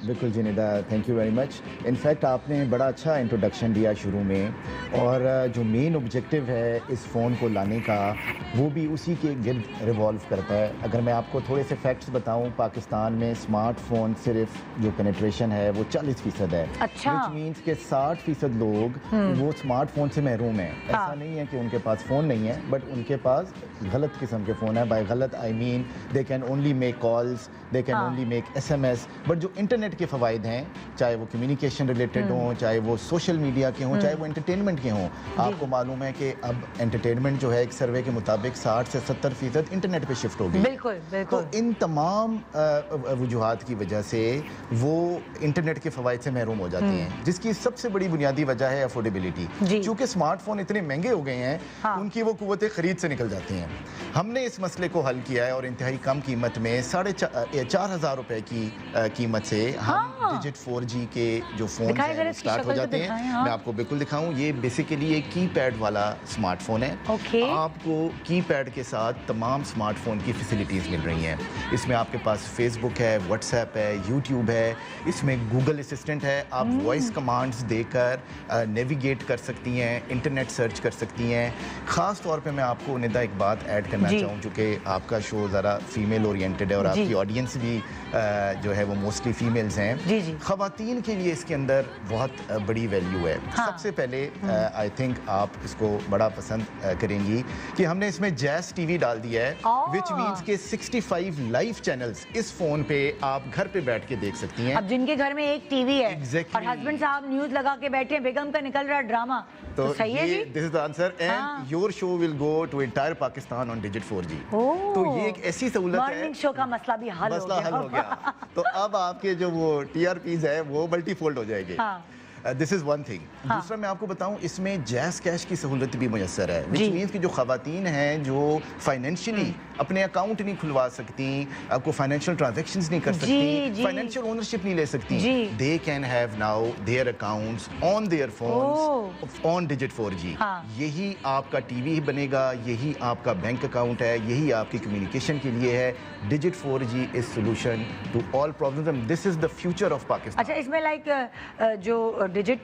बिल्कुल जिनेदा, thank you very much. In fact आपने बड़ा अच्छा इंट्रोडक्शन दिया शुरू में, और जो मेन ऑब्जेक्टिव है इस फ़ोन को लाने का वो भी उसी के गिर्द रिवॉल्व करता है। अगर मैं आपको थोड़े से फैक्ट्स बताऊं, पाकिस्तान में स्मार्टफोन सिर्फ जो पेनिट्रेशन है वो 40% है। अच्छा। विच मीन्स के 60% लोग वो स्मार्टफोन से महरूम हैं। ऐसा नहीं है कि उनके पास फ़ोन नहीं है, बट उनके पास गलत किस्म के फ़ोन है। बाय गलत I mean they can only make calls, they can only make SMS, but जो इंटरनेट के फ़वाइद हैं, चाहे वो कम्युनिकेशन रिलेटेड हों, चाहे वो सोशल मीडिया के हों, चाहे वो एंटरटेनमेंट के हों। आपको मालूम है कि अब एंटरटेनमेंट जो है एक सर्वे के मुताबिक 60 से 70% इंटरनेट पे शिफ्ट हो गई। बिल्कुल बिल्कुल। तो इन तमाम वजूहात की वजह से वो इंटरनेट के फ़वाइद से महरूम हो जाती हैं, जिसकी सबसे बड़ी बुनियादी वजह है अफोर्डेबिलिटी। चूँकि स्मार्टफोन इतने महंगे हो गए हैं, उनकी वो कुव्वत ख़रीद से निकल जाती हैं। हमने इस मसले को हल किया है और इंतहाई कम कीमत में 4,500 रुपए की कीमत से हम डिजिट 4G के जो फ़ोन हैं स्टार्ट हो जाते हैं। मैं आपको बिल्कुल दिखाऊं, ये बेसिकली एक कीपैड वाला स्मार्टफोन है। आपको कीपैड के साथ तमाम स्मार्टफोन की फैसिलिटीज़ मिल रही हैं। इसमें आपके पास फेसबुक है, व्हाट्सएप है, यूट्यूब है, इसमें गूगल असिस्टेंट है। आप वॉइस कमांड्स देकर नेविगेट कर सकती हैं, इंटरनेट सर्च कर सकती हैं। ख़ास तौर पे मैं आपको निदा एक बात ऐड करना चाहूँ, चूँकि आपका शो ज़रा फीमेल ओरिएंटेड है और आपकी ऑडियंस भी जो है वो मोस्टली फीमेल्स हैं। ख़वातीन के लिए इसके अंदर बहुत बड़ी वैल्यू है। सबसे पहले आई थिंक आप इसको बड़ा पसंद करेंगी कि हमने इसमें जैज़ TV डाल दिया है, विच मीन्स के 65 लाइव चैनल्स इस फ़ोन पे आप घर पे बैठ के देख सकती हैं। अब जिनके घर में एक टीवी है Exactly. और हस्बैंड साहब न्यूज़ लगा के बैठे हैं, बेगम का निकल रहा ड्रामा, तो सही है जी। This is the answer and your show will go to entire Pakistan on digit 4G। तो ये एक ऐसी सहूलत है, मॉर्निंग शो का मसला भी हल हो गया। तो अब आपके जो वो TRPs है वो मल्टीफोल्ड हो जाएंगे। This is one thing. दूसरा मैं आपको बताऊं, इसमें जैज़ कैश की सहूलत भी मुयस्सर है, विच मीन्स कि जो ख़वातीन हैं जो फाइनेंशियली अपने अकाउंट नहीं खुलवा सकती, आपको फाइनेंशियल ट्रांजैक्शंस नहीं कर सकती, फाइनेंशियल ओनरशिप नहीं ले सकती, they can have now their accounts on their phones on digit 4G। यही आपका टीवी बनेगा, यही आपका बैंक अकाउंट है, यही आपकी कम्युनिकेशन के लिए है। Digit 4G is solution to all problems and this is the future of Pakistan. अच्छा, इसमें लाइक जो डिजिट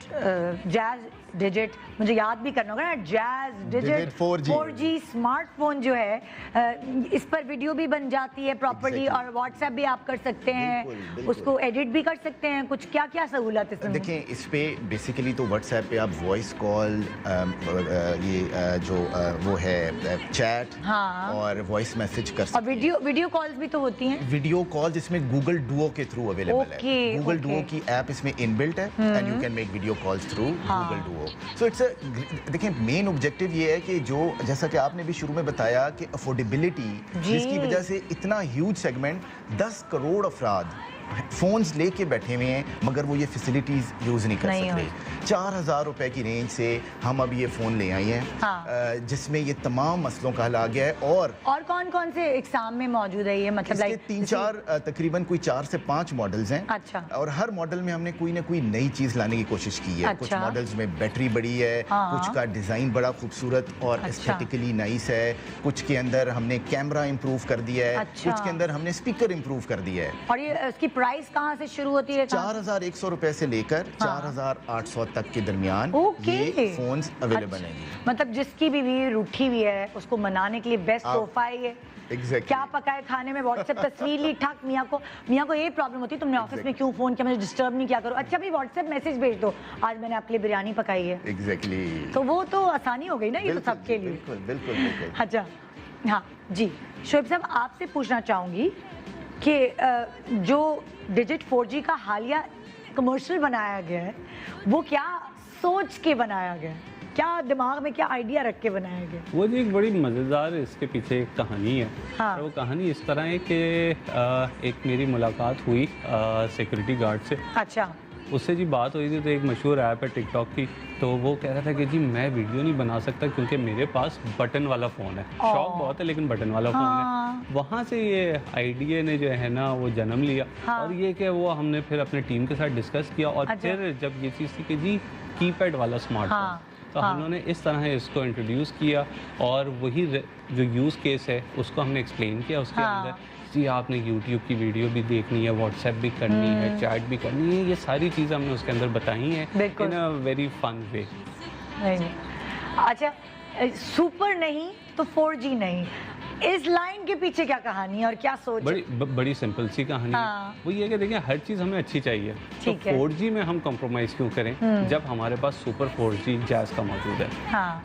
जैज़ डिजिट मुझे याद भी करना होगा ना, जैज़ डिजिट 4G स्मार्टफोन जो है, इस पर वीडियो भी बन जाती है प्रॉपर्ली और व्हाट्सएप भी आप कर सकते हैं, उसको एडिट भी कर सकते हैं। कुछ क्या क्या सहूलत इसमें? देखें, इस पे बेसिकली तो व्हाट्सएप पे आप वॉइस कॉल, ये जो वो है चैट और वॉइस मैसेज कर सकते हैं। और वीडियो कॉल्स भी तो होती हैं। वीडियो कॉल्स इसमें गूगल डुओ के थ्रू अवेलेबल है। गूगल डुओ की ऐप इसमें इनबिल्ट है and you can make video calls through Google Duo. So it's देखिए, मेन ऑब्जेक्टिव ये है कि जो जैसा कि आपने भी शुरू में बताया कि अफोर्डेबिलिटी, जिसकी वजह से इतना ह्यूज सेगमेंट 10 करोड़ अफराद फ़ोन्स लेके बैठे हुए हैं मगर वो ये फैसिलिटीज़ यूज़ नहीं कर सकते। 4,000 रुपए की रेंज से हम अब ये फ़ोन ले आए हैं, जिसमें ये तमाम मसलों का हल आ गया है। और कौन कौन से एग्जाम में मौजूद है ये? मतलब इसके 3-4 तकरीबन कोई 4 से 5 मॉडल्स हैं। अच्छा। और हर मॉडल में हमने कोई ना कोई नई चीज़ लाने की कोशिश की है। कुछ मॉडल्स में बैटरी बड़ी है, कुछ का डिज़ाइन बड़ा खूबसूरत और एस्थेटिकली नाइस है, कुछ के अंदर हमने कैमरा इम्प्रूव कर दिया है, कुछ के अंदर हमने स्पीकर इम्प्रूव कर दिया है। और ये इसकी प्राइस कहाँ से शुरू होती है? 4,100 रुपए से लेकर 4,800 तक के दरमियान ये फोन्स अवेलेबल हैं। मतलब जिसकी भी रूठी हुई है उसको मनाने के लिए बेस्ट तोहफा है ये। Exactly. क्या पकाए खाने में, व्हाट्सएप तस्वीर ली, ठक मियाँ को ये प्रॉब्लम होती है, तुमने ऑफिस में क्यों फोन किया, मुझे डिस्टर्ब नहीं किया करो। अच्छा भी व्हाट्सएप मैसेज भेज दो, आज मैंने आपके लिए बिरयानी पकाई है। Exactly. तो वो तो आसानी हो गई ना, ये तो सबके लिए। बिल्कुल बिल्कुल बिल्कुल। अच्छा, हाँ जी, शोएब साहब आपसे पूछना चाहूँगी कि जो डिजिट 4G का हालिया कमर्शियल बनाया गया है वो क्या सोच के बनाया गया, क्या दिमाग में क्या आइडिया रख के बनाया गया? वो जी एक बड़ी मज़ेदार इसके पीछे एक कहानी है। हाँ। वो कहानी इस तरह है कि एक मेरी मुलाकात हुई सिक्योरिटी गार्ड से। अच्छा। उससे जी बात हुई थी, तो एक मशहूर ऐप है टिकटॉक की, तो वो कह रहा था कि जी मैं वीडियो नहीं बना सकता क्योंकि मेरे पास बटन वाला फ़ोन है। शौक बहुत है लेकिन बटन वाला फ़ोन है। वहाँ से ये आइडिया ने जो है ना वो जन्म लिया। और ये कि वो हमने फिर अपने टीम के साथ डिस्कस किया और फिर जब ये चीज़ थी कि जी कीपैड वाला स्मार्टफोन, तो हमने इस तरह इसको इंट्रोड्यूस किया और वही जो यूज़ केस है उसको हमने एक्सप्लेन किया उसके अंदर। जी आपने YouTube की वीडियो भी देखनी है, व्हाट्सएप भी करनी है, चैट भी करनी है, ये सारी चीज़ें हमने उसके अंदर बताई हैं इन अ वेरी फन वे। अच्छा, सुपर नहीं तो 4G नहीं, इस लाइन के पीछे क्या कहानी है और क्या सोच? बड़ी सिंपल सी कहानी है। वो ये कि देखिए हर चीज़ हमें अच्छी चाहिए, तो 4G में हम कॉम्प्रोमाइज़ क्यों करें जब हमारे पास सुपर 4G जैज़ का मौजूद है।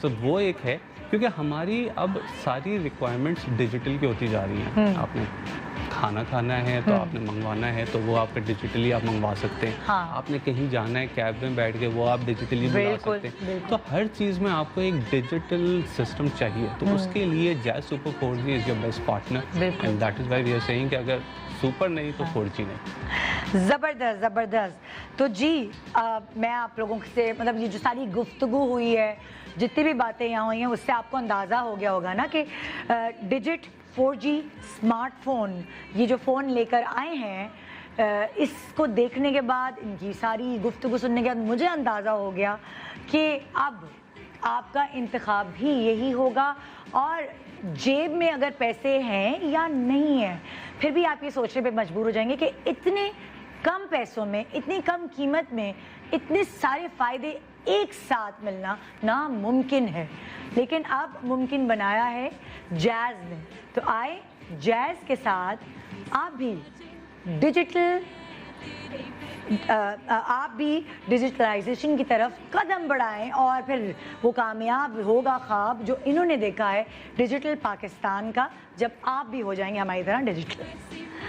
तो वो एक है, क्योंकि हमारी अब सारी रिक्वायरमेंट्स डिजिटल की होती जा रही हैं। आपने खाना खाना है तो आपने मंगवाना है तो वो आपके डिजिटली आप मंगवा सकते हैं। आपने कहीं जाना है कैब में बैठ के, वो आप डिजिटली मंगवा सकते हैं। तो हर चीज़ में आपको एक डिजिटल सिस्टम चाहिए, तो उसके लिए Jazz super 4G is your best partner and that is why we are saying कि अगर सुपर नहीं तो 4G नहीं। ज़बरदस्त ज़बरदस्त। तो जी मैं आप लोगों से मतलब ये जो सारी गुफ्तगू हुई है, जितनी भी बातें यहाँ हुई हैं, उससे आपको अंदाज़ा हो गया होगा ना कि डिजिट 4G स्मार्टफोन, ये जो फ़ोन लेकर आए हैं, इसको देखने के बाद, इनकी सारी गुफ्तगू सुनने के बाद मुझे अंदाज़ा हो गया कि अब आपका इंतखाब भी यही होगा। और जेब में अगर पैसे हैं या नहीं हैं, फिर भी आप ये सोचने पे मजबूर हो जाएंगे कि इतने कम पैसों में, इतनी कम कीमत में, इतने सारे फ़ायदे एक साथ मिलना नामुमकिन है, लेकिन अब मुमकिन बनाया है जैज़ ने। तो आए जैज़ के साथ आप भी डिजिटलाइजेशन की तरफ कदम बढ़ाएं और फिर वो कामयाब होगा ख्वाब जो इन्होंने देखा है डिजिटल पाकिस्तान का, जब आप भी हो जाएंगे हमारी तरह digital.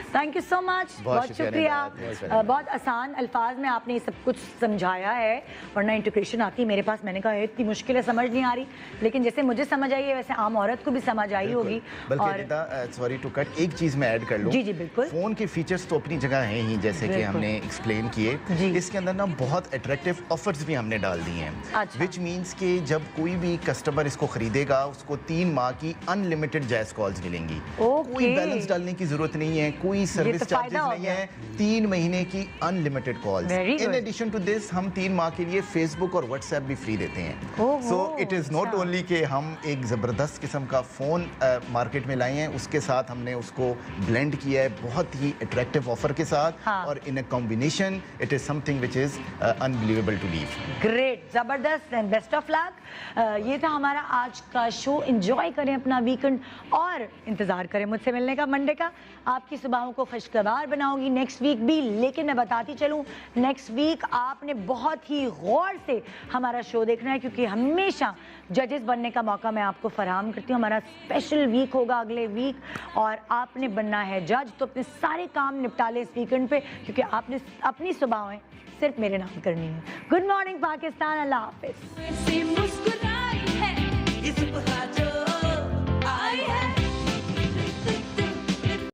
Thank you so much, बहुत शुक्रिया। बहुत आसान अल्फाज में आपने ये सब कुछ समझाया है, वरना इंटीग्रेशन आती मेरे पास, मैंने कहा इतनी मुश्किल है, समझ नहीं आ रही, लेकिन जैसे मुझे समझ आई है वैसे आम औरत को भी समझ आई होगी। बल्कि सॉरी टू कट, एक चीज़ मैं ऐड कर लूँ। जी जी बिल्कुल। फ़ोन के फीचर्स तो अपनी जगह हैं ही, जैसे कि हमने एक्सप्लेन किए, इसके अंदर ना बहुत अट्रैक्टिव ऑफर्स भी हमने डाल दिए हैं, विच मीन्स कि जब कोई भी कस्टमर इसको खरीदेगा उसको 3 माह की अनलिमिटेड जैज़ कॉल्स मिलेंगी। कोई बैलेंस डालने की जरूरत नहीं है, कोई सर्विस चार्जेस नहीं है, 3 महीने की unlimited calls. In addition to this हम 3 माह के लिए फेसबुक और व्हाट्सएप भी फ्री देते हैं। So it is not only कि हम एक ज़बरदस्त किस्म का फ़ोन मार्केट में लाए हैं, उसके साथ हमने उसको ब्लेंड किया है बहुत ही अट्रैक्टिव ऑफर के साथ, और in a combination it is something which is unbelievable to leave. Great, ज़बरदस्त एंड बेस्ट ऑफ लक। ये था हमारा आज का शो। एंजॉय करें अपना वीकेंड और इंतज़ार करें मुझसे मिलने का मंडे का। आपकी सुबहों को खुशगवार बनाऊंगी नेक्स्ट वीक भी, लेकिन मैं बताती चलूँ नेक्स्ट वीक आपने बहुत ही गौर से हमारा शो देखना है, क्योंकि हमेशा जजेस बनने का मौका मैं आपको फराहम करती हूँ। हमारा स्पेशल वीक होगा अगले वीक और आपने बनना है जज, तो अपने सारे काम निपटा ले इस वीकेंड पे, क्योंकि आपने अपनी सुबहें सिर्फ मेरे नाम करनी है। गुड मॉर्निंग पाकिस्तान, अल्लाह हाफिज़।